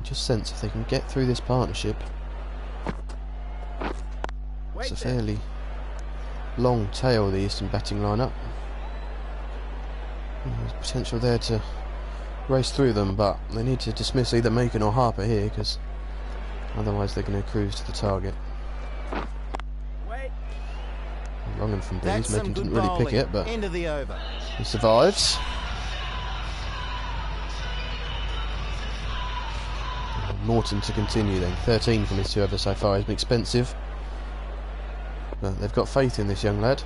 Just sense if they can get through this partnership. It's a fairly long tail, the Easton batting lineup. There's potential there to race through them, but they need to dismiss either Macon or Harper here, because otherwise they're going to cruise to the target. Wait. Wrong and from Bees. That's Macon some didn't good really pick bowling. it, but End of the over. he survives. Morton to continue then. 13 from his 2 overs so far. He's been expensive, but they've got faith in this young lad.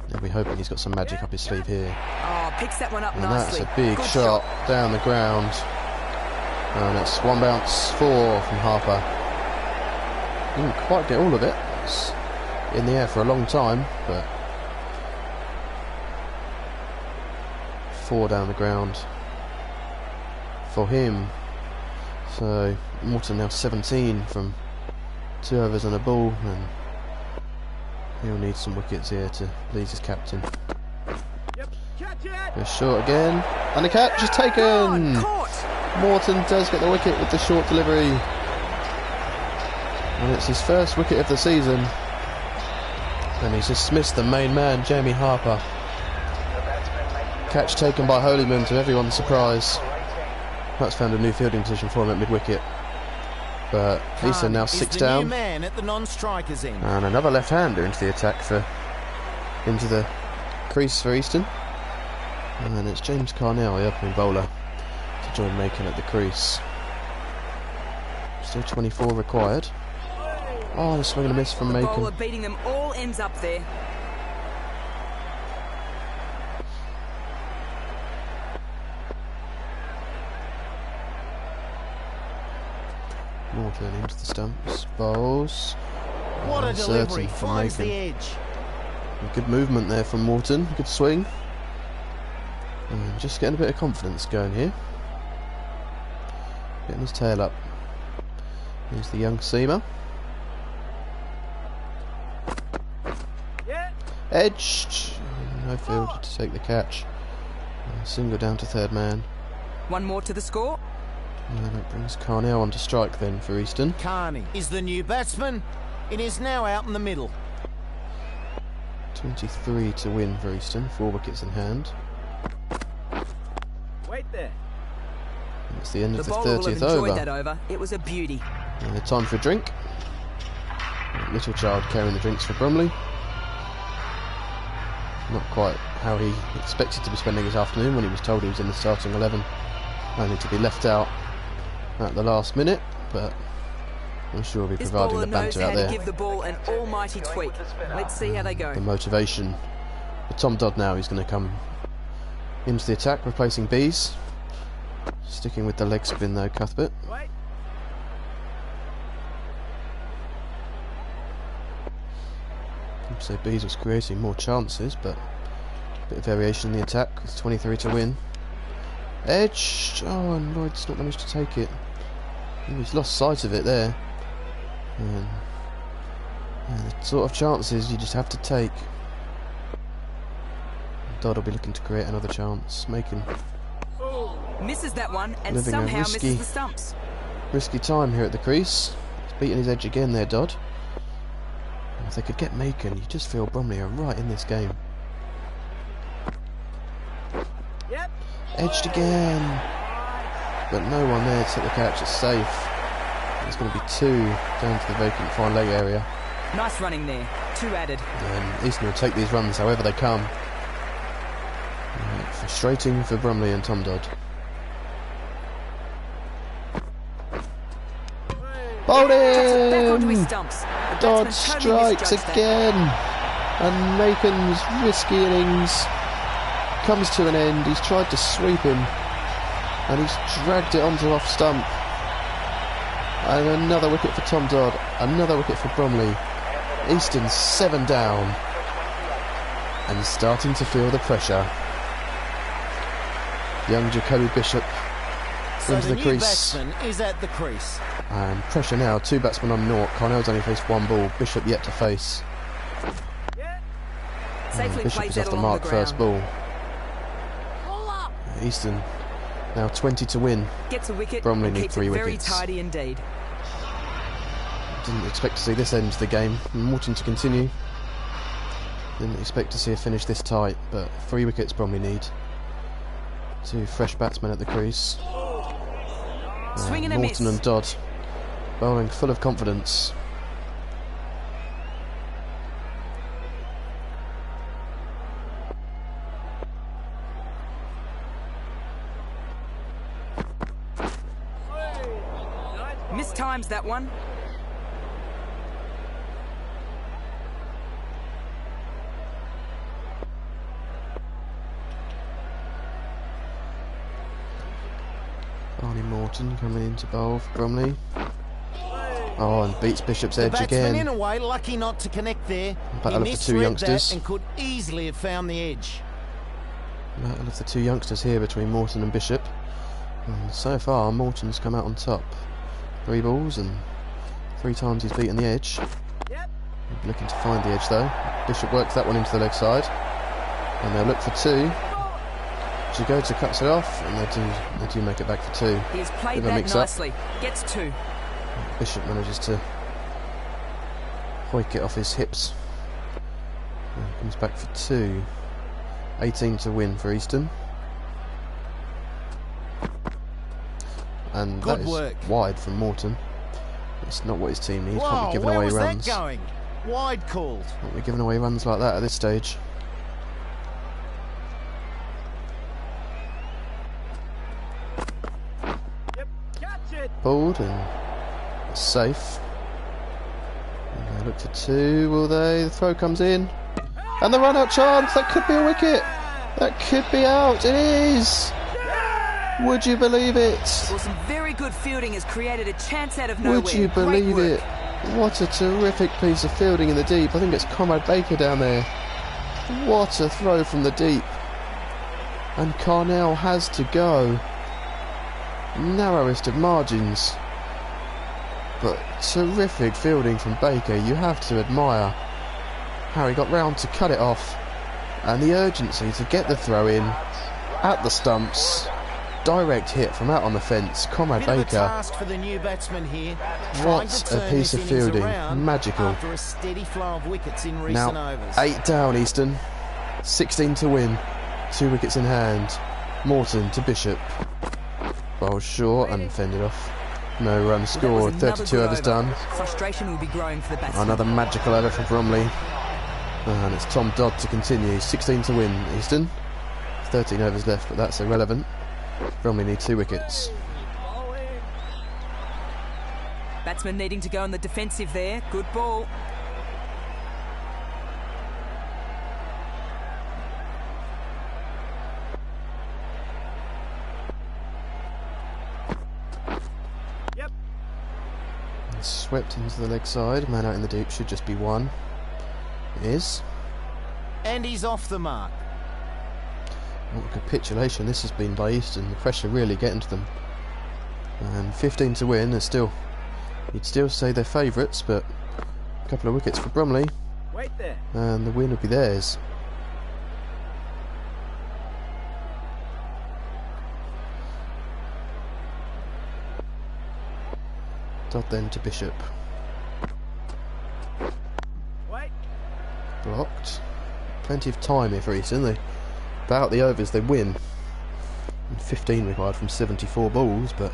They'll be hoping he's got some magic up his sleeve here. Oh, picks that one up And nicely. that's a big Good shot down the ground. And it's 1 bounce 4 from Harper. Didn't quite get all of it. It's in the air for a long time, but 4 down the ground for him. So Morton now 17 from 2 overs and a ball, and he'll need some wickets here to please his captain. Yep. Catch it. Goes short again, and the catch is taken. Caught. Morton does get the wicket with the short delivery, and it's his first wicket of the season, and he's dismissed the main man, Jamie Harper. Catch taken by Holyman to everyone's surprise. Perhaps found a new fielding position for him at mid-wicket, but Easton now 6 New down, man at the non-strikers end. and another left-hander into the attack into the crease for Easton, and it's James Carnell, the opening bowler, to join Macon at the crease. Still 24 required. Oh, the swing and a miss from The Macon. bowler beating them all ends up there. Morton into the stumps, bowls. What a Uncertain delivery, from finds the Macon. edge. Good movement there from Morton, good swing. And just getting a bit of confidence going here. Getting his tail up. Here's the young seamer. Yeah. Edged. No field to take the catch. Single down to 3rd man. One more to the score. And that brings Carnell on to strike then for Easton. Carney is the new batsman. It is now out in the middle. 23 to win for Easton, 4 wickets in hand. Wait there. And it's the end The of the bowler will have 30th enjoyed over. that over. It was a beauty. And time for a drink. Little child carrying the drinks for Bromley. Not quite how he expected to be spending his afternoon when he was told he was in the starting 11, only to be left out at the last minute, but I'm sure he'll be This providing bowler the knows banter how out to there, give the ball an almighty tweak. Let's see how they go. the motivation. But Tom Dodd now, he's going to come into the attack, replacing Bees. Sticking with the leg spin though, Cuthbert. Wait. So Bees was creating more chances, but a bit of variation in the attack with 23 to win. Edge. Oh, and Lloyd's not managed to take it. He's lost sight of it there. And the sort of chances you just have to take. Dodd will be looking to create another chance, making Misses that one and living a somehow risky, misses the stumps. risky time here at the crease. He's beating his edge again there, Dodd. And if they could get Macon, you just feel Bromley are right in this game. Yep. Edged again, but no one there to take the catch. It's safe. There's going to be 2 down to the vacant fine leg area. Nice running there. 2 added. And Easton will take these runs however they come. Frustrating for Bromley and Tom Dodd. Bowled Back onto his in! stumps. The Dodd batsman totally strikes misjudged that. again! And Macon's risky innings comes to an end. He's tried to sweep him and he's dragged it onto off stump. And another wicket for Tom Dodd, another wicket for Bromley. Easton 7 down and starting to feel the pressure. Young Jacoby Bishop So into the the new crease. batsman is at the crease. And pressure now, 2 batsmen on naught. Carnell's only faced 1 ball, Bishop yet to face. Safely Bishop plays is that off the along mark the first ground. ball. Easton now 20 to win. Gets a wicket Bromley and need keeps 3 it very wickets. tidy indeed. Didn't expect to see this end to the game. Morton to continue. Didn't expect to see a finish this tight, but 3 wickets Bromley need. 2 fresh batsmen at the crease. Swing and a Morton miss. and Dodd bowling full of confidence. Mistimes that one. Barney Morton coming in to bowl for Bromley. Oh, and beats Bishop's The edge batsman in again. a way lucky not to connect there. Battle He of the 2 misread youngsters. that and could easily have found the edge. Battle of the 2 youngsters here between Morton and Bishop. And so far, Morton's come out on top. 3 balls and 3 times he's beaten the edge. Yep. He'll be looking to find the edge though. Bishop works that one into the leg side. And they'll look for 2. Chigoto cuts it off, and they do make it back for 2. He has played Bit of a that mix-up. nicely. Gets 2. Bishop manages to hoik it off his hips. And comes back for 2. 18 to win for Easton. And Good that is work. wide from Morton. It's not what his team needs. Can't Wow, be giving where away was runs. that going? Wide called. Can't be giving away runs like that at this stage. Yep. Catch it. Pulled and it's safe. And they look for 2, will they? The throw comes in. And the run out chance, that could be a wicket. That could be out, it is. Would you believe it? Well, some very good fielding has created a chance out of nowhere. Would you Great believe work. it? What a terrific piece of fielding in the deep. I think it's Conrad Baker down there. What a throw from the deep. And Carnell has to go. Narrowest of margins. But terrific fielding from Baker. You have to admire how he got round to cut it off. And the urgency to get the throw in at the stumps. Direct hit from out on the fence. Conrad Bit of a Baker. task for the new batsman here. What trying to a turn piece this of innings fielding. around Magical. After a steady flow of wickets in recent Now, overs. 8 down Easton, 16 to win, 2 wickets in hand. Morton to Bishop. Bowled short and fended off. No runs That was scored, another 32 good overs over. done. Frustration will be growing for the batsman. Another magical over for Bromley. And it's Tom Dodd to continue, 16 to win Easton. 13 overs left, but that's irrelevant. Bromley need 2 wickets. Batsman needing to go on the defensive there. Good ball. Yep. And swept into the leg side. Man out in the deep should just be 1. It is. And he's off the mark. What a capitulation this has been by Easton. The pressure really getting to them. And 15 to win. They're still, you'd still say they're favourites, but a couple of wickets for Bromley, Wait there. and the win would be theirs. Dodd then to Bishop. Wait. Blocked. Plenty of time here for Easton. They about the overs, they win. And 15 required from 74 balls, but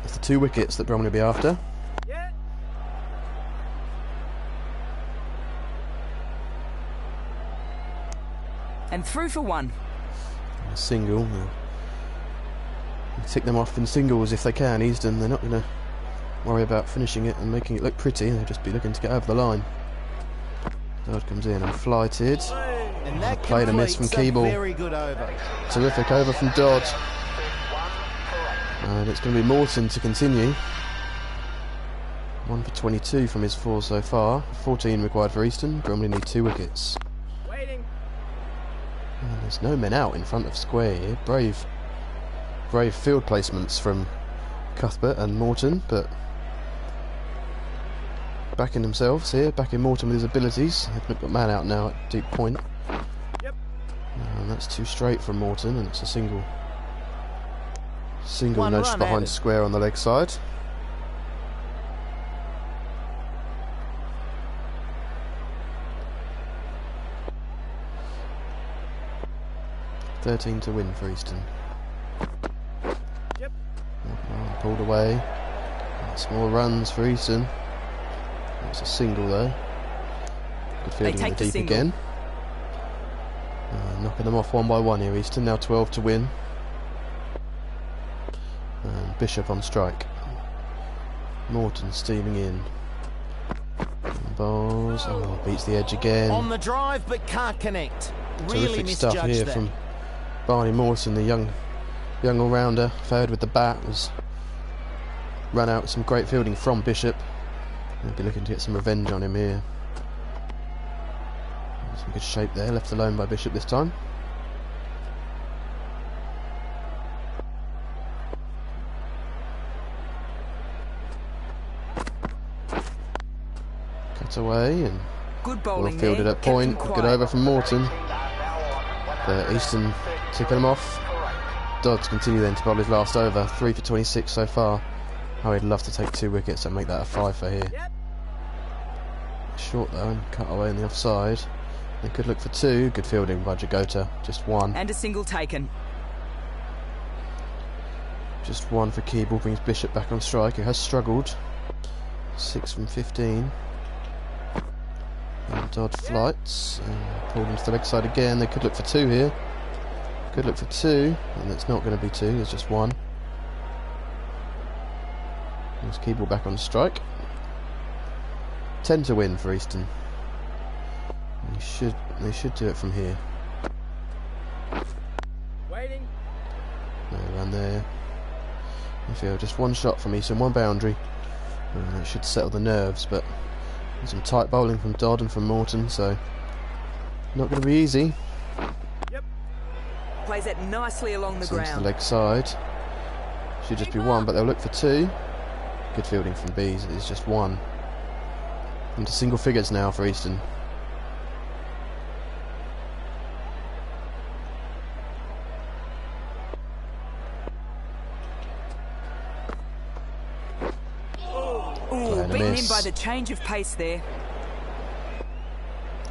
it's the 2 wickets that Bromley will be after. Yeah. And through for 1. And a single. They'll tick them off in singles if they can. Easton, they're not going to worry about finishing it and making it look pretty. They'll just be looking to get over the line. Dodd comes in and flighted. And that Played a miss from completes a Keeble. very good over. Terrific over from Dodd. And it's going to be Morton to continue. 1 for 22 from his 4 so far. 14 required for Easton. Bromley need 2 wickets. Waiting. And there's no men out in front of square here. Brave field placements from Cuthbert and Morton, but backing themselves here, backing Morton with his abilities. They've got man out now at deep point. Yep. And that's too straight from Morton, and it's a single One nudge run behind added. square on the leg side. $13 to win for Easton. Yep. Pulled away. That's more runs for Easton. That's a single though. Good fielding in take the the deep single. again. Knocking them off 1 by 1 here, Easton. Now 12 to win. And Bishop on strike. Morton steaming in. And bowls. Oh, beats the edge again. On the drive, but can't connect. Really Terrific stuff misjudged here there. from Barney Morton, the young all-rounder. Fared with the bat, was run out with some great fielding from Bishop. They'll be looking to get some revenge on him here. Some good shape there, left alone by Bishop this time. Cut away and Good well bowling fielded there. at point. Kept them Good quiet. over from Morton. But Easton tipping him off. Dodds continue then to bowl his last over. 3 for 26 so far. Oh, he'd love to take 2 wickets and make that a 5 for here. Yep. Short though and cut away on the offside. They could look for 2. Good fielding by Jagota. Just 1. And a single taken. Just 1 for Keeble. Brings Bishop back on strike, who has struggled. 6 from 15. And Dodd flights. Pulled into the leg side again. They could look for 2 here. Could look for 2. And it's not going to be 2. There's just 1. There's Keeble back on strike. 10 to win for Easton. They should do it from here. Waiting. No run there. I feel just 1 shot from Easton, 1 boundary. It should settle the nerves, but there's some tight bowling from Dodd and from Morton, so not going to be easy. Yep. Plays that nicely along the It's into the ground. leg side. Should just be 1, but they'll look for 2. Good fielding from Bees. It is just 1. Into single figures now for Easton. Ooh, Playing a beaten in miss. by the change of pace there.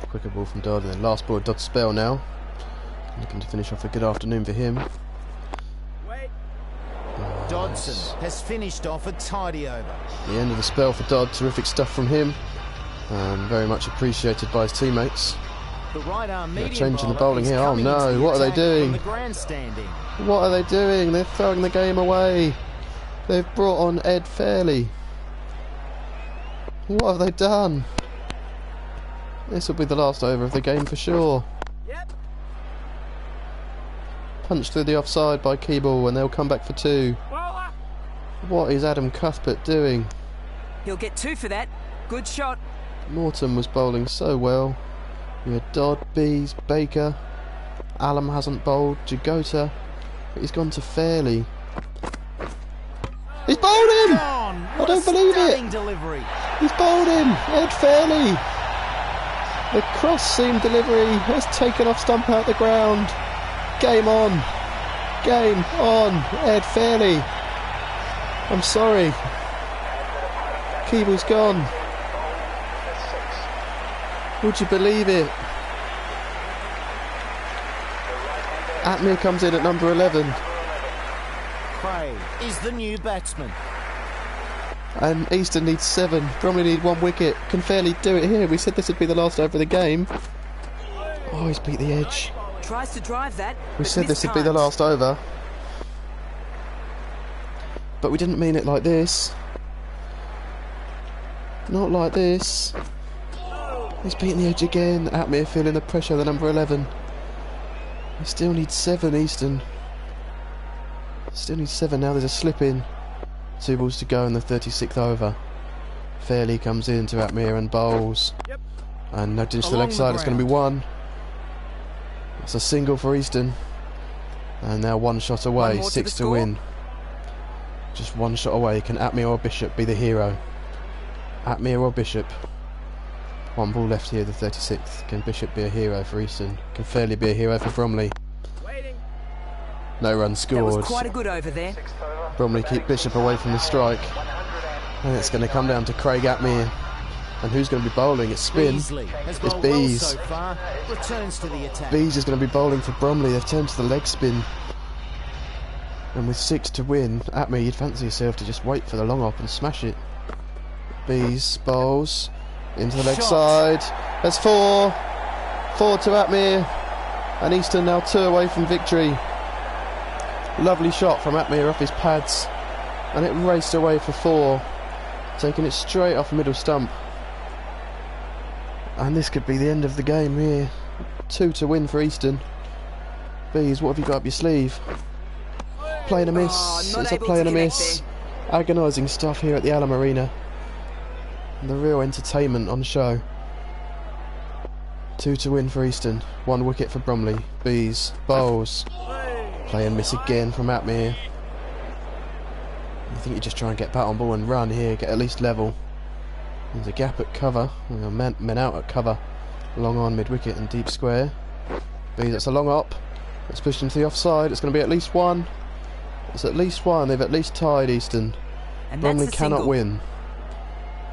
Quicker ball from Dodd, and then last ball Dodd's spell now. Looking to finish off a good afternoon for him. Wait. Dodson has finished off a tidy over. The end of the spell for Dodd. Terrific stuff from him. Very much appreciated by his teammates. The right arm They're medium changing the bowler bowling is here. Oh coming into no, the what are they attack doing? from the grandstanding. What are they doing? They're throwing the game away. They've brought on Ed Fairley. What have they done? This will be the last over of the game for sure. Yep. Punched through the offside by Keeble, and they'll come back for 2. Bowler. What is Adam Cuthbert doing? He'll get 2 for that. Good shot. Morton was bowling so well. You had Dodd, Bees, Baker. Allam hasn't bowled. Jagota, but he's gone to Fairley. He's bowled him! Gone. I don't believe Stunning it! delivery. He's bowled him! Ed Fairley! The cross-seam delivery has taken off stump out the ground. Game on! Game on! Ed Fairley! I'm sorry. Keeble's gone. Would you believe it? Atmir comes in at number 11. Craig is the new batsman. And Easton needs 7. Bromley need 1 wicket. Can Fairley do it here? We said this would be the last over of the game. Oh, he's beat the edge. Tries to drive that. We but said this would be the mistimed. last over. But we didn't mean it like this. Not like this. He's beaten the edge again. Atmir feeling the pressure of the number 11. He still needs 7, Easton. Still needs 7 now. There's a slip in. 2 balls to go in the 36th over. Fairley comes in to Atmir and bowls. Yep. And nudging to the Along leg the side. It's going to be ground. 1. It's a single for Easton. And now 1 shot One away. more to 6 the to score. win. Just 1 shot away. Can Atmir or Bishop be the hero? Atmir or Bishop? 1 ball left here, the 36th. Can Bishop be a hero for Easton? Can Fairley be a hero for Bromley? Waiting. No runs That was scored. quite a good over there. Bromley keep Bishop away from the strike. And it's going to come down to Craig Atmir. And who's going to be bowling? It's Spin. Beasley has It's bowled well Bees. so far. Returns to the attack. Bees is going to be bowling for Bromley. They've turned to the leg spin. And with 6 to win, Atmir, you'd fancy yourself to just wait for the long hop and smash it. Bees bowls into the leg Shot. side. That's 4. 4 to Atmir. And Easton now 2 away from victory. Lovely shot from Atmir off his pads. And it raced away for 4. Taking it straight off the middle stump. And this could be the end of the game here. 2 to win for Easton. Bees, what have you got up your sleeve? Play and a miss. Oh, not It's a able play to and a connect miss. Agonising stuff here at the Allam Arena. And the real entertainment on show. 2 to win for Easton. 1 wicket for Bromley. Bees bowls. Play and miss again from Atmir. I think you just try and get bat on ball and run here, get at least level. There's a gap at cover. Men out at cover. Long on mid wicket and deep square. Bees, that's a long up. It's pushed into the offside. It's going to be at least 1. It's at least 1. They've at least tied Easton. And Bromley that's a cannot single. win.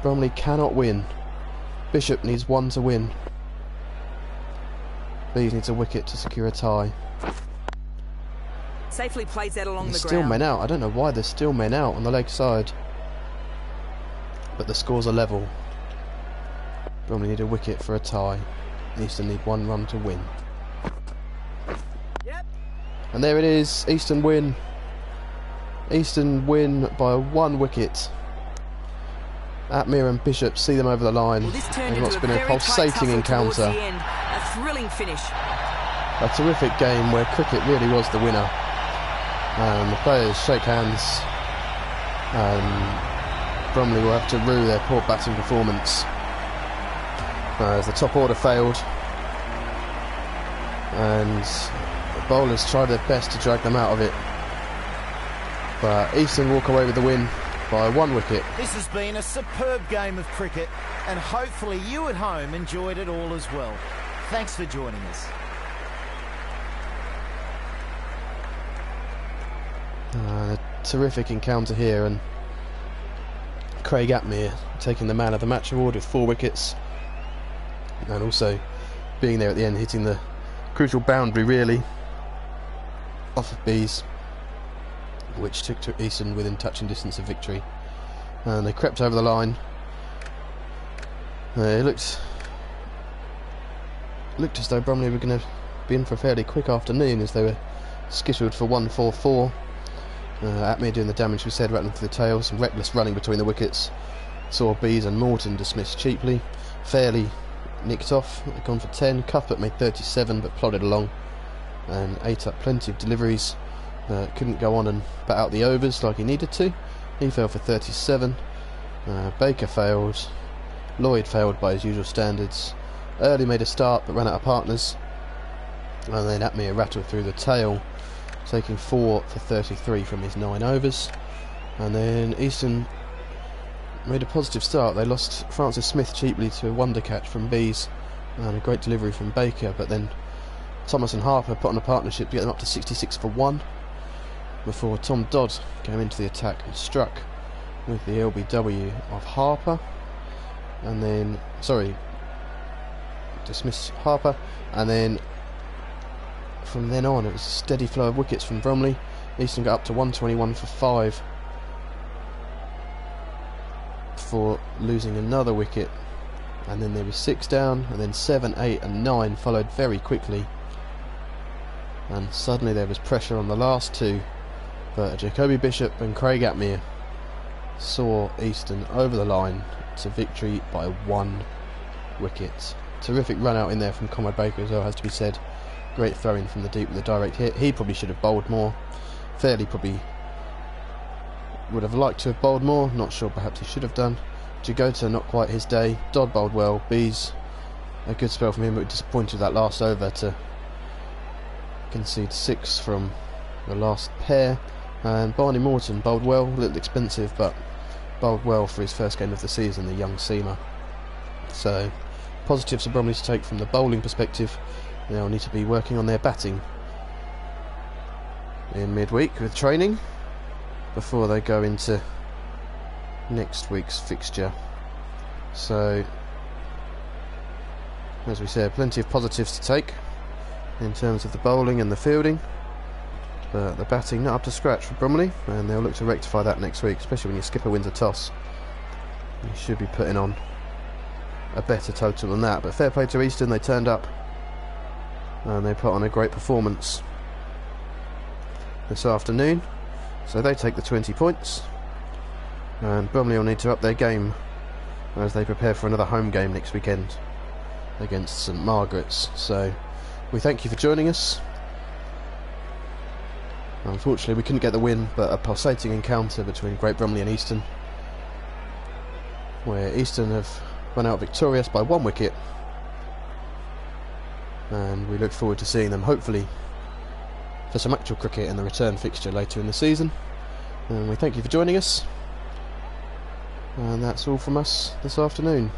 Bromley cannot win. Bishop needs 1 to win. Bees needs a wicket to secure a tie. Safely plays that along There's the still ground. men out. I don't know why there's still men out on the leg side. But the scores are level. Bromley need a wicket for a tie. Easton need 1 run to win. Yep. And there it is. Easton win. Easton win by 1 wicket. Atmir and Bishop see them over the line. Well, this turned in what's into been a a very tight pulsating tussle towards the encounter. end. A thrilling finish. A terrific game where cricket really was the winner. The players shake hands. Bromley will have to rue their poor batting performance as the top order failed, and the bowlers tried their best to drag them out of it. But Easton walk away with the win by 1 wicket. This has been a superb game of cricket, and hopefully you at home enjoyed it all as well. Thanks for joining us. A terrific encounter here, and Craig Atmir taking the man of the match award with 4 wickets, and also being there at the end, hitting the crucial boundary really off of Bees, which took to Easton within touching distance of victory. And they crept over the line. It looked as though Bromley were going to be in for a fairly quick afternoon, as they were skittled for 144. Atmir doing the damage we said, rattling through the tail. Some reckless running between the wickets. Saw Bees and Morton dismissed cheaply. Fairly nicked off, gone for 10. Cuthbert made 37 but plodded along and ate up plenty of deliveries. Couldn't go on and bat out the overs like he needed to. He fell for 37. Baker failed. Lloyd failed by his usual standards. Early made a start but ran out of partners. And then Atmere rattled through the tail, taking 4 for 33 from his 9 overs. And then Easton made a positive start. They lost Francis Smith cheaply to a wonder catch from Bees and a great delivery from Baker, but then Thomas and Harper put on a partnership to get them up to 66 for 1 before Tom Dodd came into the attack and struck with the LBW of Harper, and then dismissed Harper, and then from then on it was a steady flow of wickets from Bromley. Easton got up to 121 for 5 before losing another wicket, and then there was 6 down, and then 7, 8 and 9 followed very quickly, and suddenly there was pressure on the last 2, but Jacoby Bishop and Craig Atmere saw Easton over the line to victory by 1 wicket. Terrific run out in there from Conrad Baker as well, has to be said. Great throw-in from the deep with a direct hit. He probably should have bowled more. Fairley probably would have liked to have bowled more. Not sure, perhaps he should have done. Jagota, not quite his day. Dodd bowled well. Bees, a good spell from him, but disappointed that last over to concede 6 from the last pair. And Barney Morton bowled well, a little expensive, but bowled well for his first game of the season, the young seamer. So, positives for Bromley to take from the bowling perspective. They'll need to be working on their batting in midweek with training before they go into next week's fixture. So, as we said, plenty of positives to take in terms of the bowling and the fielding, but the batting not up to scratch for Bromley, and they'll look to rectify that next week, especially when your skipper wins a toss. You should be putting on a better total than that, but fair play to Easton. They turned up and they put on a great performance this afternoon, so they take the 20 points, and Bromley will need to up their game as they prepare for another home game next weekend against St Margaret's. So we thank you for joining us. Unfortunately we couldn't get the win, but a pulsating encounter between Great Bromley and Easton, where Easton have run out victorious by 1 wicket, and we look forward to seeing them hopefully for some actual cricket in the return fixture later in the season. And we thank you for joining us, and that's all from us this afternoon.